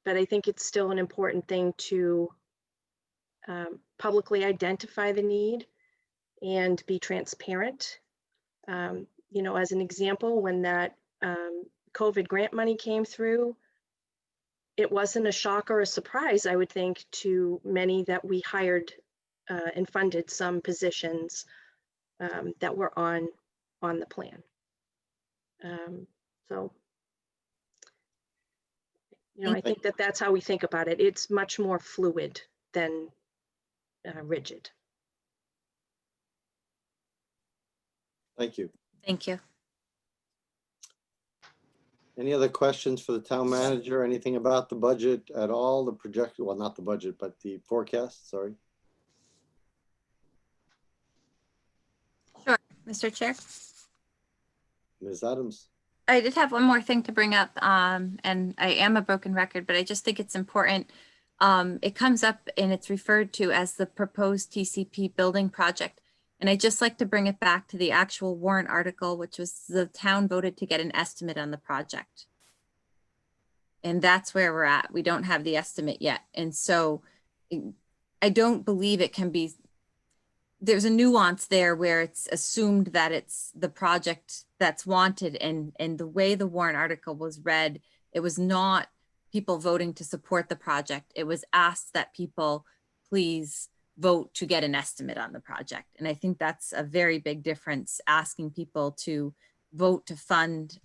But I think it's still an important thing to publicly identify the need and be transparent. You know, as an example, when that COVID grant money came through, it wasn't a shock or a surprise, I would think, to many that we hired and funded some positions that were on the plan. So, you know, I think that that's how we think about it. It's much more fluid than rigid. Thank you. Thank you. Any other questions for the town manager? Anything about the budget at all? The projection, well, not the budget, but the forecast, sorry. Sure, Mr. Chair. Ms. Adams. I did have one more thing to bring up, and I am a broken record, but I just think it's important. It comes up and it's referred to as the proposed TCP building project. And I'd just like to bring it back to the actual warrant article, which was the town voted to get an estimate on the project. And that's where we're at. We don't have the estimate yet. And so I don't believe it can be, there's a nuance there where it's assumed that it's the project that's wanted. And the way the warrant article was read, it was not people voting to support the project. It was asked that people please vote to get an estimate on the project. And I think that's a very big difference, asking people to vote to fund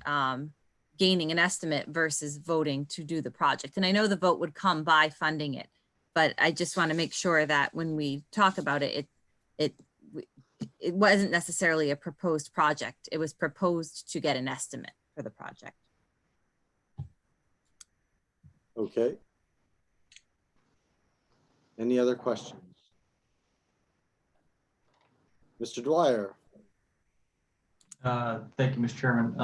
gaining an estimate versus voting to do the project. And I know the vote would come by funding it, but I just want to make sure that when we talk about it, it wasn't necessarily a proposed project. It was proposed to get an estimate for the project. Okay. Any other questions? Mr. Dwyer. Thank you, Mr. Chairman.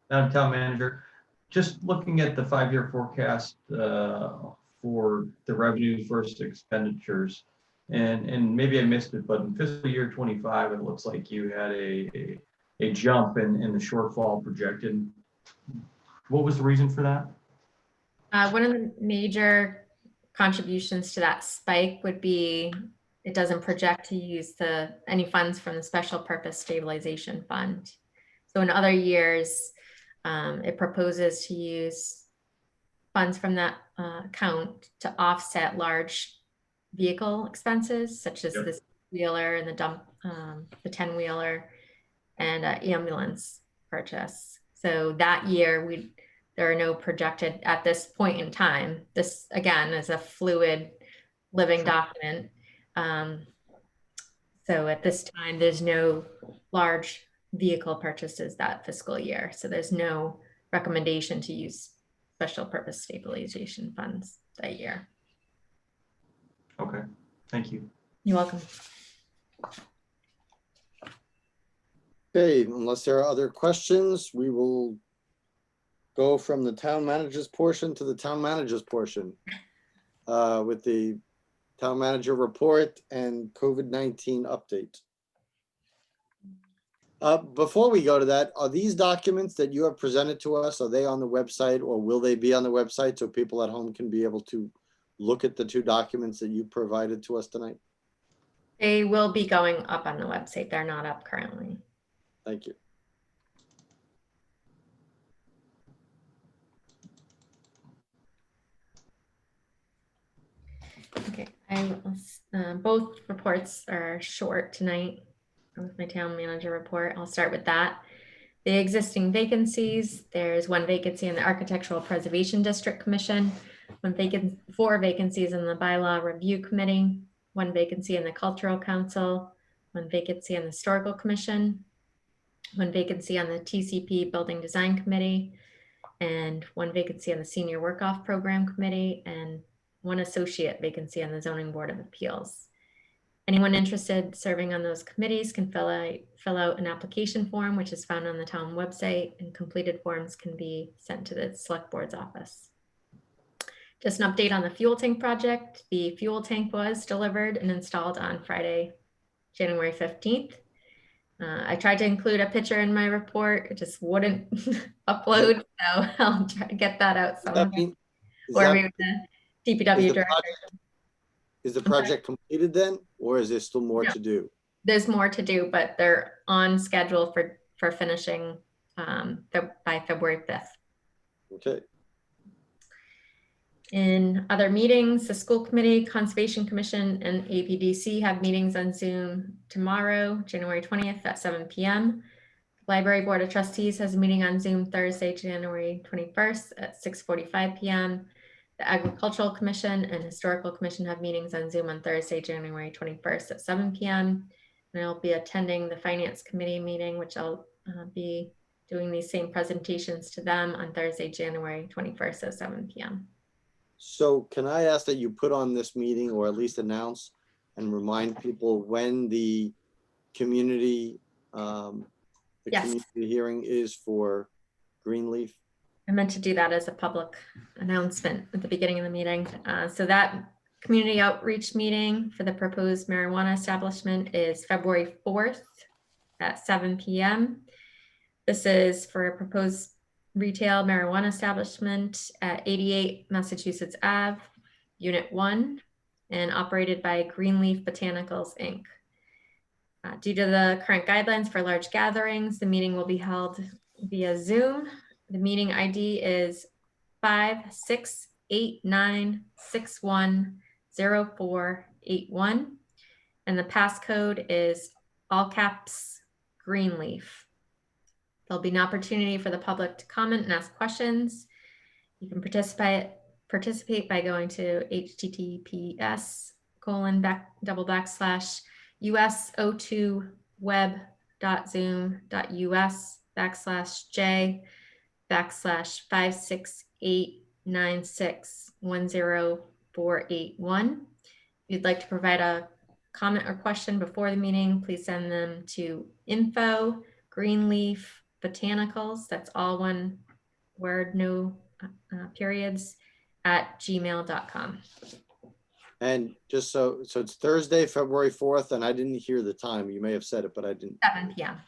Madam Town Manager, just looking at the 5-year forecast for the revenues versus expenditures, and maybe I missed it, but in fiscal year 25, it looks like you had a jump in the shortfall projected. What was the reason for that? One of the major contributions to that spike would be it doesn't project to use any funds from the Special Purpose Stabilization Fund. So in other years, it proposes to use funds from that account to offset large vehicle expenses, such as the wheeler and the 10-wheeler and ambulance. purchase. So that year, there are no projected at this point in time. This, again, is a fluid living document. So at this time, there's no large vehicle purchases that fiscal year. So there's no recommendation to use special purpose stabilization funds that year. Okay, thank you. You're welcome. Okay, unless there are other questions, we will go from the town manager's portion to the town manager's portion with the town manager report and COVID-19 update. Before we go to that, are these documents that you have presented to us, are they on the website or will they be on the website so people at home can be able to look at the two documents that you provided to us tonight? They will be going up on the website. They're not up currently. Thank you. Okay, both reports are short tonight with my town manager report. I'll start with that. The existing vacancies, there's one vacancy in the Architectural Preservation District Commission, 4 vacancies in the Bylaw Review Committee, 1 vacancy in the Cultural Council, 1 vacancy in the Historical Commission, 1 vacancy on the TCP Building Design Committee, and 1 vacancy on the Senior Work-Off Program Committee, and 1 associate vacancy on the Zoning Board of Appeals. Anyone interested serving on those committees can fill out an application form, which is found on the town website, and completed forms can be sent to the Select Board's office. Just an update on the fuel tank project. The fuel tank was delivered and installed on Friday, January 15th. I tried to include a picture in my report. It just wouldn't upload, so I'll try to get that out somehow. Or maybe the DPW director. Is the project completed then, or is there still more to do? There's more to do, but they're on schedule for finishing by February 5th. Okay. In other meetings, the school committee, Conservation Commission, and APDC have meetings on Zoom tomorrow, January 20th at 7 p.m. Library Board of Trustees has a meeting on Zoom Thursday, January 21st at 6:45 p.m. The Agricultural Commission and Historical Commission have meetings on Zoom on Thursday, January 21st at 7 p.m. And I'll be attending the Finance Committee meeting, which I'll be doing these same presentations to them on Thursday, January 21st at 7 p.m. So can I ask that you put on this meeting, or at least announce and remind people when the community, Yes. community hearing is for Greenleaf? I meant to do that as a public announcement at the beginning of the meeting. So that community outreach meeting for the proposed marijuana establishment is February 4th at 7 p.m. This is for a proposed retail marijuana establishment at 88 Massachusetts Ave, Unit 1, and operated by Greenleaf Botanicals, Inc. Due to the current guidelines for large gatherings, the meeting will be held via Zoom. The meeting ID is 5689610481, and the passcode is all caps Greenleaf. There'll be an opportunity for the public to comment and ask questions. You can participate by going to https://us02web.zoom.us/j/568961041. If you'd like to provide a comment or question before the meeting, please send them to info Greenleaf Botanicals, that's all one word, no periods, @gmail.com. And just so it's Thursday, February 4th, and I didn't hear the time. You may have said it, but I didn't. 7 p.m.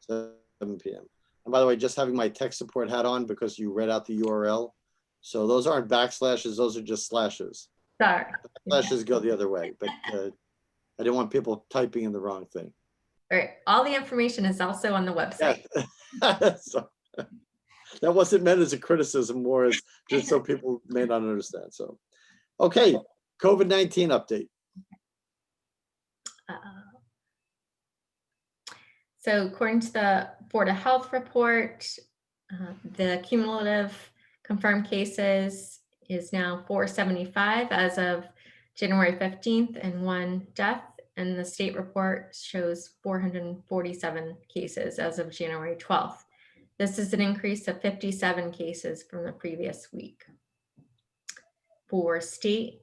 7 p.m. And by the way, just having my tech support hat on because you read out the URL. So those aren't backslashes, those are just slashes. Sorry. Slashes go the other way, but I didn't want people typing in the wrong thing. All right. All the information is also on the website. Yeah. So, that wasn't meant as a criticism, more as just so people may not understand. So, okay, COVID-19 update. So according to the Board of Health report, the cumulative confirmed cases is now 475 as of January 15th and 1 death. And the state report shows 447 cases as of January 12th. This is an increase of 57 cases from the previous week. For state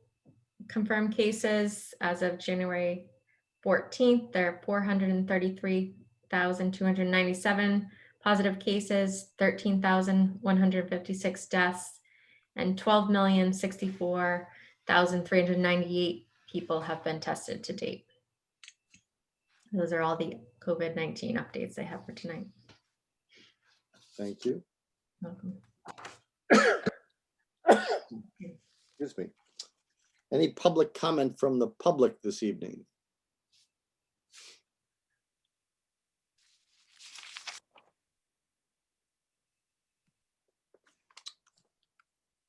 confirmed cases as of January 14th, there are 433,297 positive cases, 13,156 deaths, and 12,064,398 people have been tested to date. Those are all the COVID-19 updates I have for tonight. Thank you. Welcome. Excuse me. Any public comment from the public this evening?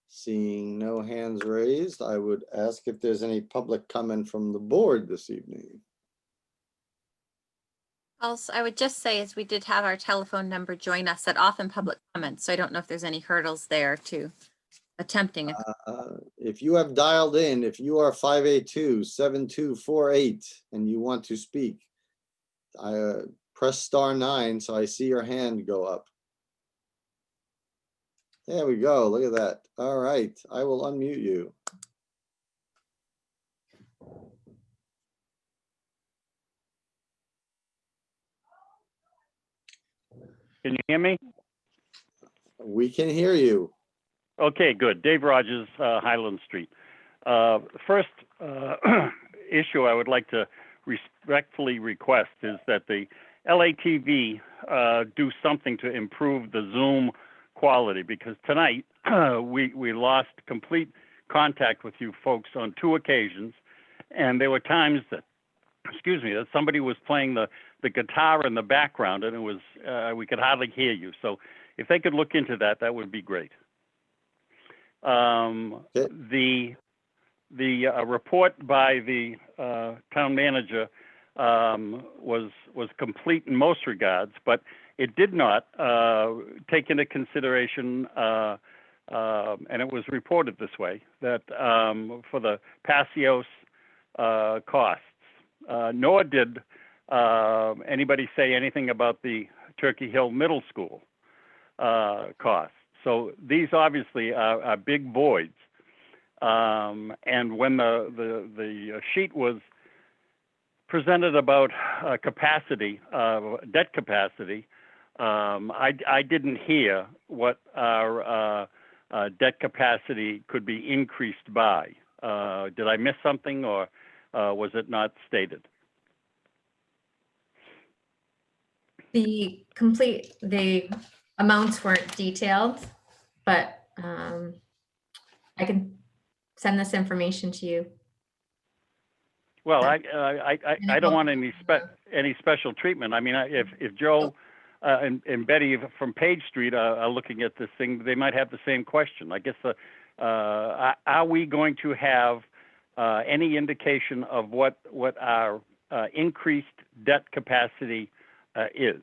Seeing no hands raised, I would ask if there's any public comment from the board this evening. Also, I would just say, as we did have our telephone number join us at often public comments, so I don't know if there's any hurdles there to attempting it. If you have dialed in, if you are 582-7248 and you want to speak, press *9 so I see your hand go up. There we go. Look at that. All right. I will unmute you. Can you hear me? We can hear you. Okay, good. Dave Rogers, Highland Street. First issue I would like to respectfully request is that the LATV do something to improve the Zoom quality, because tonight we lost complete contact with you folks on 2 occasions, and there were times that, that somebody was playing the guitar in the background, and it was we could hardly hear you. So if they could look into that, that would be great. The report by the town manager was complete in most regards, but it did not take into consideration, and it was reported this way, that for the Passios costs, nor did anybody say anything about the Turkey Hill Middle School costs. So these obviously are big voids. And when the sheet was presented about capacity, debt capacity, I didn't hear what our debt capacity could be increased by. Did I miss something, or was it not stated? The amounts weren't detailed, but I can send this information to you. Well, I don't want any special treatment. I mean, if Joe and Betty from Page Street are looking at this thing, they might have the same question. I guess are we going to have any indication of what our increased debt capacity is?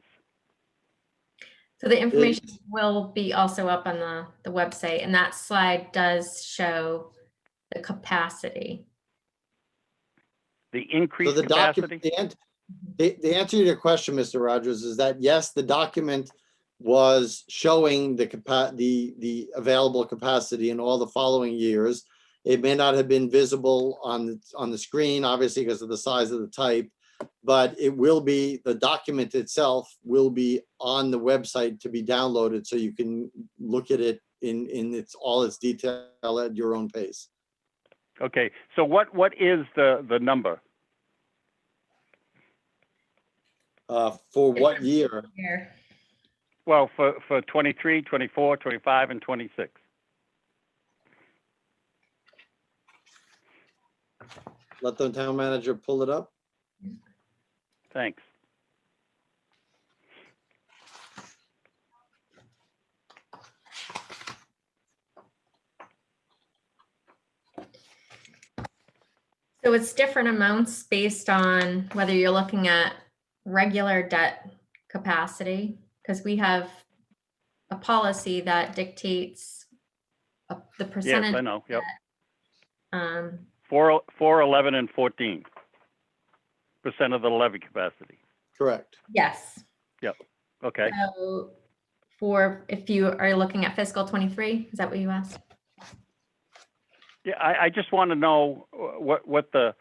So the information will be also up on the website, and that slide does show the capacity. The increased So the capacity? the answer to your question, Mr. Rogers, is that yes, the document was showing the available capacity in all the following years. It may not have been visible on the screen, obviously, because of the size of the type, but it will be, the document itself will be on the website to be downloaded, so you can look at it in all its detail at your own pace. Okay, so what is the number? For what year? Here. Well, for 23, 24, 25, and 26. Let the town manager pull it up. Thanks. So it's different amounts based on whether you're looking at regular debt capacity, because we have a policy that dictates the Yes, percentage. I know. Yep. Um, 4, 11, and 14% of the levy capacity. Correct. yes. Okay. So for, if you are looking at fiscal 23, is that what you asked? Yeah, I just want to know what the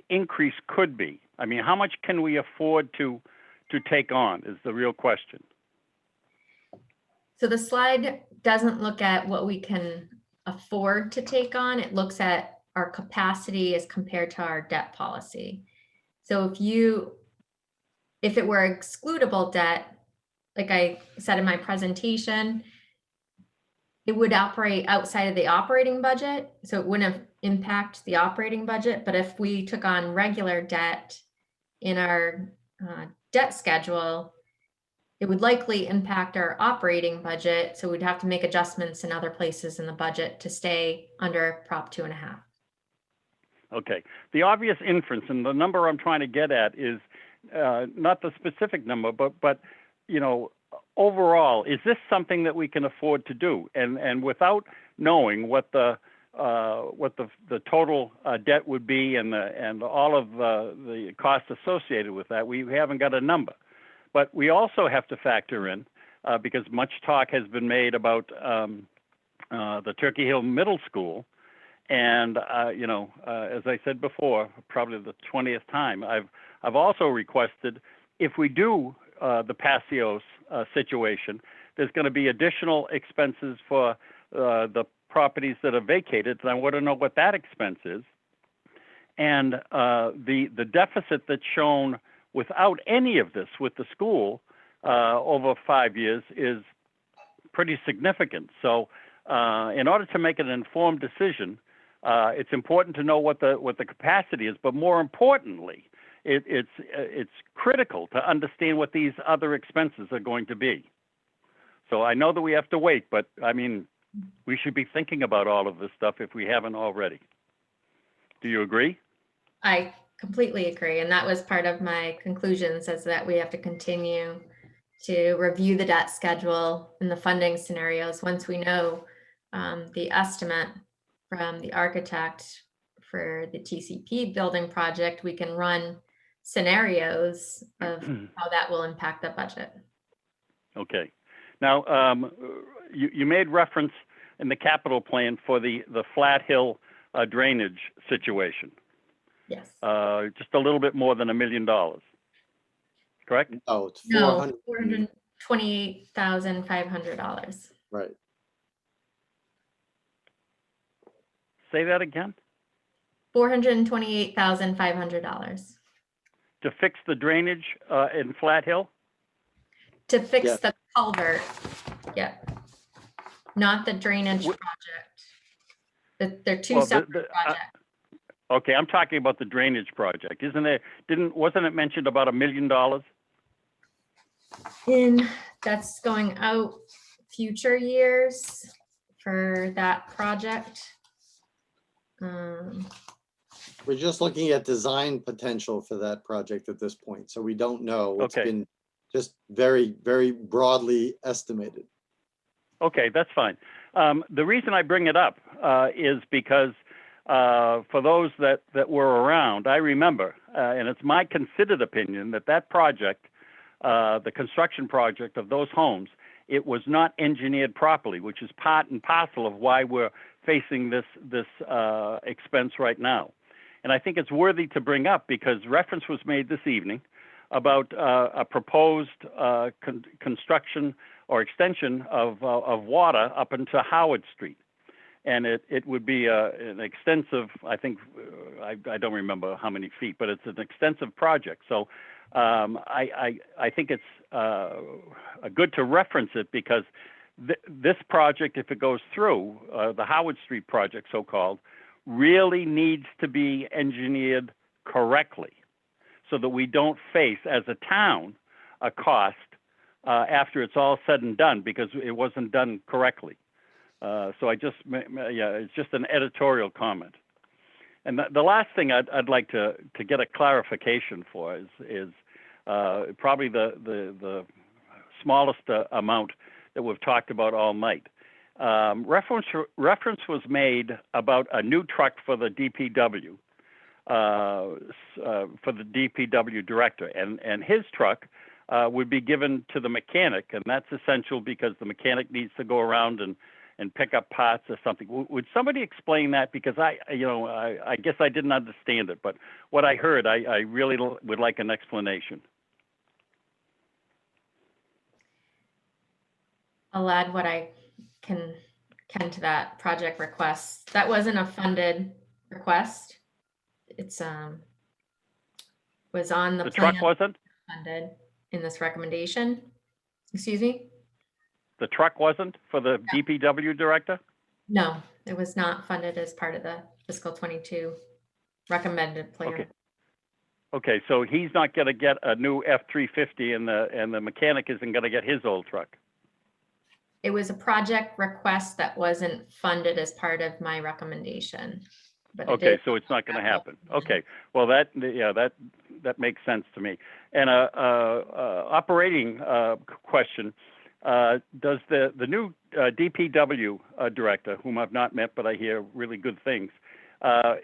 increase could be. I mean, how much can we afford to take on is the real question. So the slide doesn't look at what we can afford to take on. It looks at our capacity as compared to our debt policy. So if it were excludable debt, like I said in my presentation, it would operate outside of the operating budget. So it wouldn't impact the operating budget. But if we took on regular debt in our debt schedule, it would likely impact our operating budget. So we'd have to make adjustments in other places in the budget to stay under Prop 2.5. Okay. The obvious inference, and the number I'm trying to get at is not the specific number, but you know, overall, is this something that we can afford to do? And without knowing what the total debt would be and all of the costs associated with that, we haven't got a number. But we also have to factor in, because much talk has been made about the Turkey Hill Middle School. And, you know, as I said before, probably the 20th time, I've also requested, if we do the Passios situation, there's going to be additional expenses for the properties that are vacated, and I want to know what that expense is. And the deficit that's shown without any of this with the school over 5 years is pretty significant. So in order to make an informed decision, it's important to know what the capacity is, but more importantly, it's critical to understand what these other expenses are going to be. So I know that we have to wait, but I mean, we should be thinking about all of this stuff if we haven't already. Do you agree? I completely agree. And that was part of my conclusions, is that we have to continue to review the debt schedule and the funding scenarios. Once we know the estimate from the architect for the TCP building project, we can run scenarios of how that will impact the budget. Okay. Now, you made reference in the capital plan for the Flat Hill drainage situation. Yes. Just a little bit more than $1 million, correct? Oh, it's No, 400. $428,500. Right. Say that again? $428,500 To fix the drainage in Flat Hill? to fix Yeah. the culvert. Yeah. Not the drainage project. They're two Well, separate projects. Okay, I'm talking about the drainage project. Wasn't it mentioned about $1 million? That's going out future years for that project. We're just looking at design potential for that project at this point, so we don't know. It's Okay. been just very, very broadly estimated. Okay, that's fine. The reason I bring it up is because for those that were around, I remember, and it's my considered opinion that project, the construction project of those homes, it was not engineered properly, which is part and parcel of why we're facing this expense right now. And I think it's worthy to bring up because reference was made this evening about a proposed construction or extension of water up into Howard Street. And it would be an extensive, I think, I don't remember how many feet, but it's an extensive project. So I think it's good to reference it because this project, if it goes through, the Howard Street project, so-called, really needs to be engineered correctly so that we don't face, as a town, a cost after it's all said and done because it wasn't done correctly. So it's just an editorial comment. And the last thing I'd like to get a clarification for is probably the smallest amount that we've talked about all night. Reference was made about a new truck for the DPW, director, and his truck would be given to the mechanic, and that's essential because the mechanic needs to go around and pick up parts or something. Would somebody explain that? Because I guess I didn't understand it, but what I heard, I really would like an explanation. I'll add what I can to that project request. That wasn't a funded request. It's was on the plan. Truck wasn't funded in this recommendation. Excuse me? The truck wasn't for the DPW director? No, it was not funded as part of the fiscal 22 recommended plan. Okay. Okay, so he's not going to get a new F-350 and the mechanic isn't going to get his old truck. It was a project request that wasn't funded as part of my recommendation. But okay, so it's not going to happen. Okay, well that makes sense to me. And operating question: does the new DPW director, whom I've not met but I hear really good things,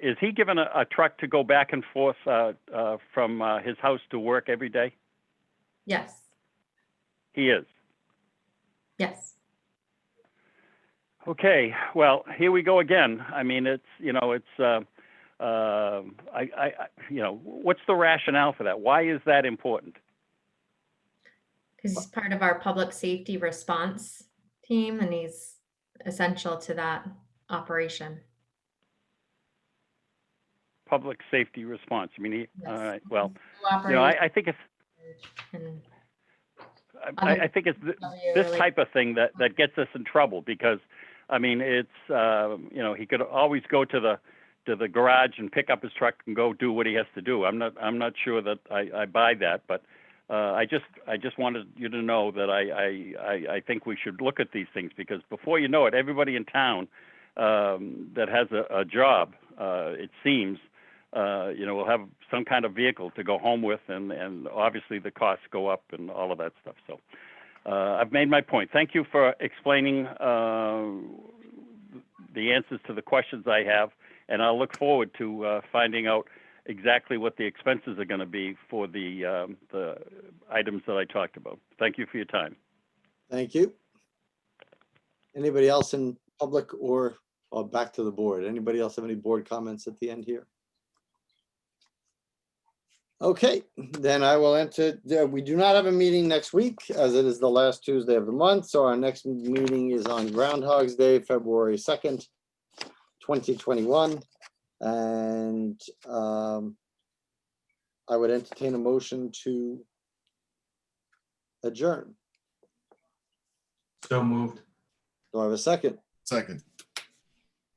is he given a truck to go back and forth from his house to work every day? Yes. He is. Yes. Okay, well, here we go again. I mean, it's what's the rationale for that? Why is that important? Because he's part of our public safety response team and he's essential to that operation. Public safety response. I mean, Yes. all right. Well, We'll I think it's. and I think it's this type of thing that gets us in trouble because, I mean, it's he could always go to the garage and pick up his truck and go do what he has to do. I'm not sure that I buy that, but I just wanted you to know that I think we should look at these things because before you know it, everybody in town that has a job, it seems, will have some kind of vehicle to go home with, and obviously the costs go up and all of that stuff. So I've made my point. Thank you for explaining the answers to the questions I have, and I'll look forward to finding out exactly what the expenses are going to be for the items that I talked about. Thank you for your time. Thank you. Anybody else in public or back to the board? Anybody else have any board comments at the end here? Okay, then I will enter. We do not have a meeting next week as it is the last Tuesday of the month. So our next meeting is on Groundhog's Day, February 2nd, 2021. And I would entertain a motion to adjourn. So moved. Do I have a second? Second.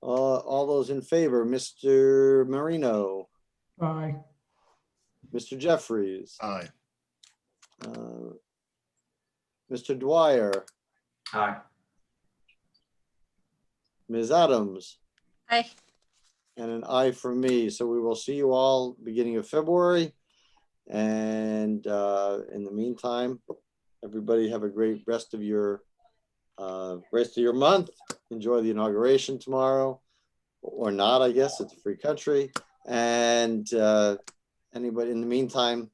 All those in favor, Mr. Marino, Aye. Mr. Jeffries, Aye. Mr. Dwyer, Aye. Ms. Adams, Hi. and an aye for me. So we will see you all beginning of February. And in the meantime, everybody have a great rest of your month. Enjoy the inauguration tomorrow, or not, I guess. It's a free country. And anybody in the meantime,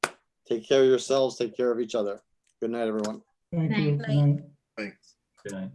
take care of yourselves, take care of each other. Good night, everyone. Thank you. Night. Good night. Thanks. Good night.